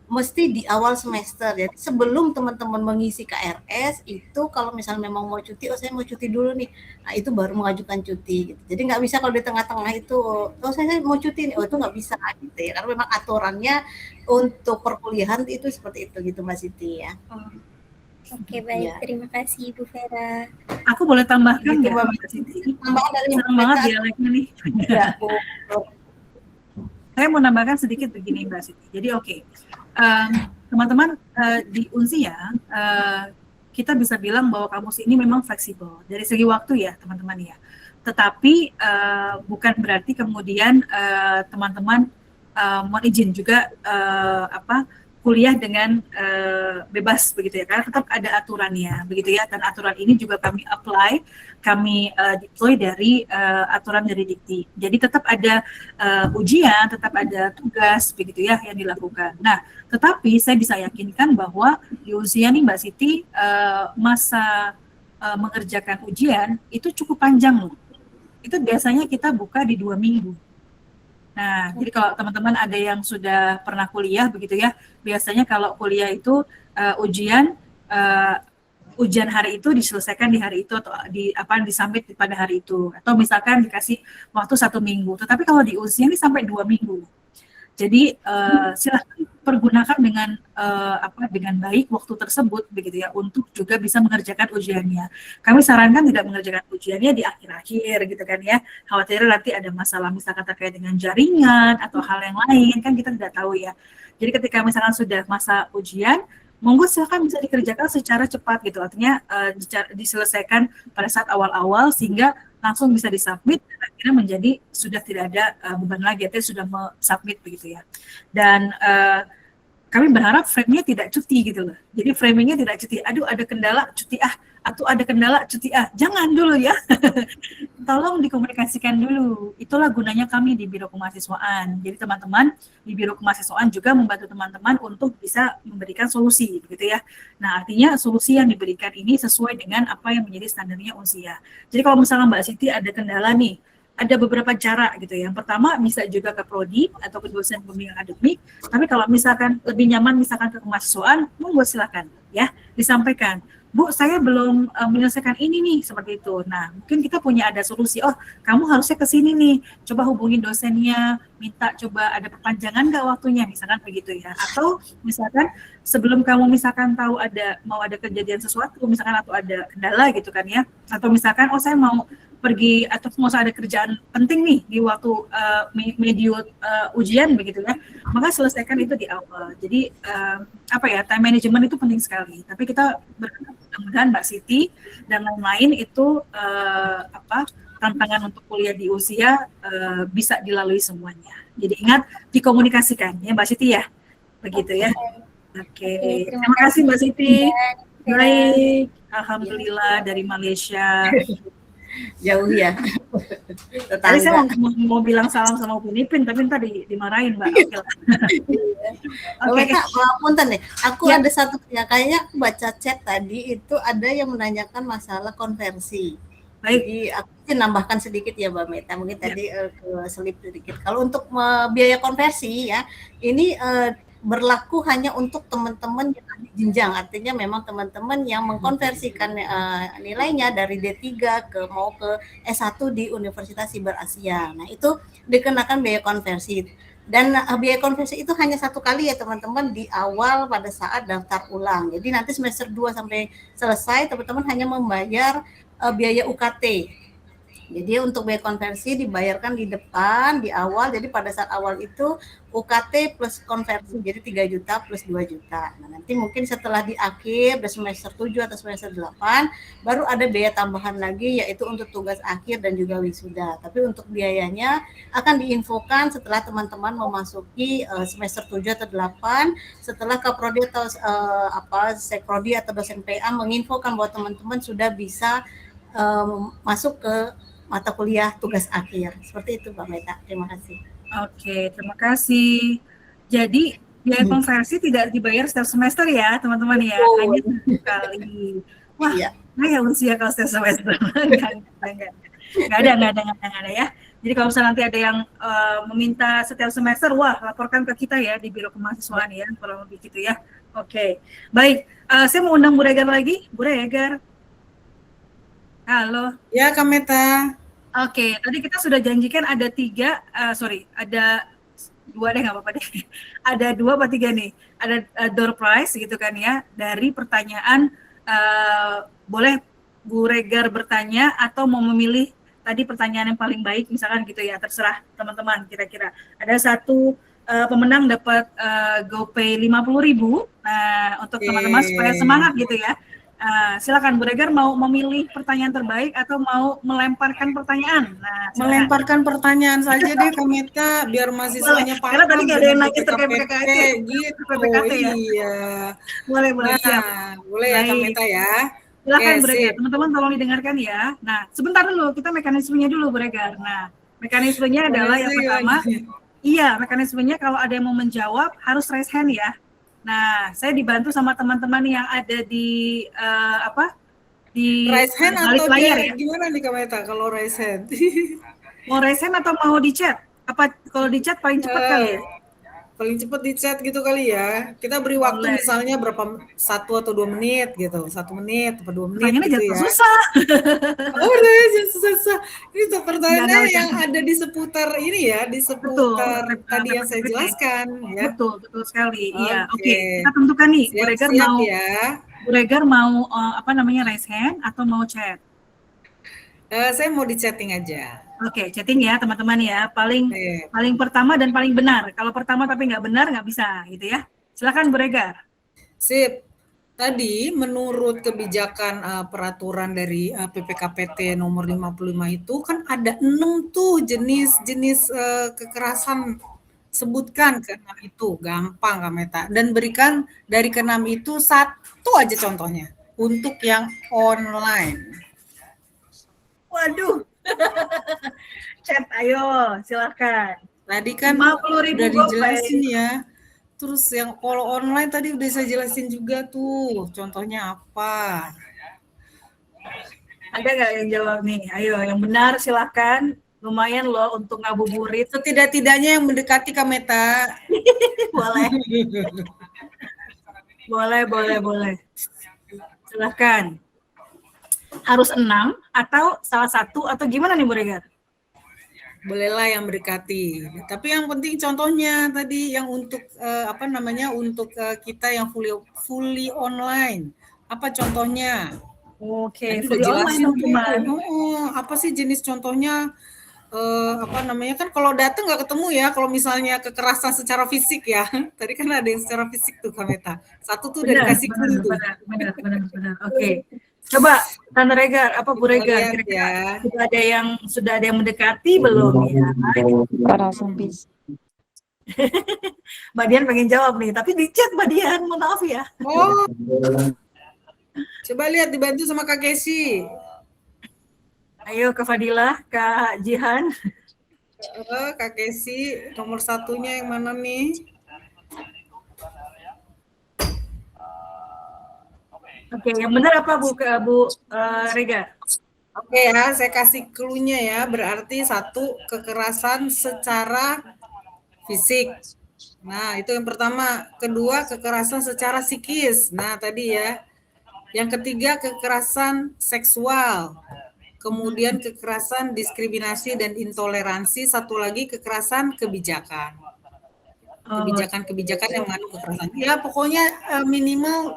S3: mesti di awal semester. Jadi sebelum teman-teman mengisi KRS itu kalau misalnya memang mau cuti, saya mau cuti dulu nih. Nah, itu baru mengajukan cuti gitu. Jadi nggak bisa kalau di tengah-tengah itu, saya mau cuti nih. Itu nggak bisa gitu ya. Karena memang aturannya untuk perkuliahan itu seperti itu gitu Mbak Siti ya.
S11: Oke, baik. Ya. Terima kasih Ibu Vera.
S1: Aku boleh tambahkan
S3: gitu,
S1: Mbak Siti?
S3: Tambahan dari
S1: Senang banget dialeknya nih.
S3: Ya,
S1: saya mau nambahkan sedikit begini Mbak Siti. Jadi teman-teman di Unsia kita bisa bilang bahwa kampus ini memang fleksibel dari segi waktu ya teman-teman ya. Tetapi bukan berarti kemudian teman-teman mohon izin juga kuliah dengan bebas begitu ya, karena tetap ada aturannya begitu ya, dan aturan ini juga kami deploy dari aturan dari Dikti. Jadi tetap ada ujian, tetap ada tugas begitu ya yang dilakukan. Nah, tetapi saya bisa yakinkan bahwa di usia nih Mbak Siti masa mengerjakan ujian itu cukup panjang loh. Itu biasanya kita buka di 2 minggu. Nah, jadi kalau teman-teman ada yang sudah pernah kuliah begitu ya, biasanya kalau kuliah itu ujian hari itu diselesaikan di hari itu atau disubmit pada hari itu, atau misalkan dikasih waktu 1 minggu. Tetapi kalau di usia ini sampai 2 minggu. Jadi silahkan pergunakan dengan baik waktu tersebut begitu ya untuk juga bisa mengerjakan ujiannya. Kami sarankan tidak mengerjakan ujiannya di akhir-akhir gitu kan ya. Khawatir nanti ada masalah misalkan terkait dengan jaringan atau hal yang lain kan kita tidak tahu ya. Jadi ketika misalkan sudah masa ujian, monggo silakan bisa dikerjakan secara cepat gitu. Artinya diselesaikan pada saat awal-awal sehingga langsung bisa disubmit dan akhirnya menjadi sudah tidak ada beban lagi, artinya sudah submit begitu ya. Dan kami berharap frame-nya tidak cuti gitu loh. Jadi framingnya tidak cuti. Aduh ada kendala cuti atau ada kendala cuti Jangan dulu ya. Tolong dikomunikasikan dulu. Itulah gunanya kami di Biro Kemahasiswaan. Jadi teman-teman di Biro Kemahasiswaan juga membantu teman-teman untuk bisa memberikan solusi begitu ya. Nah, artinya solusi yang diberikan ini sesuai dengan apa yang menjadi standarnya Unsia. Jadi kalau misalnya Mbak Siti ada kendala nih, ada beberapa cara gitu ya. Yang pertama bisa juga ke prodi atau ke dosen pembimbing akademik. Tapi kalau misalkan lebih nyaman misalkan ke kemahasiswaan, monggo silakan ya disampaikan. Bu, saya belum menyelesaikan ini nih seperti itu. Nah, mungkin kita punya ada solusi. Oh, kamu harusnya ke sini nih. Coba hubungin dosennya, minta coba ada perpanjangan nggak waktunya, misalkan begitu ya. Atau misalkan sebelum kamu misalkan tahu mau ada kejadian sesuatu, misalkan atau ada kendala gitu kan ya. Atau misalkan saya mau pergi atau mau ada kerjaan penting nih di waktu medio ujian begitu ya, maka selesaikan itu di awal. Jadi time management itu penting sekali. Tapi kita berharap mudah-mudahan Mbak Siti dan lain-lain itu tantangan untuk kuliah di usia bisa dilalui semuanya. Jadi ingat dikomunikasikan ya Mbak Siti ya, begitu ya. Oke. Terima kasih Mbak Siti. Baik, alhamdulillah dari Malaysia.
S3: Jauh ya.
S1: Tadi saya mau bilang salam sama Bu Nipin, tapi ntar dimarahin Mbak.
S3: Oke. Punten nih, aku ada satu ya, kayaknya aku baca chat tadi itu ada yang menanyakan masalah konversi.
S1: Baik.
S3: Jadi aku nambahkan sedikit ya Mbak Meta, mungkin tadi ke selip sedikit. Kalau untuk biaya konversi ya, ini berlaku hanya untuk teman-teman yang ada jenjang, artinya memang teman-teman yang mengkonversikan nilainya dari D3 mau ke S1 di Universitas Siber Asia. Nah, itu dikenakan biaya konversi. Dan biaya konversi itu hanya satu kali ya teman-teman di awal pada saat daftar ulang. Jadi nanti semester 2 sampai selesai teman-teman hanya membayar biaya UKT. Jadi untuk biaya konversi dibayarkan di depan, di awal. Jadi pada saat awal itu UKT plus konversi, jadi 3 juta plus 2 juta. Nah, nanti mungkin setelah di akhir, di semester 7 atau semester 8, baru ada biaya tambahan lagi, yaitu untuk tugas akhir dan juga wisuda. Tapi untuk biayanya akan diinfokan setelah teman-teman memasuki semester 7 atau 8, setelah Kaprodi atau Sekprodi atau dosen PA menginfokan bahwa teman-teman sudah bisa masuk ke mata kuliah tugas akhir. Seperti itu Mbak Meta. Terima kasih.
S1: Oke, terima kasih. Jadi biaya konversi tidak dibayar setiap semester ya teman-teman ya, hanya satu kali. Wah, ya usia kalau setiap semester. Nggak ada ya. Jadi kalau misalnya nanti ada yang meminta setiap semester, wah laporkan ke kita ya di Biro Kemahasiswaan ya, kurang lebih gitu ya. Oke, baik. Saya mau undang Bu Regar lagi. Bu Regar. Halo.
S2: Ya, Kak Meta.
S1: Oke, tadi kita sudah janjikan ada ada 2 deh, nggak apa-apa deh. Ada 2 apa 3 nih. Ada door prize gitu kan ya, dari pertanyaan, boleh Bu Regar bertanya atau mau memilih tadi pertanyaan yang paling baik misalkan gitu ya, terserah teman-teman kira-kira. Ada 1 pemenang dapat GoPay 50.000 untuk teman-teman supaya semangat gitu ya. Silakan Bu Regar mau memilih pertanyaan terbaik atau mau melemparkan pertanyaan. Nah,
S2: melemparkan pertanyaan saja deh Kak Meta biar mahasiswanya paham.
S1: Karena tadi nggak ada yang nanya terkait PKT
S2: gitu.
S1: PKT ya.
S2: Iya.
S1: Boleh siap.
S2: Boleh ya Kak Meta ya.
S1: Silakan Bu Regar. Teman-teman tolong didengarkan ya. Nah, sebentar dulu kita mekanismenya dulu Bu Regar. Nah, mekanismenya adalah yang pertama. Iya, mekanismenya kalau ada yang mau menjawab harus raise hand ya. Nah, saya dibantu sama teman-teman yang ada di di
S2: raise hand atau
S1: layar ya.
S2: Gimana nih Kak Meta kalau raise hand?
S1: Mau raise hand atau mau di chat? Apa kalau di chat paling cepat kali ya?
S2: Paling cepat di chat gitu kali ya. Kita beri waktu
S1: Boleh.
S2: misalnya berapa 1 atau 2 menit gitu. 1 menit atau 2 menit
S1: Pertanyaannya
S2: gitu
S1: jangan
S2: ya.
S1: susah.
S2: Oh, pertanyaan jangan susah. Ini tuh
S1: Nggak ada
S2: pertanyaan yang
S1: macam.
S2: ada di seputar ini ya, di
S1: Betul,
S2: seputar tadi yang saya
S1: PPPT.
S2: jelaskan ya.
S1: Betul sekali. Iya, oke.
S2: Oke.
S1: Kita tentukan nih, Bu Regar
S2: Siap-siap
S1: mau
S2: ya.
S1: apa namanya raise hand atau mau chat?
S2: Saya mau di chatting aja.
S1: Oke, chatting ya teman-teman ya. Paling
S2: Oke.
S1: paling pertama dan paling benar. Kalau pertama tapi nggak benar nggak bisa gitu ya. Silakan Bu Regar.
S2: Sip. Tadi menurut kebijakan peraturan dari PPKPT nomor 55 itu kan ada 6 tuh jenis-jenis kekerasan. Sebutkan ke-6 itu, gampang Kak Meta. Dan berikan dari ke-6 itu 1 aja contohnya untuk yang online.
S1: Waduh. Chat, ayo silakan.
S2: Tadi kan
S1: 50.000
S2: udah
S1: gopay.
S2: dijelasin ya. Terus yang kalau online tadi udah saya jelasin juga tuh, contohnya apa.
S1: Ada nggak yang jawab nih? Ayo, yang benar silakan. Lumayan loh untuk ngabuburit.
S2: Setidak-tidaknya yang mendekati Kak Meta.
S1: Boleh. Silakan. Harus 6 atau salah satu atau gimana nih Bu Regar?
S2: Bolehlah yang mendekati. Tapi yang penting contohnya tadi yang untuk untuk kita yang fully online. Apa contohnya?
S1: Oke,
S2: Tadi
S1: fully
S2: udah
S1: online
S2: jelasin
S1: teman-teman.
S2: apa sih jenis contohnya? Kan kalau datang nggak ketemu ya, kalau misalnya kekerasan secara fisik ya. Tadi kan ada yang secara fisik tuh Kak Meta. 1 tuh udah dikasih clue tuh.
S1: Benar. Oke. Coba Tante Regar, apa Bu Regar?
S2: Lihat
S1: Kira-kira
S2: ya.
S1: sudah ada yang mendekati belum ya?
S5: Kekerasan fisik.
S1: Mbak Dian pengen jawab nih, tapi di chat Mbak Dian, mohon maaf ya.
S2: Oh. Coba lihat dibantu sama Kak Kesi.
S1: Ayo Kak Fadilah, Kak Jihan.
S2: Kak Kesi, nomor 1-nya yang mana nih?
S1: Oke, yang benar apa Bu Regar?
S2: Oke ya, saya kasih clue-nya ya. Berarti 1, kekerasan secara fisik. Nah, itu yang pertama. Kedua, kekerasan secara psikis. Nah, tadi ya. Yang ketiga, kekerasan seksual. Kemudian kekerasan diskriminasi dan intoleransi. Satu lagi, kekerasan kebijakan. Kebijakan-kebijakan yang mengandung kekerasan. Ya, pokoknya minimal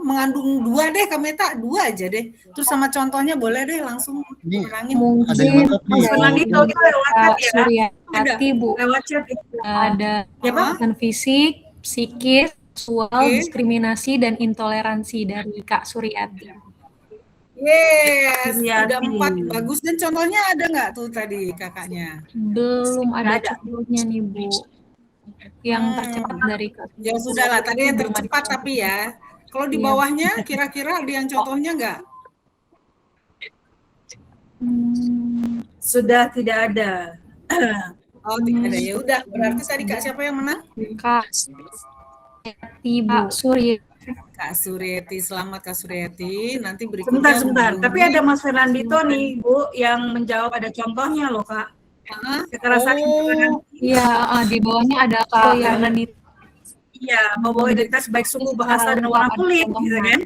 S2: mengandung 2 deh, Kak Meta. 2 aja deh. Terus sama contohnya boleh deh langsung kurangin.
S12: Mungkin
S1: Fernandito kita lewat chat ya.
S12: Suryati Bu.
S1: Lewat chat.
S12: Ada kekerasan fisik, psikis, seksual, diskriminasi dan intoleransi dari Kak Suryati.
S2: Yes,
S1: Suryati.
S2: udah 4 bagus. Dan contohnya ada nggak tuh tadi kakaknya?
S12: Belum ada
S1: Nggak ada.
S12: contohnya nih Bu. Yang tercepat dari Kak.
S2: Ya sudahlah, tadi yang tercepat tapi ya. Kalau di bawahnya kira-kira ada yang contohnya nggak?
S1: Sudah tidak ada.
S2: Oh, tidak ada. Ya udah, berarti tadi Kak siapa yang menang?
S12: Kak Suryati.
S2: Kak Suryati, selamat Kak Suryati. Nanti berikutnya
S1: Sebentar. Tapi ada Mas Fernandito nih, Bu, yang menjawab ada contohnya loh, Kak. Kekerasan
S12: Iya, di bawahnya ada Kak Fernandito.
S1: Iya, membawa identitas baik suku, bahasa, dan warna kulit, gitu kan?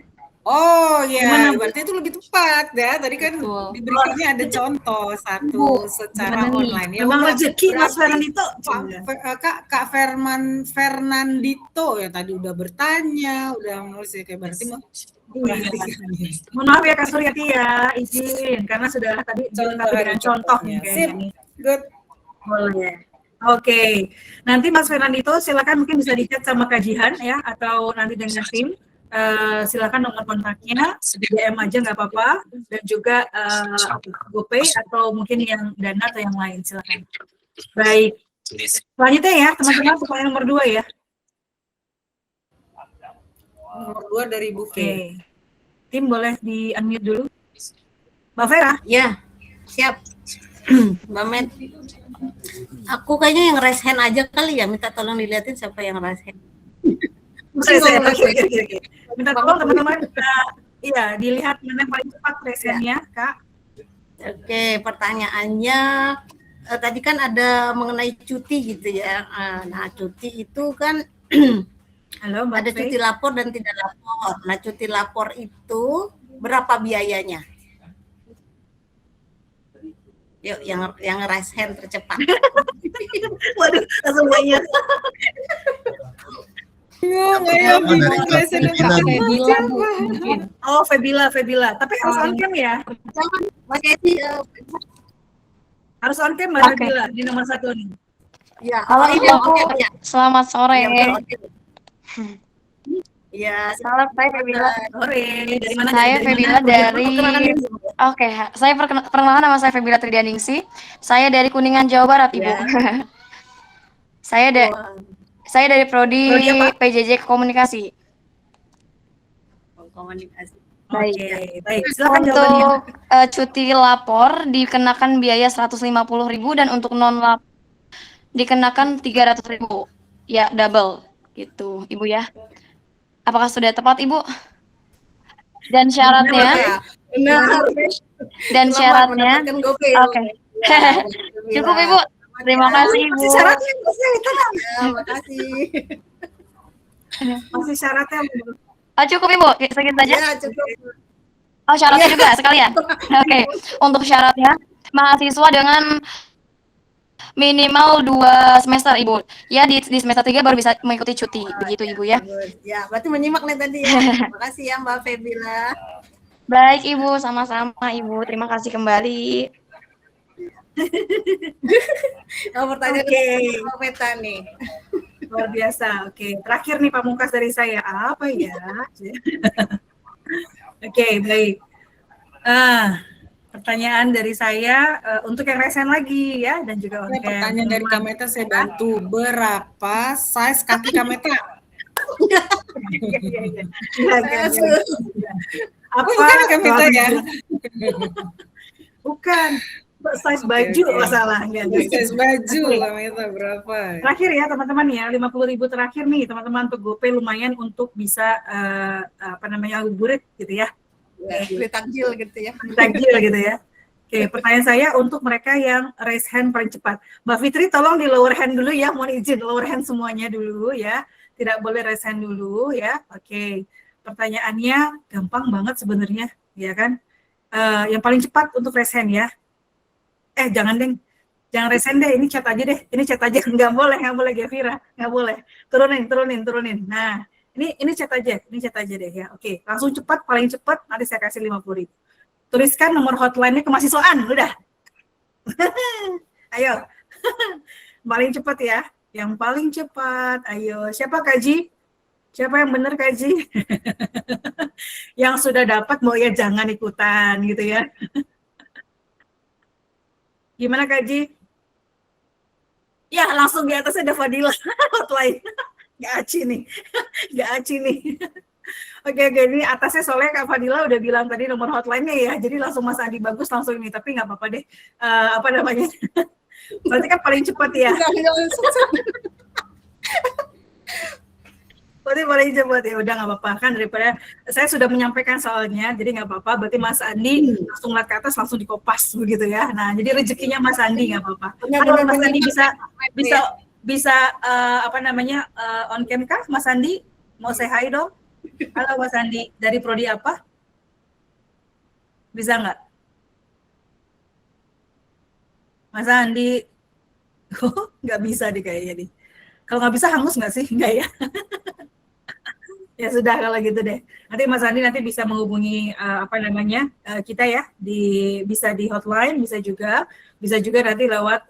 S2: Oh ya,
S1: Gimana, Bu?
S2: berarti itu lebih tepat ya. Tadi kan di berikutnya ada contoh 1 secara online. Ya
S1: Memang
S2: udah,
S1: rezeki Mas
S2: berarti
S1: Fernandito.
S2: Kak Fernandito ya tadi udah bertanya, udah menulis ya kayak berarti
S1: Mohon maaf ya Kak Suryati ya, izin karena sudah tadi dilengkapi dengan contoh nih
S2: Sip,
S1: kayaknya.
S2: good.
S1: Boleh. Oke. Nanti Mas Fernandito silakan mungkin bisa di-chat sama Kak Jihan ya atau nanti dengan tim. Silakan nomor kontaknya di DM aja nggak apa-apa dan juga GoPay atau mungkin yang Dana atau yang lain silakan. Baik. Selanjutnya ya teman-teman pertanyaan nomor 2 ya.
S2: Nomor 2 dari Bu
S1: Oke. Tim boleh di-unmute dulu. Mbak Vera?
S3: Ya, siap. Mbak Met. Aku kayaknya yang raise hand aja kali ya, minta tolong dilihatin siapa yang raise hand.
S1: Oke. Minta tolong teman-teman iya dilihat mana yang paling cepat raise hand-nya, Kak.
S3: Oke, pertanyaannya tadi kan ada mengenai cuti gitu ya. Nah, cuti itu kan
S1: Halo, Mbak
S3: ada
S1: Faye.
S3: cuti lapor dan tidak lapor. Nah, cuti lapor itu berapa biayanya? Yuk, yang raise hand tercepat.
S1: Waduh, langsung banyak. Oh, Febila. Tapi harus on cam ya?
S3: Mas Edi,
S1: Harus on cam Mbak Febila di nomor 1 nih.
S3: ya,
S13: Halo
S3: ini
S13: Ibu,
S3: on cam ya.
S13: selamat sore.
S3: Iya, betul, on cam. Iya,
S13: Salam, saya Febila.
S1: Sore. Dari mana?
S13: Saya Febila dari, oke, saya perkenalan, nama saya Febila Tridianingsih. Saya dari Kuningan, Jawa Barat, Ibu. Saya dari Prodi PJJ Komunikasi.
S3: Komunikasi.
S1: Baik. Silakan jawabannya.
S13: Untuk cuti lapor dikenakan biaya 150.000 dan untuk non lapor dikenakan 300.000. Ya, double gitu, Ibu ya. Apakah sudah tepat, Ibu? Dan syaratnya, oke. Cukup, Ibu. Terima kasih, Ibu.
S1: Masih syaratnya, tenang. Terima kasih. Masih syaratnya, Bu.
S13: Cukup, Ibu. Segitu saja.
S3: Ya, cukup.
S13: Oh, syaratnya juga sekalian. Oke. Untuk syaratnya, mahasiswa dengan minimal 2 semester, Ibu. Ya, di semester 3 baru bisa mengikuti cuti. Begitu, Ibu ya.
S3: Ya, berarti menyimak nih tadi ya. Terima kasih ya Mbak Febila.
S13: Baik, Ibu. Sama-sama, Ibu. Terima kasih kembali.
S3: Pertanyaan Mbak Meta nih.
S1: Luar biasa. Oke, terakhir nih pamungkas dari saya. Apa ya? Oke, baik. Pertanyaan dari saya untuk yang resen lagi ya, dan juga untuk
S2: pertanyaan dari Kameta saya bantu. Berapa size kaki Kameta?
S1: Apa
S2: bukan Kameta ya?
S1: Bukan. Size baju masalahnya.
S2: Size baju Kameta berapa?
S1: Terakhir ya teman-teman ya, 50.000 terakhir nih teman-teman, untuk GoPay lumayan untuk bisa ngabuburit gitu ya.
S3: Beli takjil gitu ya.
S1: Takjil gitu ya. Oke, pertanyaan saya untuk mereka yang raise hand paling cepat. Mbak Fitri tolong di lower hand dulu ya, mohon izin lower hand semuanya dulu ya. Tidak boleh raise hand dulu ya. Oke. Pertanyaannya gampang banget sebenarnya, ya kan? Yang paling cepat untuk raise hand ya. Jangan deh. Jangan raise hand deh, ini chat aja deh. Ini chat aja, nggak boleh Gevira, nggak boleh. Turunin. Nah, ini chat aja deh ya. Oke, langsung cepat, paling cepat nanti saya kasih 50.000. Tuliskan nomor hotline-nya kemahasiswaan, udah. Ayo. Paling cepat ya. Yang paling cepat, ayo. Siapa Kaji? Siapa yang benar Kaji? Yang sudah dapat mau ya jangan ikutan gitu ya. Gimana Kaji? Ya, langsung di atasnya ada Fadila hotline. Gak aci nih. Oke, ini atasnya soalnya Kak Fadila udah bilang tadi nomor hotline-nya ya, jadi langsung Mas Adi bagus langsung ini, tapi nggak apa-apa deh. Berarti kan paling cepat ya. Berarti paling cepat ya, udah nggak apa-apa kan, daripada saya sudah menyampaikan soalnya, jadi nggak apa-apa. Berarti Mas Andi langsung lihat ke atas langsung dikopas begitu ya. Nah, jadi rezekinya Mas Andi nggak apa-apa. Kalau Mas Andi bisa on cam kah Mas Andi? Mau say hi dong? Halo Mas Andi, dari prodi apa? Bisa nggak? Mas Andi, nggak bisa deh kayaknya nih. Kalau nggak bisa hangus nggak sih? Nggak ya? Ya sudah kalau gitu deh. Nanti Mas Andi nanti bisa menghubungi kita ya, bisa di hotline, bisa juga nanti lewat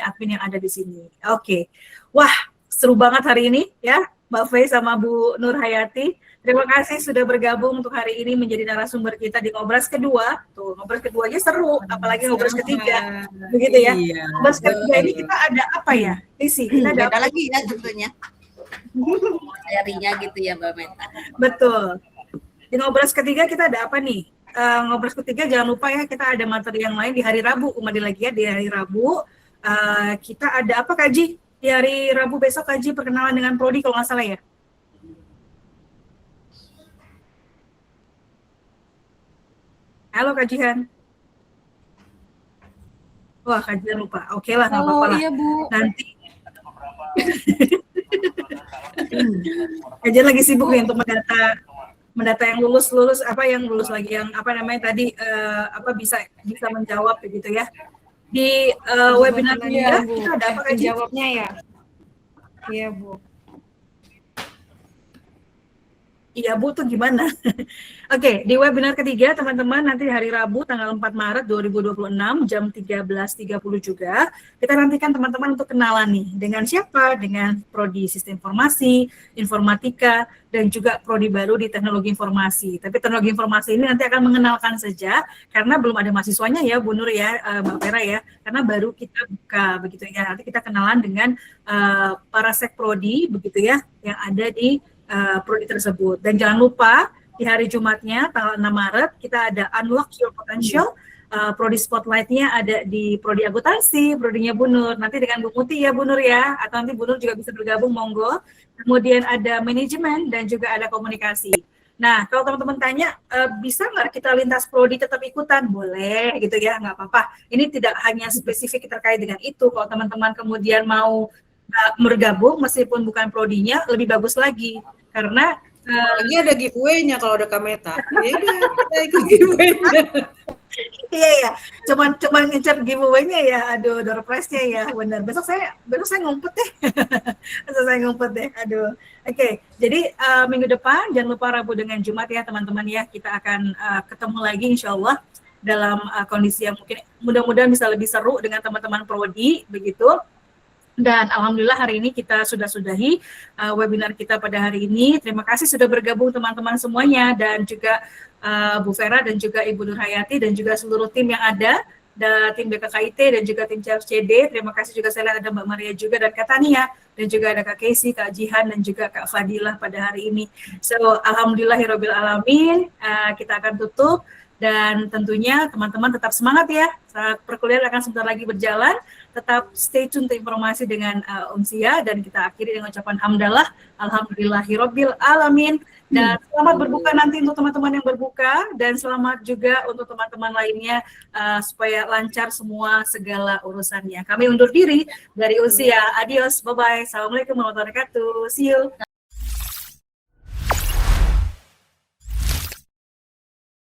S1: admin yang ada di sini. Oke. Wah, seru banget hari ini ya, Mbak Faye sama Bu Nur Hayati. Terima kasih sudah bergabung untuk hari ini menjadi narasumber kita di Ngobras kedua. Tuh, Ngobras kedua aja seru, apalagi Ngobras ketiga. Begitu ya. Iya, Ngobras ketiga ini kita ada apa ya? Isi, kita ada
S3: apa lagi ya tentunya. Carinya gitu ya Mbak Meta.
S1: Betul. Di Ngobras ketiga kita ada apa nih? Ngobras ketiga jangan lupa ya, kita ada materi yang lain di hari Rabu, kembali lagi ya di hari Rabu. Kita ada apa Kaji? Di hari Rabu besok Kaji perkenalan dengan prodi kalau nggak salah ya. Halo Kak Jihan. Wah, kajian lupa. Oke lah, nggak
S12: Oh
S1: apa-apa lah.
S12: iya Bu.
S1: Nanti kajian lagi sibuk nih untuk mendata yang lulus lagi yang apa namanya tadi apa bisa menjawab begitu ya. Di webinar
S12: Iya,
S1: ketiga
S12: Bu.
S1: kita ada apa Kaji?
S12: Jawabnya ya. Iya, Bu.
S1: Iya Bu, tuh gimana? Oke, di webinar ketiga teman-teman nanti hari Rabu tanggal 4 Maret 2026 jam 13.30 juga kita nantikan teman-teman untuk kenalan nih dengan siapa? Dengan Prodi Sistem Informasi, Informatika, dan juga Prodi baru di Teknologi Informasi. Tapi Teknologi Informasi ini nanti akan mengenalkan saja karena belum ada mahasiswanya ya Bu Nur ya, Mbak Vera ya, karena baru kita buka begitu ya. Nanti kita kenalan dengan para Sekprodi begitu ya yang ada di prodi tersebut. Dan jangan lupa di hari Jumatnya tanggal 6 Maret kita ada Unlock Your Potential. Prodi Spotlight-nya ada di Prodi Akuntansi, prodinya Bu Nur. Nanti dengan Bu Muti ya Bu Nur ya, atau nanti Bu Nur juga bisa bergabung monggo. Kemudian ada manajemen dan juga ada komunikasi. Nah, kalau teman-teman tanya, bisa nggak kita lintas prodi tetap ikutan? Boleh gitu ya, nggak apa-apa. Ini tidak hanya spesifik terkait dengan itu. Kalau teman-teman kemudian mau bergabung meskipun bukan prodinya lebih bagus lagi karena
S2: lagi ada giveaway-nya kalau ada Kameta. Ya udah kita ikut giveaway-nya.
S1: Iya ya, cuman ngejar giveaway-nya ya, aduh door prize-nya ya, benar. Besok saya ngumpet deh. Aduh. Oke, jadi minggu depan jangan lupa Rabu dengan Jumat ya teman-teman ya, kita akan ketemu lagi insya Allah dalam kondisi yang mungkin mudah-mudahan bisa lebih seru dengan teman-teman prodi begitu. Dan alhamdulillah hari ini kita sudah sudahi webinar kita pada hari ini. Terima kasih sudah bergabung teman-teman semuanya dan juga Bu Vera dan juga Ibu Nur Hayati dan juga seluruh tim yang ada, tim BKKIT dan juga tim CFCD. Terima kasih juga saya lihat ada Mbak Maria juga dan Kak Tania dan juga ada Kak Casey, Kak Jihan dan juga Kak Fadilah pada hari ini. So alhamdulillahirabbil alamin, kita akan tutup. Dan tentunya teman-teman tetap semangat ya, saat perkuliahan akan sebentar lagi berjalan, tetap stay tune untuk informasi dengan Unsia, dan kita akhiri dengan ucapan hamdalah, alhamdulillahirabbil alamin, dan selamat berbuka nanti untuk teman-teman yang berbuka, dan selamat juga untuk teman-teman lainnya supaya lancar semua segala urusannya. Kami undur diri dari Unsia, adios, bye-bye, assalamualaikum warahmatullahi wabarakatuh, see you.